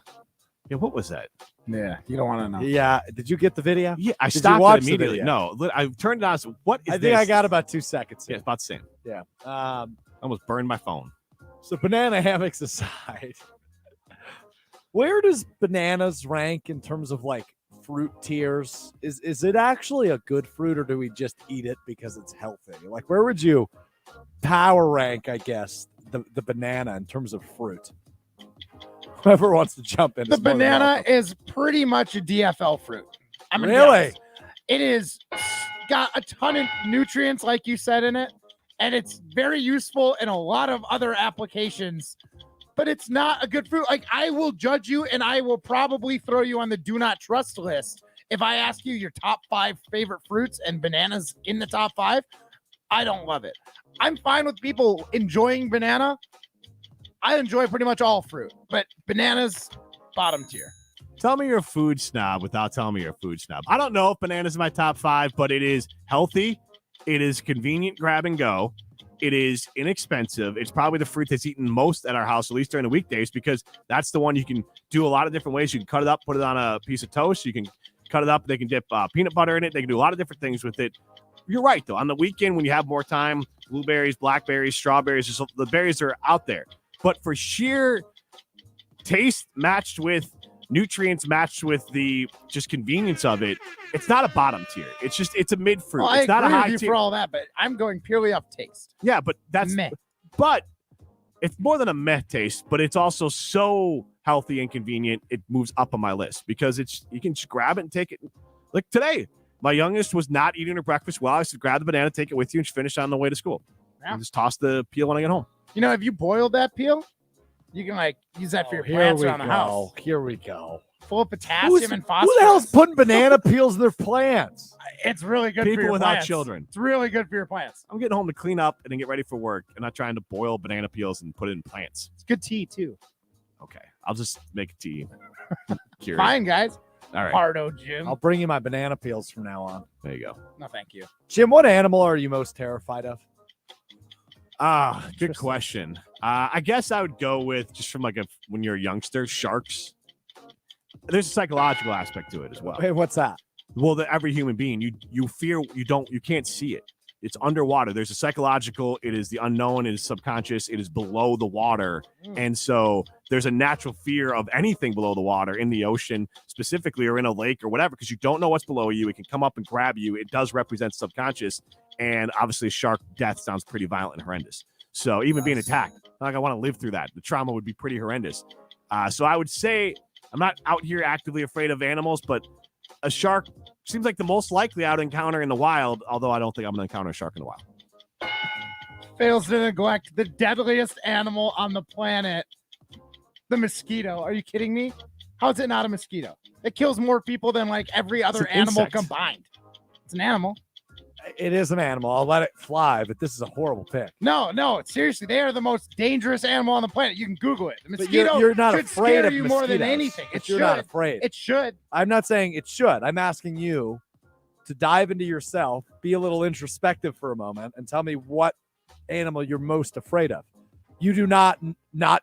[SPEAKER 2] Yeah, what was that?
[SPEAKER 3] Yeah, you don't want to know.
[SPEAKER 4] Yeah, did you get the video?
[SPEAKER 2] Yeah, I
[SPEAKER 4] Did you
[SPEAKER 2] stopped
[SPEAKER 4] watch
[SPEAKER 2] it
[SPEAKER 4] the
[SPEAKER 2] immediately.
[SPEAKER 4] video?
[SPEAKER 2] No, I turned it on. So what is
[SPEAKER 4] I think
[SPEAKER 2] this?
[SPEAKER 4] I got about 2 seconds.
[SPEAKER 2] Yeah, it's about the same.
[SPEAKER 4] Yeah.
[SPEAKER 2] I almost burned my phone.
[SPEAKER 4] So banana hammocks aside, where does bananas rank in terms of like fruit tiers? Is it actually a good fruit, or do we just eat it because it's healthy? Like, where would you power rank, I guess, the banana in terms of fruit? Whoever wants to jump in.
[SPEAKER 3] The banana is pretty much a DFL fruit.
[SPEAKER 4] Really?
[SPEAKER 3] It is got a ton of nutrients, like you said, in it, and it's very useful in a lot of other applications but it's not a good fruit. Like, I will judge you, and I will probably throw you on the do not trust list if I ask you your top 5 favorite fruits and bananas in the top 5. I don't love it. I'm fine with people enjoying banana. I enjoy pretty much all fruit, but bananas, bottom tier.
[SPEAKER 2] Tell me you're a food snob without telling me you're a food snob. I don't know if bananas is my top 5, but it is healthy. It is convenient grab and go. It is inexpensive. It's probably the fruit that's eaten most at our house, at least during the weekdays, because that's the one you can do a lot of different ways. You can cut it up, put it on a piece of toast. You can cut it up. They can dip peanut butter in it. They can do a lot of different things with it. You're right, though. On the weekend, when you have more time, blueberries, blackberries, strawberries, the berries are out there. But for sheer taste matched with nutrients, matched with the just convenience of it, it's not a bottom tier. It's a mid fruit.
[SPEAKER 3] Well,
[SPEAKER 2] it's not a high
[SPEAKER 3] tier for all that, but I'm going purely off taste.
[SPEAKER 2] Yeah, but that's
[SPEAKER 3] meh.
[SPEAKER 2] But it's more than a meh taste, but it's also so healthy and convenient. It moves up on my list because you can just grab it and take it. Like today, my youngest was not eating her breakfast well. I said, grab the banana, take it with you, and finish on the way to school.
[SPEAKER 3] Yeah.
[SPEAKER 2] And just toss the peel when I get home.
[SPEAKER 3] You know, if you boiled that peel, you can use that for your plants around the house.
[SPEAKER 4] Here we go.
[SPEAKER 3] Full of potassium and phosphorus.
[SPEAKER 4] Who the hell's putting banana peels in their plants?
[SPEAKER 3] It's really good
[SPEAKER 2] People
[SPEAKER 3] for your
[SPEAKER 2] without
[SPEAKER 3] plants.
[SPEAKER 2] children.
[SPEAKER 3] It's really good for your plants.
[SPEAKER 2] I'm getting home to clean up and then get ready for work and not trying to boil banana peels and put it in plants.
[SPEAKER 3] It's good tea, too.
[SPEAKER 2] Okay. I'll just make a tea.
[SPEAKER 3] Fine, guys.
[SPEAKER 2] All right.
[SPEAKER 3] Pardo, Jim.
[SPEAKER 4] I'll bring you my banana peels from now on.
[SPEAKER 2] There you go.
[SPEAKER 3] No, thank you.
[SPEAKER 4] Jim, what animal are you most terrified of?
[SPEAKER 2] Good question. I guess I would go with, just from when you're a youngster, sharks. There's a psychological aspect to it as well.
[SPEAKER 4] Hey, what's that?
[SPEAKER 2] Well, every human being, you fear, you can't see it. It's underwater. There's a psychological, it is the unknown, it is subconscious, it is below the water. And so there's a natural fear of anything below the water, in the ocean specifically, or in a lake or whatever, because you don't know what's below you. It can come up and grab you. It does represent subconscious. And obviously shark death sounds pretty violent and horrendous. So even being attacked, not like I want to live through that. The trauma would be pretty horrendous. So I would say I'm not out here actively afraid of animals, but a shark seems like the most likely I would encounter in the wild, although I don't think I'm going to encounter a shark in the wild.
[SPEAKER 3] Fails to neglect the deadliest animal on the planet, the mosquito. Are you kidding me? How is it not a mosquito? It kills more people than every other animal
[SPEAKER 2] insect.
[SPEAKER 3] combined. It's an animal.
[SPEAKER 4] It is an animal. I'll let it fly, but this is a horrible pick.
[SPEAKER 3] No, seriously, they are the most dangerous animal on the planet. You can Google it. The
[SPEAKER 4] But
[SPEAKER 3] mosquito
[SPEAKER 4] you're not
[SPEAKER 3] should
[SPEAKER 4] afraid
[SPEAKER 3] scare
[SPEAKER 4] of
[SPEAKER 3] you more than
[SPEAKER 4] mosquitoes.
[SPEAKER 3] anything. It
[SPEAKER 4] But
[SPEAKER 3] should.
[SPEAKER 4] you're not afraid.
[SPEAKER 3] It should.
[SPEAKER 4] I'm not saying it should. I'm asking you to dive into yourself, be a little introspective for a moment, and tell me what animal you're most afraid of. You do not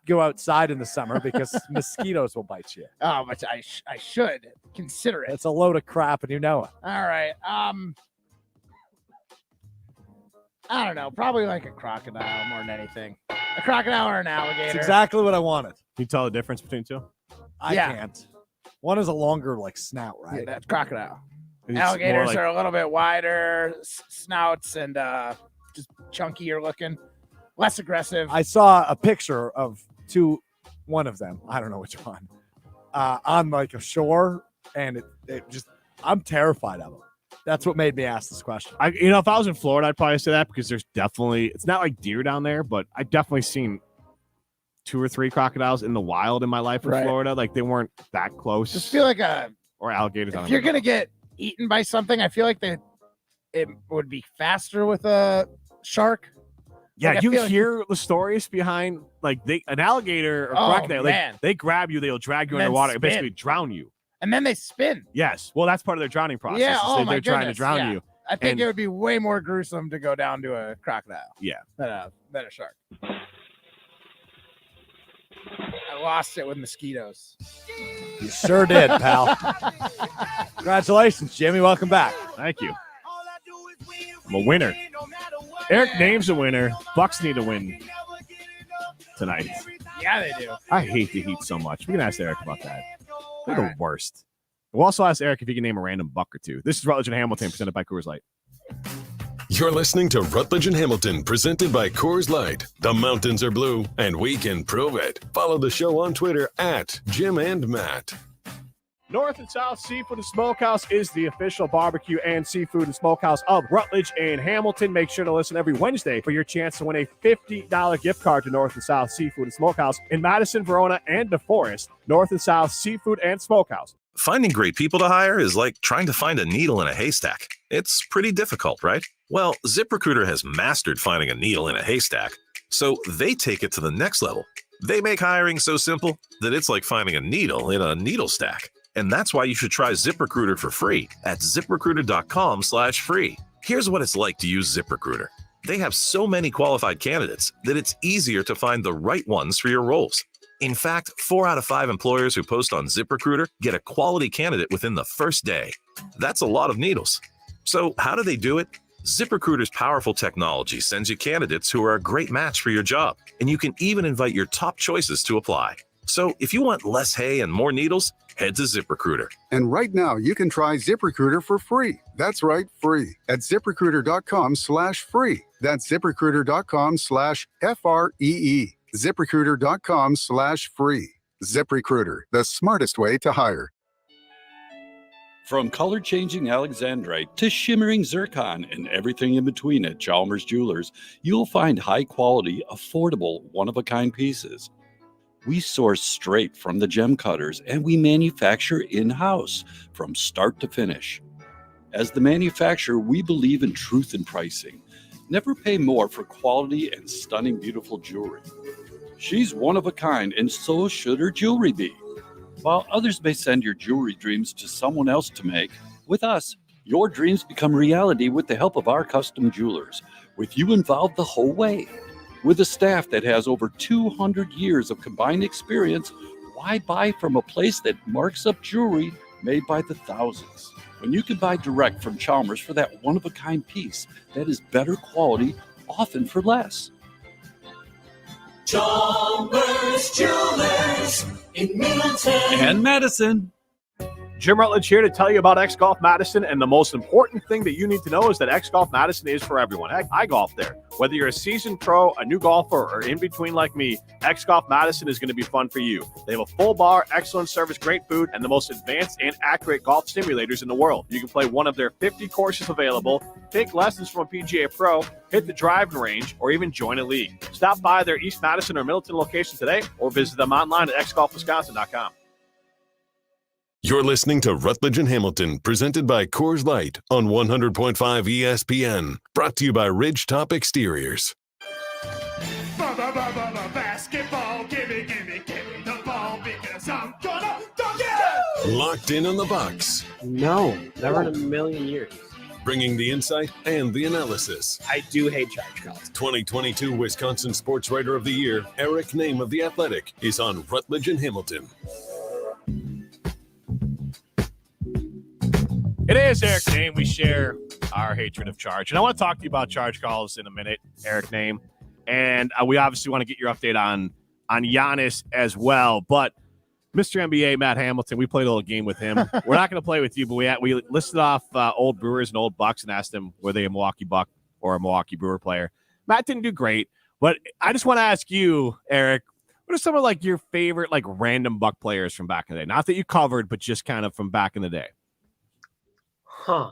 [SPEAKER 4] go outside in the summer because mosquitoes will bite you.
[SPEAKER 3] Oh, but I should consider it.
[SPEAKER 4] It's a load of crap, and you know it.
[SPEAKER 3] All right. I don't know. Probably like a crocodile more than anything. A crocodile or an alligator.
[SPEAKER 4] It's exactly what I wanted.
[SPEAKER 2] Can you tell the difference between two?
[SPEAKER 4] I can't. One is a longer snout, right?
[SPEAKER 3] Yeah, that's crocodile.
[SPEAKER 2] It's
[SPEAKER 3] Alligators
[SPEAKER 2] more
[SPEAKER 3] are a little bit wider snouts and just chunkier looking, less aggressive.
[SPEAKER 4] I saw a picture of one of them. I don't know which one. On a shore, and it just, I'm terrified of them. That's what made me ask this question.
[SPEAKER 2] If I was in Florida, I'd probably say that because there's definitely, it's not like deer down there, but I've definitely seen 2 or 3 crocodiles in the wild in my life in Florida. Like they weren't that close.
[SPEAKER 3] Just feel like
[SPEAKER 2] or alligators.
[SPEAKER 3] if you're gonna get eaten by something, I feel like it would be faster with a shark.
[SPEAKER 2] Yeah,
[SPEAKER 3] Like, I
[SPEAKER 2] you
[SPEAKER 3] feel like
[SPEAKER 2] hear the stories behind an alligator or crocodile.
[SPEAKER 3] Man.
[SPEAKER 2] They grab you, they'll drag you
[SPEAKER 3] And then
[SPEAKER 2] underwater, and
[SPEAKER 3] spin.
[SPEAKER 2] basically drown you.
[SPEAKER 3] And then they spin.
[SPEAKER 2] Yes. Well, that's part of their drowning process.
[SPEAKER 3] Yeah.
[SPEAKER 2] is they're trying to drown you.
[SPEAKER 3] I think
[SPEAKER 2] And-
[SPEAKER 3] it would be way more gruesome to go down to a crocodile
[SPEAKER 2] Yeah.
[SPEAKER 3] than a shark. I lost it with mosquitoes.
[SPEAKER 4] You sure did, pal. Congratulations, Jimmy. Welcome back.
[SPEAKER 2] Thank you. I'm a winner. Eric names a winner. Bucks need to win tonight.
[SPEAKER 3] Yeah, they do.
[SPEAKER 2] I hate the Heat so much. We can ask Eric about that. They're the worst. We'll also ask Eric if he can name a random buck or two. This is Rutledge and Hamilton, presented by Coors Light.
[SPEAKER 1] You're listening to Rutledge and Hamilton, presented by Coors Light. The mountains are blue, and we can prove it. Follow the show on Twitter at Jim and Matt.
[SPEAKER 2] North and South Seafood and Smokehouse is the official barbecue and seafood and smokehouse of Rutledge and Hamilton. Make sure to listen every Wednesday for your chance to win a $50 gift card to North and South Seafood and Smokehouse in Madison, Verona, and DeForest. North and South Seafood and Smokehouse.
[SPEAKER 28] Finding great people to hire is like trying to find a needle in a haystack. It's pretty difficult, right? Well, ZipRecruiter has mastered finding a needle in a haystack, so they take it to the next level. They make hiring so simple that it's like finding a needle in a needle stack. And that's why you should try ZipRecruiter for free at ZipRecruiter.com/free. Here's what it's like to use ZipRecruiter. They have so many qualified candidates that it's easier to find the right ones for your roles. In fact, 4 out of 5 employers who post on ZipRecruiter get a quality candidate within the first day. That's a lot of needles. So how do they do it? ZipRecruiter's powerful technology sends you candidates who are a great match for your job, and you can even invite your top choices to apply. So if you want less hay and more needles, head to ZipRecruiter.
[SPEAKER 29] And right now, you can try ZipRecruiter for free. That's right, free. At ZipRecruiter.com/free. That's ZipRecruiter.com/FREE. ZipRecruiter.com/free. ZipRecruiter, the smartest way to hire.
[SPEAKER 21] From color-changing alexandrite to shimmering zircon and everything in between at Chalmers Jewelers, you'll find high-quality, affordable, one-of-a-kind pieces. We source straight from the gem cutters, and we manufacture in-house from start to finish. As the manufacturer, we believe in truth in pricing. Never pay more for quality and stunning, beautiful jewelry. She's one of a kind, and so should her jewelry be. While others may send your jewelry dreams to someone else to make, with us, your dreams become reality with the help of our custom jewelers, with you involved the whole way. With a staff that has over 200 years of combined experience, why buy from a place that marks up jewelry made by the thousands? When you can buy direct from Chalmers for that one-of-a-kind piece that is better quality, often for less.
[SPEAKER 22] Chalmers Jewelers in Middleton
[SPEAKER 21] And Madison.
[SPEAKER 2] Jim Rutledge here to tell you about X Golf Madison, and the most important thing that you need to know is that X Golf Madison is for everyone. Heck, I golf there. Whether you're a seasoned pro, a new golfer, or in between like me, X Golf Madison is going to be fun for you. They have a full bar, excellent service, great food, and the most advanced and accurate golf simulators in the world. You can play one of their 50 courses available, take lessons from a PGA pro, hit the driving range, or even join a league. Stop by their East Madison or Middleton location today, or visit them online at xgolfwisconsin.com.
[SPEAKER 1] You're listening to Rutledge and Hamilton, presented by Coors Light on 100.5 ESPN. Brought to you by Ridgetop Exteriors.
[SPEAKER 22] Basketball, gimme the ball because I'm gonna dunk it!
[SPEAKER 1] Locked in on the Bucks.
[SPEAKER 11] No, never in a million years.
[SPEAKER 1] Bringing the insight and the analysis.
[SPEAKER 11] I do hate charge calls.
[SPEAKER 1] 2022 Wisconsin Sports Writer of the Year, Eric Name of The Athletic, is on Rutledge and Hamilton.
[SPEAKER 2] It is Eric Name. We share our hatred of charge. And I want to talk to you about charge calls in a minute, Eric Name. And we obviously want to get your update on Giannis as well. But Mr. NBA, Matt Hamilton, we played a little game with him. We're not going to play with you, but we listed off old Brewers and old Bucks and asked him, were they a Milwaukee Buck or a Milwaukee Brewer player? Matt didn't do great. But I just want to ask you, Eric, what are some of like your favorite like random Buck players from back in the day? Not that you covered, but just kind of from back in the day.
[SPEAKER 11] Huh.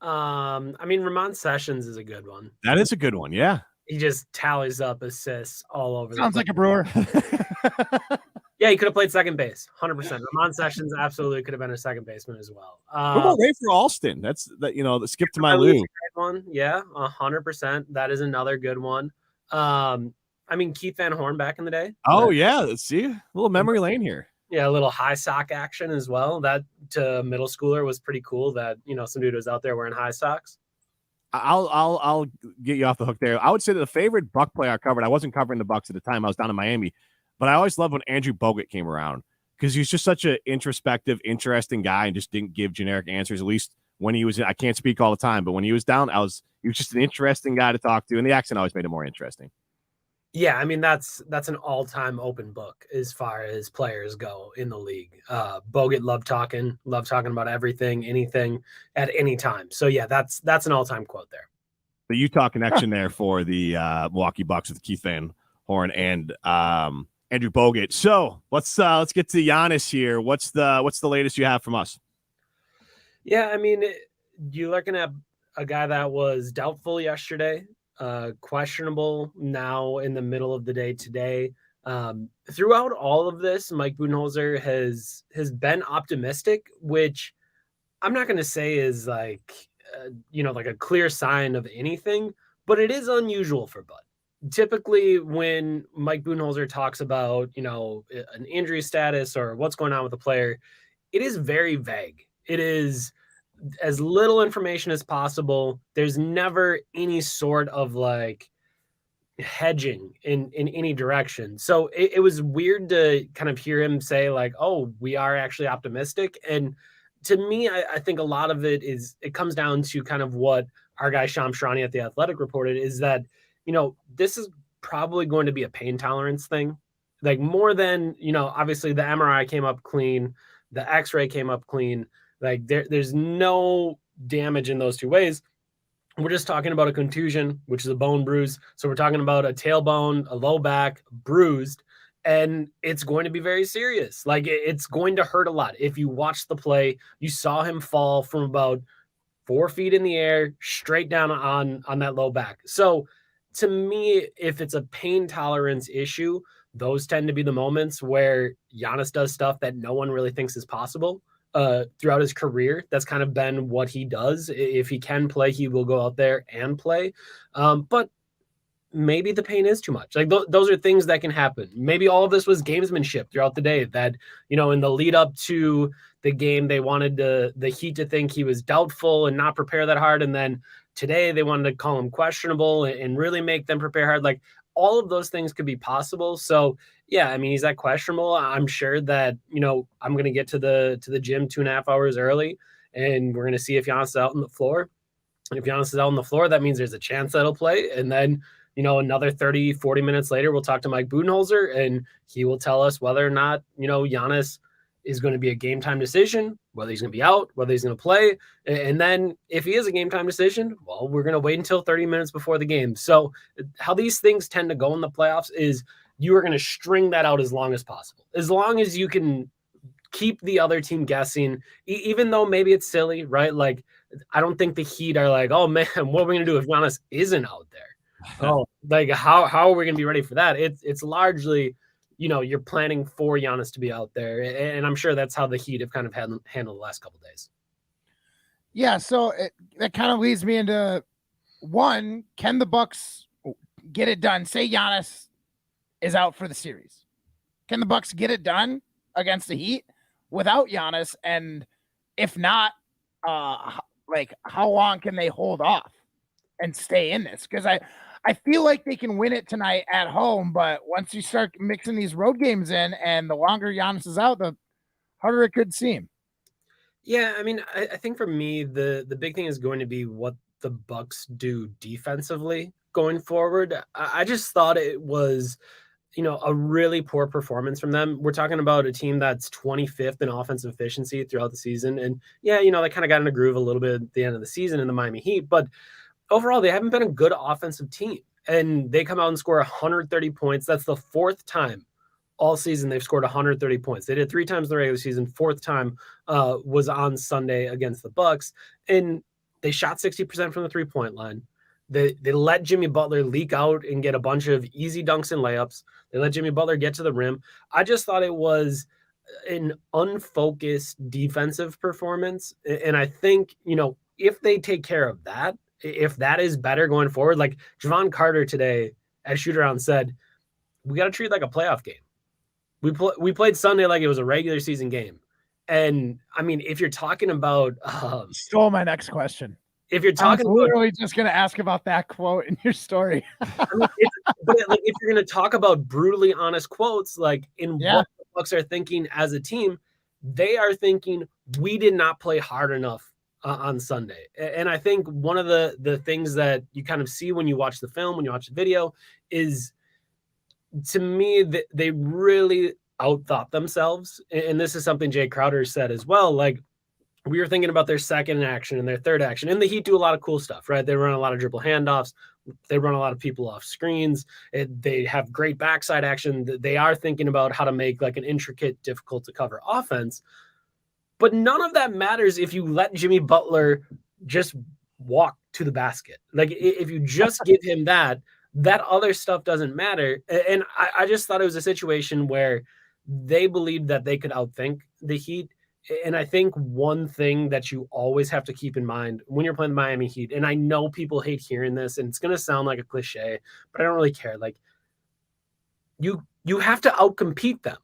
[SPEAKER 11] I mean, Ramon Sessions is a good one.
[SPEAKER 2] That is a good one, yeah.
[SPEAKER 11] He just tallies up assists all over.
[SPEAKER 3] Sounds like a Brewer.
[SPEAKER 11] Yeah, he could have played second base, 100%. Ramon Sessions absolutely could have been a second baseman as well.
[SPEAKER 2] What about Ray for Alston? That's that the skip to my Lou.
[SPEAKER 11] One, yeah, 100%. That is another good one. I mean, Keith Van Horn back in the day.
[SPEAKER 2] Oh yeah, let's see a little memory lane here.
[SPEAKER 11] Yeah, a little high sock action as well. That to middle schooler was pretty cool. That some dude was out there wearing high socks.
[SPEAKER 2] I'll get you off the hook there. I would say that the favorite Buck player I covered. I wasn't covering the Bucks at the time. I was down in Miami, but I always loved when Andrew Bogut came around because he's just such an introspective, interesting guy and just didn't give generic answers. At least when he was, I can't speak all the time, but when he was down, he was just an interesting guy to talk to, and the accent always made it more interesting.
[SPEAKER 11] Yeah, I mean that's an all-time open book as far as players go in the league. Bogut loved talking about everything, anything at any time. So yeah, that's an all-time quote there.
[SPEAKER 2] The Utah connection there for the Milwaukee Bucks with Keith Van Horn and Andrew Bogut. So let's get to Giannis here. What's the latest you have from us?
[SPEAKER 11] Yeah, I mean, you're looking at a guy that was doubtful yesterday, questionable now in the middle of the day today. Throughout all of this, Mike Budenholzer has been optimistic, which I'm not going to say is like like a clear sign of anything, but it is unusual for Bud. Typically, when Mike Budenholzer talks about an injury status or what's going on with the player, it is very vague. It is as little information as possible. There's never any sort of like hedging in any direction. So it was weird to kind of hear him say like, oh, we are actually optimistic. And to me, I think a lot of it comes down to kind of what our guy Sham Shrani at The Athletic reported, is that, this is probably going to be a pain tolerance thing. Like more than, obviously the MRI came up clean, the X-ray came up clean. Like there's no damage in those two ways. We're just talking about a contusion, which is a bone bruise. So we're talking about a tailbone, a low back bruised, and it's going to be very serious. Like it's going to hurt a lot. If you watch the play, you saw him fall from about 4 feet in the air, straight down on that low back. So to me, if it's a pain tolerance issue, those tend to be the moments where Giannis does stuff that no one really thinks is possible. Throughout his career, that's kind of been what he does. If he can play, he will go out there and play. But maybe the pain is too much. Like those are things that can happen. Maybe all of this was gamesmanship throughout the day, that, in the lead up to the game, they wanted the Heat to think he was doubtful and not prepare that hard. And then today they wanted to call him questionable and really make them prepare hard. Like all of those things could be possible. So yeah, I mean, he's that questionable. I'm sure that, I'm going to get to the gym 2.5 hours early, and we're going to see if Giannis is out on the floor. And if Giannis is out on the floor, that means there's a chance that he'll play. And then, another 30, 40 minutes later, we'll talk to Mike Budenholzer, and he will tell us whether or not, Giannis is going to be a game time decision, whether he's going to be out, whether he's going to play. And then if he is a game time decision, well, we're going to wait until 30 minutes before the game. So how these things tend to go in the playoffs is you are going to string that out as long as possible, as long as you can keep the other team guessing, even though maybe it's silly, right? Like, I don't think the Heat are like, oh man, what are we going to do if Giannis isn't out there? Oh, like how are we going to be ready for that? It's largely, you're planning for Giannis to be out there. And I'm sure that's how the Heat have kind of handled the last couple of days.
[SPEAKER 3] Yeah. So that kind of leads me into one, can the Bucks get it done? Say Giannis is out for the series. Can the Bucks get it done against the Heat without Giannis? And if not, how long can they hold off and stay in this? Because I feel like they can win it tonight at home, but once you start mixing these road games in, and the longer Giannis is out, the harder it could seem.
[SPEAKER 11] Yeah, I mean, I think for me, the big thing is going to be what the Bucks do defensively going forward. I just thought it was, a really poor performance from them. We're talking about a team that's 25th in offensive efficiency throughout the season. And yeah, they kind of got in a groove a little bit at the end of the season in the Miami Heat, but overall, they haven't been a good offensive team. And they come out and score 130 points. That's the fourth time all season they've scored 130 points. They did 3 times in the regular season. Fourth time was on Sunday against the Bucks. And they shot 60% from the 3-point line. They let Jimmy Butler leak out and get a bunch of easy dunks and layups. They let Jimmy Butler get to the rim. I just thought it was an unfocused defensive performance. And I think, if they take care of that, if that is better going forward, like Javon Carter today at Shoot Around said, we got to treat it like a playoff game. We played Sunday like it was a regular season game. And I mean, if you're talking about
[SPEAKER 3] stole my next question.
[SPEAKER 11] If you're talking,
[SPEAKER 3] I was literally just going to ask about that quote in your story.
[SPEAKER 11] I mean, if you're going to talk about brutally honest quotes, like what the Bucks are thinking as a team, they are thinking we did not play hard enough on Sunday. And I think one of the things that you kind of see when you watch the film, when you watch the video, is, to me, that they really outthought themselves. And this is something Jay Crowder said as well. Like, we were thinking about their second action and their third action, and the Heat do a lot of cool stuff, right? They run a lot of dribble handoffs, They run a lot of people off screens. They have great backside action. They are thinking about how to make like an intricate, difficult to cover offense. But none of that matters if you let Jimmy Butler just walk to the basket. Like if you just give him that other stuff doesn't matter. And I just thought it was a situation where they believed that they could outthink the Heat. And I think one thing that you always have to keep in mind when you're playing the Miami Heat, and I know people hate hearing this, and it's going to sound like a cliche, but I don't really care. Like you have to outcompete them.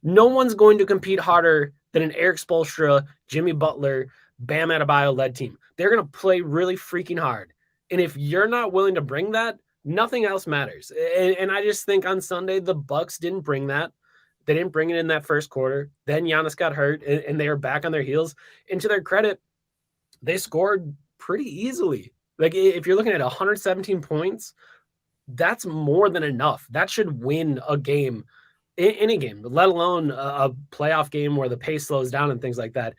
[SPEAKER 11] No one's going to compete harder than an Eric Spoelstra, Jimmy Butler, Bam Adebayo-led team. They're going to play really freaking hard. And if you're not willing to bring that, nothing else matters. And I just think on Sunday, the Bucks didn't bring that. They didn't bring it in that first quarter. Then Giannis got hurt, and they were back on their heels. And to their credit, they scored pretty easily. Like, if you're looking at 117 points, that's more than enough. That should win a game, any game, let alone a playoff game where the pace slows down and things like that.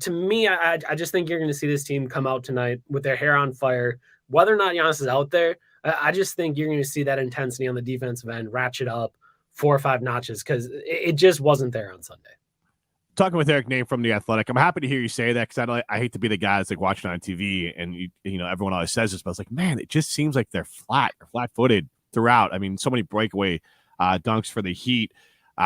[SPEAKER 11] To me, I just think you're going to see this team come out tonight with their hair on fire. Whether or not Giannis is out there, I just think you're going to see that intensity on the defensive end ratchet up 4 or 5 notches because it just wasn't there on Sunday.
[SPEAKER 2] Talking with Eric Name from The Athletic, I'm happy to hear you say that because I hate to be the guy that's like watching on TV and you know everyone always says this, but it's like, man, it just seems like they're flat-footed throughout. I mean, so many breakaway dunks for the Heat.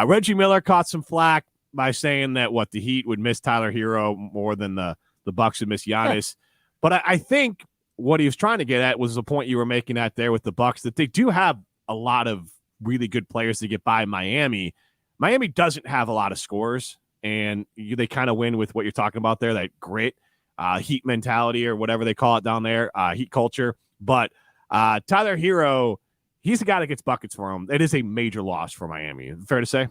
[SPEAKER 2] Reggie Miller caught some flack by saying that the Heat would miss Tyler Hero more than the Bucks would miss Giannis. But I think what he was trying to get at was the point you were making out there with the Bucks, that they do have a lot of really good players to get by Miami. Miami doesn't have a lot of scorers, and they kind of win with what you're talking about there, that grit, Heat mentality or whatever they call it down there, Heat culture. But Tyler Hero, he's the guy that gets buckets for him. It is a major loss for Miami. Fair to say?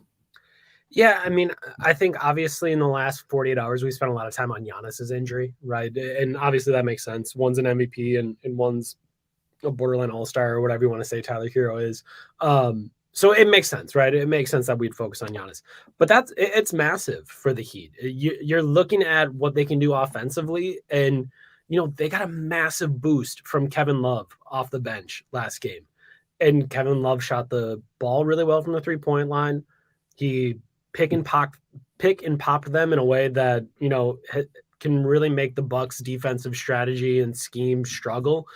[SPEAKER 11] Yeah, I mean, I think obviously in the last 48 hours, we spent a lot of time on Giannis's injury, right? And obviously that makes sense. One's an MVP and one's a borderline all-star or whatever you want to say Tyler Hero is. So it makes sense, right? It makes sense that we'd focus on Giannis. But it's massive for the Heat. You're looking at what they can do offensively, and, you know, they got a massive boost from Kevin Love off the bench last game. And Kevin Love shot the ball really well from the three-point line. He pick and pop them in a way that, you know, can really make the Bucks defensive strategy and scheme struggle.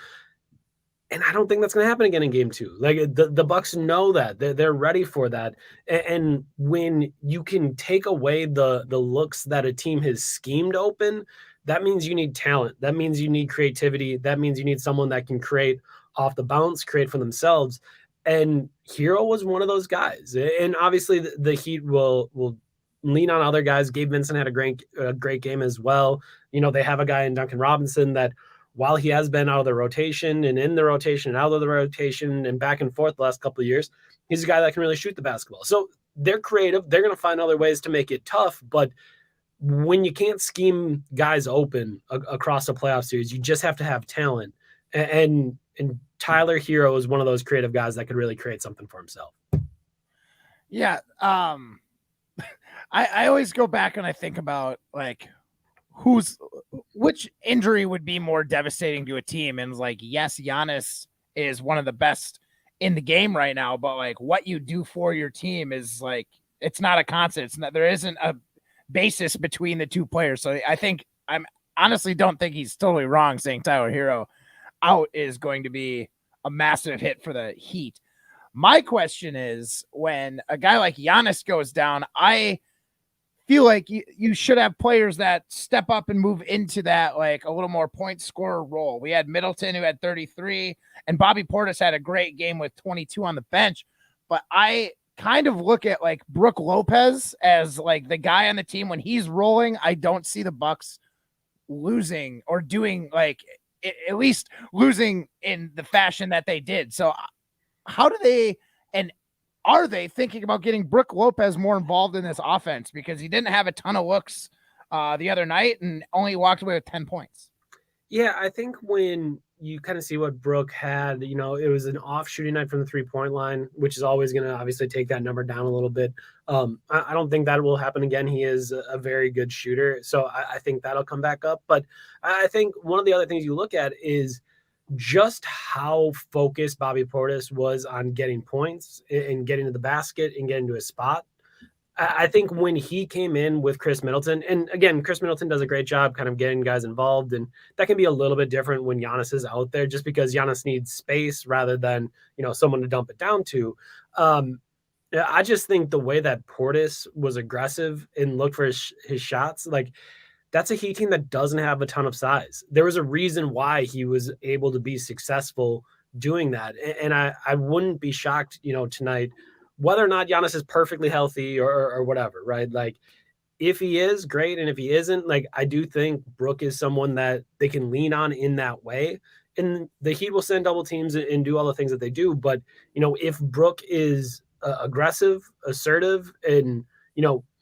[SPEAKER 11] And I don't think that's going to happen again in game 2. Like the Bucks know that they're ready for that. And when you can take away the looks that a team has schemed open, that means you need talent. That means you need creativity. That means you need someone that can create off the bounce, create for themselves. And Hero was one of those guys. And obviously the Heat will lean on other guys. Gabe Vincent had a great game as well. You know, they have a guy in Duncan Robinson that, while he has been out of the rotation and in the rotation and out of the rotation and back and forth the last couple of years, he's a guy that can really shoot the basketball. So they're creative. They're going to find other ways to make it tough. But when you can't scheme guys open across a playoff series, you just have to have talent. And Tyler Hero is one of those creative guys that could really create something for himself.
[SPEAKER 3] Yeah. I always go back and I think about like which injury would be more devastating to a team. And like, yes, Giannis is one of the best in the game right now, but like what you do for your team is like, it's not a constant. It's not, there isn't a basis between the two players. So I'm honestly don't think he's totally wrong saying Tyler Hero out is going to be a massive hit for the Heat. My question is, when a guy like Giannis goes down, I feel like you should have players that step up and move into that, like a little more point scorer role. We had Middleton, who had 33, and Bobby Portis had a great game with 22 on the bench. But I kind of look at like Brook Lopez as like the guy on the team. When he's rolling, I don't see the Bucks losing or doing like at least losing in the fashion that they did. So how do they, and are they thinking about getting Brook Lopez more involved in this offense? Because he didn't have a ton of looks the other night and only walked away with 10 points.
[SPEAKER 11] Yeah, I think when you kind of see what Brook had, you know, it was an off shooting night from the 3-point line, which is always going to obviously take that number down a little bit. I don't think that will happen again. He is a very good shooter. So I think that'll come back up. But I think one of the other things you look at is just how focused Bobby Portis was on getting points and getting to the basket and getting to his spot. I think when he came in with Chris Middleton, and again, Chris Middleton does a great job kind of getting guys involved, and that can be a little bit different when Giannis is out there, just because Giannis needs space rather than, someone to dump it down to. I just think the way that Portis was aggressive and looked for his shots, like, that's a Heat team that doesn't have a ton of size. There was a reason why he was able to be successful doing that. And I wouldn't be shocked, tonight, whether or not Giannis is perfectly healthy or whatever, right? Like, if he is, great. And if he isn't, like, I do think Brook is someone that they can lean on in that way. And the Heat will send double teams and do all the things that they do. But, if Brook is aggressive, assertive, and,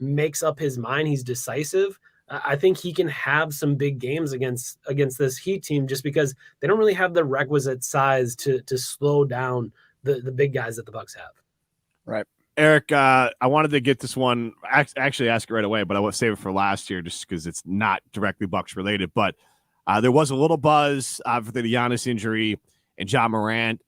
[SPEAKER 11] makes up his mind, he's decisive, I think he can have some big games against this Heat team, just because they don't really have the requisite size to slow down the big guys that the Bucks have.
[SPEAKER 2] Right. Eric, I wanted to get this one, actually ask it right away, but I want to save it for last year just because it's not directly Bucks related. But there was a little buzz for the Giannis injury and Ja Morant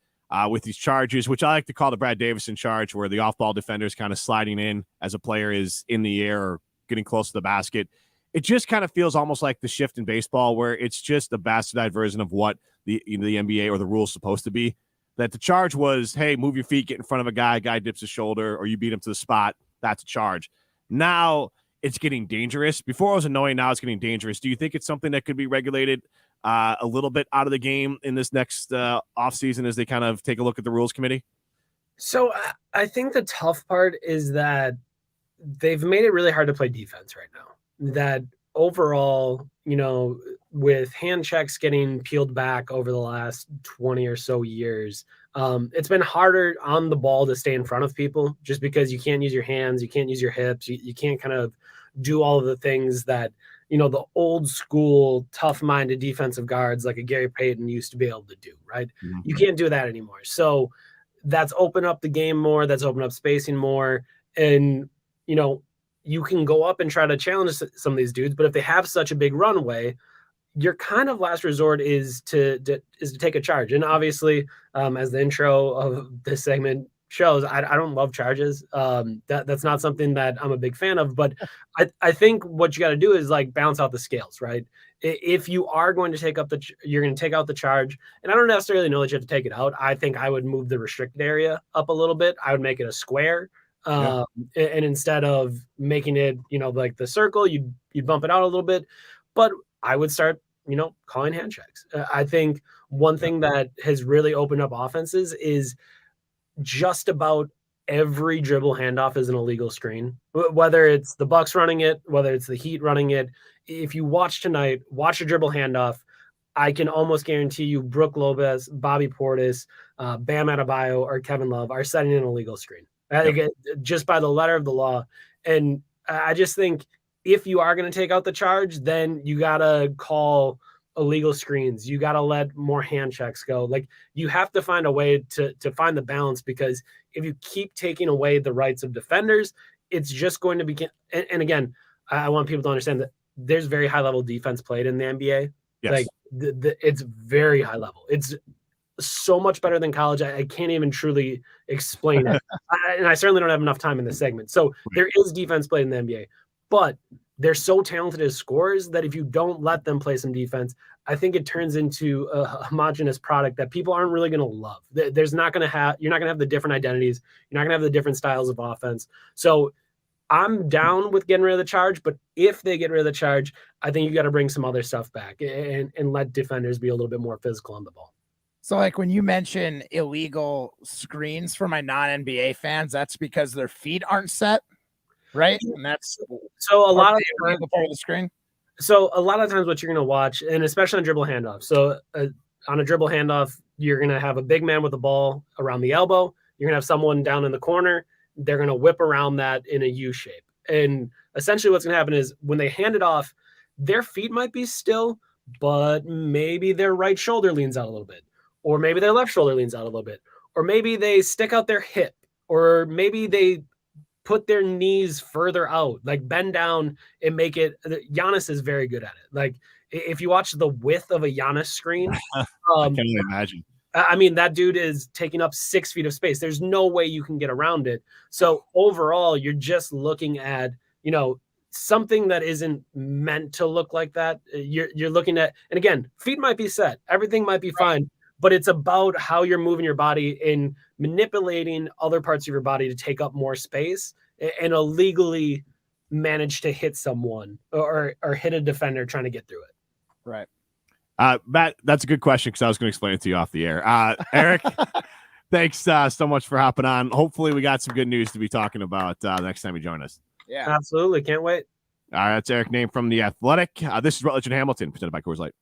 [SPEAKER 2] with these charges, which I like to call the Brad Davison charge, where the off-ball defender is kind of sliding in as a player is in the air or getting close to the basket. It just kind of feels almost like the shift in baseball, where it's just a bastardized version of what the NBA or the rule is supposed to be. That the charge was, hey, move your feet, get in front of a guy dips his shoulder, or you beat him to the spot. That's a charge. Now it's getting dangerous. Before it was annoying, now it's getting dangerous. Do you think it's something that could be regulated a little bit out of the game in this next offseason as they kind of take a look at the rules committee?
[SPEAKER 11] So I think the tough part is that they've made it really hard to play defense right now. That overall, with hand checks getting peeled back over the last 20 or so years, it's been harder on the ball to stay in front of people, just because you can't use your hands, you can't use your hips, you can't kind of do all of the things that, the old school tough-minded defensive guards like a Gary Payton used to be able to do, right? Mm-hmm. You can't do that anymore. So that's opened up the game more, that's opened up spacing more, and, you can go up and try to challenge some of these dudes, but if they have such a big runway, your kind of last resort is to take a charge. And obviously, as the intro of this segment shows, I don't love charges. That's not something that I'm a big fan of, but I think what you got to do is like balance out the scales, right? If you are going to you're going to take out the charge, and I don't necessarily know that you have to take it out. I think I would move the restricted area up a little bit. I would make it a square. And instead of making it, like the circle, you'd bump it out a little bit, but I would start, calling hand checks. I think one thing that has really opened up offenses is just about every dribble handoff is an illegal screen, whether it's the Bucks running it, whether it's the Heat running it. If you watch tonight, watch a dribble handoff, I can almost guarantee you Brook Lopez, Bobby Portis, Bam Adebayo, or Kevin Love are setting an illegal screen. I think just by the letter of the law. And I just think if you are going to take out the charge, then you got to call illegal screens. You got to let more hand checks go. Like, you have to find a way to find the balance, because if you keep taking away the rights of defenders, it's just going to be. And again, I want people to understand that there's very high level defense played in the NBA. Yes. Like it's very high level. It's so much better than college. I can't even truly explain it. And I certainly don't have enough time in this segment. So there is defense played in the NBA, but they're so talented as scorers that if you don't let them play some defense, I think it turns into a homogenous product that people aren't really going to love. You're not going to have the different identities. You're not going to have the different styles of offense. So I'm down with getting rid of the charge, but if they get rid of the charge, I think you got to bring some other stuff back and let defenders be a little bit more physical on the ball.
[SPEAKER 3] So, like, when you mention illegal screens for my non-NBA fans, that's because their feet aren't set, right? And that's
[SPEAKER 11] so a lot of
[SPEAKER 3] illegal part of the screen.
[SPEAKER 11] So a lot of times what you're going to watch, and especially on dribble handoff. So on a dribble handoff, you're going to have a big man with the ball around the elbow. You're going to have someone down in the corner. They're going to whip around that in a U shape. And essentially what's going to happen is when they hand it off, their feet might be still, but maybe their right shoulder leans out a little bit. Or maybe their left shoulder leans out a little bit. Or maybe they stick out their hip. Or maybe they put their knees further out, like bend down and make it. Giannis is very good at it. Like If you watch the width of a Giannis screen,
[SPEAKER 2] I can only imagine.
[SPEAKER 11] I mean, that dude is taking up 6 feet of space. There's no way you can get around it. So overall, you're just looking at, something that isn't meant to look like that. You're looking at, and again, feet might be set, everything might be fine, but it's about how you're moving your body and manipulating other parts of your body to take up more space and illegally manage to hit someone or hit a defender trying to get through it.
[SPEAKER 4] Right.
[SPEAKER 2] Matt, that's a good question because I was going to explain it to you off the air. Eric, thanks so much for hopping on. Hopefully we got some good news to be talking about next time you join us.
[SPEAKER 11] Yeah, absolutely. Can't wait.
[SPEAKER 2] All right, that's Eric Name from The Athletic. This is Rutledge and Hamilton, presented by Coors Light.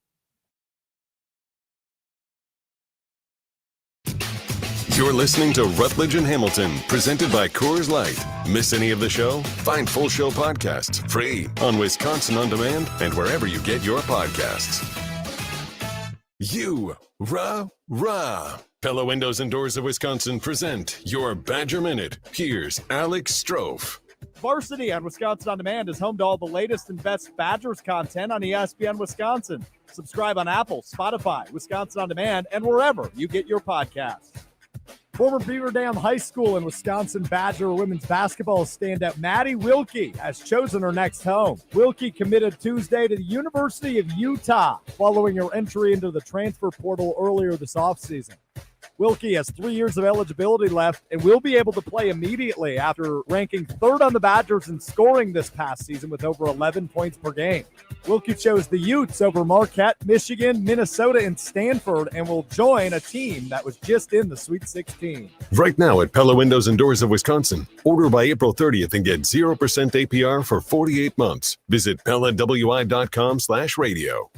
[SPEAKER 1] You're listening to Rutledge and Hamilton, presented by Coors Light. Miss any of the show? Find full show podcasts free on Wisconsin On Demand and wherever you get your podcasts. Rah. Pella Windows and Doors of Wisconsin present your Badger Minute. Here's Alex Strofe.
[SPEAKER 4] Varsity on Wisconsin On Demand is home to all the latest and best Badgers content on ESPN Wisconsin. Subscribe on Apple, Spotify, Wisconsin On Demand, and wherever you get your podcasts. Former Beaver Dam High School and Wisconsin Badger women's basketball standout Maddie Wilkie has chosen her next home. Wilkie committed Tuesday to the University of Utah following her entry into the transfer portal earlier this offseason. Wilkie has 3 years of eligibility left and will be able to play immediately after ranking third on the Badgers in scoring this past season with over 11 points per game. Wilkie chose the Utes over Marquette, Michigan, Minnesota, and Stanford and will join a team that was just in the Sweet 16.
[SPEAKER 1] Right now at Pella Windows and Doors of Wisconsin. Order by April 30th and get 0% APR for 48 months. Visit PellaWI.com/radio.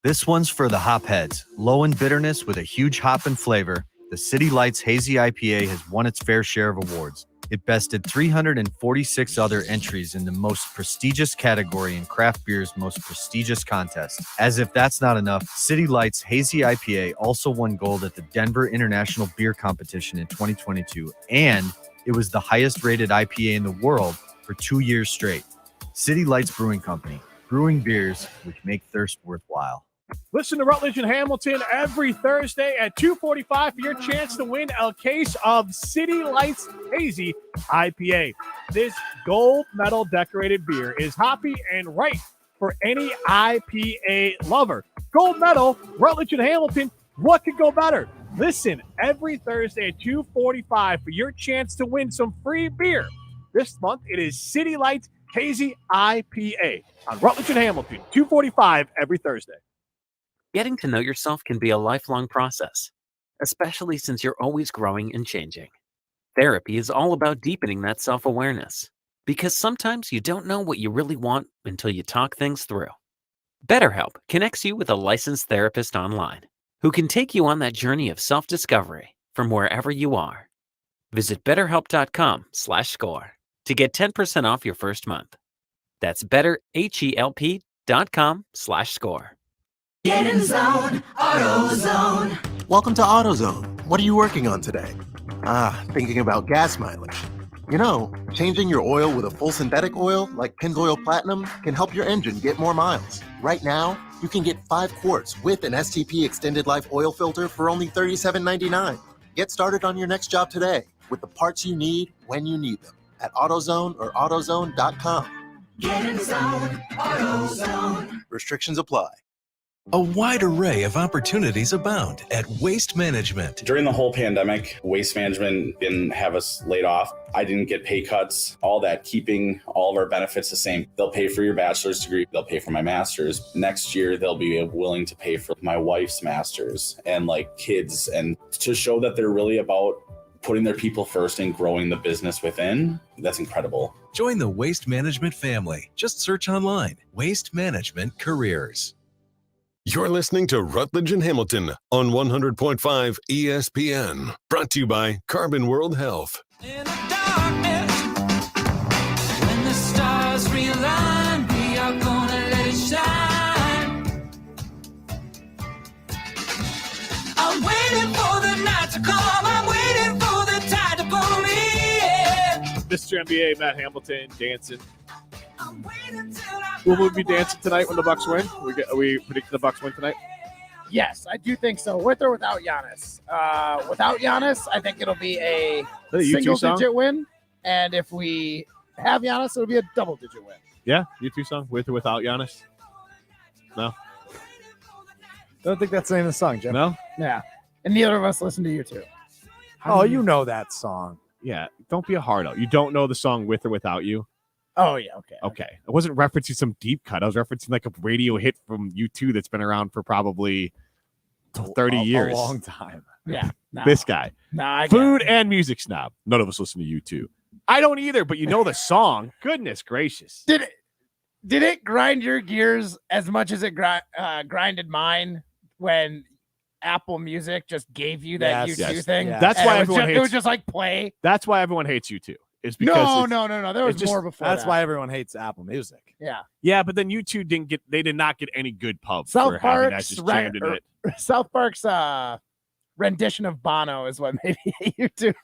[SPEAKER 5] This one's for the hopheads. Low in bitterness with a huge hop and flavor, the City Lights Hazy IPA has won its fair share of awards. It bested 346 other entries in the most prestigious category in craft beer's most prestigious contest. As if that's not enough, City Lights Hazy IPA also won gold at the Denver International Beer Competition in 2022, and it was the highest rated IPA in the world for 2 years straight. City Lights Brewing Company, brewing beers which make thirst worthwhile.
[SPEAKER 2] Listen to Rutledge and Hamilton every Thursday at 2:45 for your chance to win a case of City Lights Hazy IPA. This gold medal decorated beer is hoppy and right for any IPA lover. Gold medal, Rutledge and Hamilton, what could go better? Listen every Thursday at 2:45 for your chance to win some free beer. This month, it is City Lights Hazy IPA on Rutledge and Hamilton, 2:45 every Thursday.
[SPEAKER 12] Getting to know yourself can be a lifelong process, especially since you're always growing and changing. Therapy is all about deepening that self-awareness, because sometimes you don't know what you really want until you talk things through. BetterHelp connects you with a licensed therapist online who can take you on that journey of self-discovery from wherever you are. Visit BetterHelp.com/score to get 10% off your first month. That's BetterHelp.com/score.
[SPEAKER 26] Get in zone, AutoZone. Welcome to AutoZone. What are you working on today? Thinking about gas mileage. You know, changing your oil with a full synthetic oil like Pennzoil Platinum can help your engine get more miles. Right now, you can get 5 quarts with an STP Extended Life oil filter for only $37.99. Get started on your next job today with the parts you need when you need them at AutoZone or AutoZone.com.
[SPEAKER 22] Get in zone, AutoZone.
[SPEAKER 26] Restrictions apply.
[SPEAKER 13] A wide array of opportunities abound at Waste Management.
[SPEAKER 14] During the whole pandemic, Waste Management didn't have us laid off. I didn't get pay cuts, all that, keeping all of our benefits the same. They'll pay for your bachelor's degree. They'll pay for my master's. Next year, they'll be willing to pay for my wife's master's and kids, and to show that they're really about putting their people first and growing the business within. That's incredible.
[SPEAKER 13] Join the Waste Management family. Just search online, Waste Management Careers.
[SPEAKER 1] You're listening to Rutledge and Hamilton on 100.5 ESPN. Brought to you by Carbon World Health.
[SPEAKER 22] In the darkness, when the stars realign, we are gonna let it shine. I'm waiting for the night to come. I'm waiting for the tide to pull me in.
[SPEAKER 2] Mr. NBA, Matt Hamilton, dancing.
[SPEAKER 22] I'm waiting till I
[SPEAKER 2] Will we be dancing tonight when the Bucks win? We predict the Bucks win tonight.
[SPEAKER 3] Yes, I do think so. With or without Giannis. Without Giannis, I think it'll be a single-digit win. And if we have Giannis, it'll be a double-digit win.
[SPEAKER 2] Yeah, U2 song, with or without Giannis? No.
[SPEAKER 4] Don't think that's the name of the song, Jim.
[SPEAKER 2] No?
[SPEAKER 3] Yeah. And neither of us listen to U2.
[SPEAKER 4] Oh, you know that song.
[SPEAKER 2] Yeah, don't be a hard-out. You don't know the song With or Without You?
[SPEAKER 3] Oh, yeah, okay.
[SPEAKER 2] Okay. I wasn't referencing some deep cut. I was referencing like a radio hit from U2 that's been around for probably 30 years.
[SPEAKER 4] A long time.
[SPEAKER 3] Yeah. No.
[SPEAKER 2] This guy.
[SPEAKER 3] Nah,
[SPEAKER 2] Food and music snob. None of us listen to U2. I don't either, but you know the song. Goodness gracious.
[SPEAKER 3] Did it grind your gears as much as it grinded mine when Apple Music just gave you that U2 thing?
[SPEAKER 2] Yeah. That's why everyone hates
[SPEAKER 3] it. Was just like play.
[SPEAKER 2] That's why everyone hates U2. Is because
[SPEAKER 3] no. There was more before.
[SPEAKER 4] That's why everyone hates Apple Music.
[SPEAKER 3] Yeah.
[SPEAKER 2] Yeah, but then U2 did not get any good pub
[SPEAKER 3] South
[SPEAKER 2] for having that
[SPEAKER 3] Park's
[SPEAKER 2] just jammed in it.
[SPEAKER 3] South Park's rendition of Bono is what made me hate U2.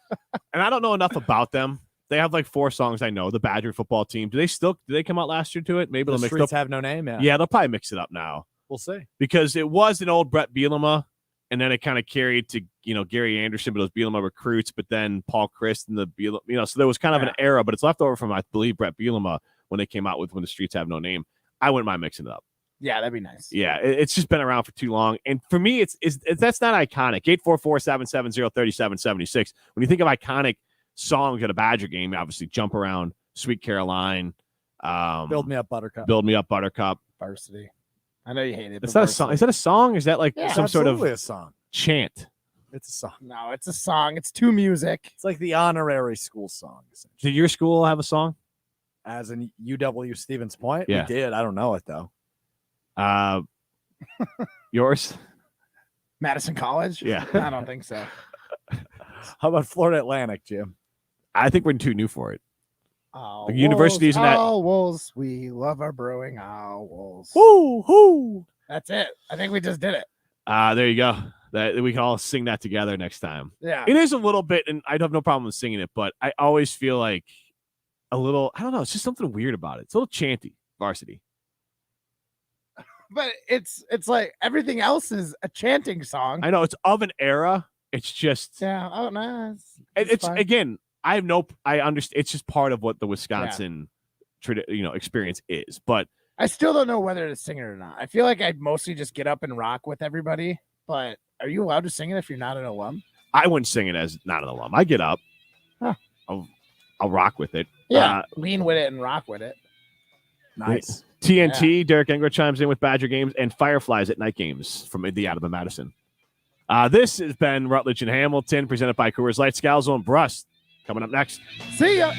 [SPEAKER 2] And I don't know enough about them. They have like 4 songs I know. The Badger football team. Did they come out last year to it? Maybe
[SPEAKER 4] The
[SPEAKER 2] they'll mix
[SPEAKER 4] Streets
[SPEAKER 2] it up.
[SPEAKER 4] Have No Name.
[SPEAKER 2] Yeah, they'll probably mix it up now.
[SPEAKER 4] We'll see.
[SPEAKER 2] Because it was an old Brett Bielema, and then it kind of carried to Gary Anderson, but it was Bielema recruits, but then Paul Christ and the Bielema, so there was kind of an era, but it's left over from I believe Brett Bielema when they came out with When the Streets Have No Name. I wouldn't mind mixing it up.
[SPEAKER 3] Yeah, that'd be nice.
[SPEAKER 2] Yeah, it's just been around for too long, and for me, it's that's not iconic. 844-770-3776. When you think of iconic songs at a Badger game, obviously Jump Around, Sweet Caroline,
[SPEAKER 4] Build Me Up Buttercup,
[SPEAKER 3] Varsity. I know you hate it.
[SPEAKER 2] Is that a song? Is that a song? Is that like some sort of
[SPEAKER 4] a song?
[SPEAKER 2] Chant?
[SPEAKER 4] It's a song.
[SPEAKER 3] No, it's a song. It's to music.
[SPEAKER 4] It's like the honorary school song.
[SPEAKER 2] Did your school have a song?
[SPEAKER 4] As in UW Stevens Point?
[SPEAKER 2] Yeah.
[SPEAKER 4] We did. I don't know it, though.
[SPEAKER 2] Yours?
[SPEAKER 3] Madison College?
[SPEAKER 2] Yeah.
[SPEAKER 3] I don't think so.
[SPEAKER 4] How about Florida Atlantic, Jim?
[SPEAKER 2] I think we're too new for it.
[SPEAKER 3] Oh,
[SPEAKER 2] The universities in that.
[SPEAKER 3] Owls, we love our brewing owls.
[SPEAKER 2] Woo, woo.
[SPEAKER 3] That's it. I think we just did it.
[SPEAKER 2] There you go. That we can all sing that together next time.
[SPEAKER 3] Yeah.
[SPEAKER 2] It is a little bit, and I'd have no problem with singing it, but I always feel like a little, I don't know, it's just something weird about it. It's a little chanty, Varsity.
[SPEAKER 3] But it's like everything else is a chanting song.
[SPEAKER 2] I know it's of an era. It's just
[SPEAKER 3] Yeah. Oh no.
[SPEAKER 2] it's
[SPEAKER 3] fine.
[SPEAKER 2] again, I understand it's just part of what the Wisconsin experience is. But
[SPEAKER 3] I still don't know whether to sing it or not. I feel like I'd mostly just get up and rock with everybody. But are you allowed to sing it if you're not an alum?
[SPEAKER 2] I wouldn't sing it as not an alum. I get up.
[SPEAKER 3] Huh.
[SPEAKER 2] I'll rock with it.
[SPEAKER 3] Yeah. Lean with it and rock with it.
[SPEAKER 4] Nice.
[SPEAKER 2] TNT, Derek Engler chimes in with Badger games and Fireflies at night games from Indiana to Madison. This has been Rutledge and Hamilton, presented by Coors Light. Scalzo and Brust coming up next.
[SPEAKER 3] See ya.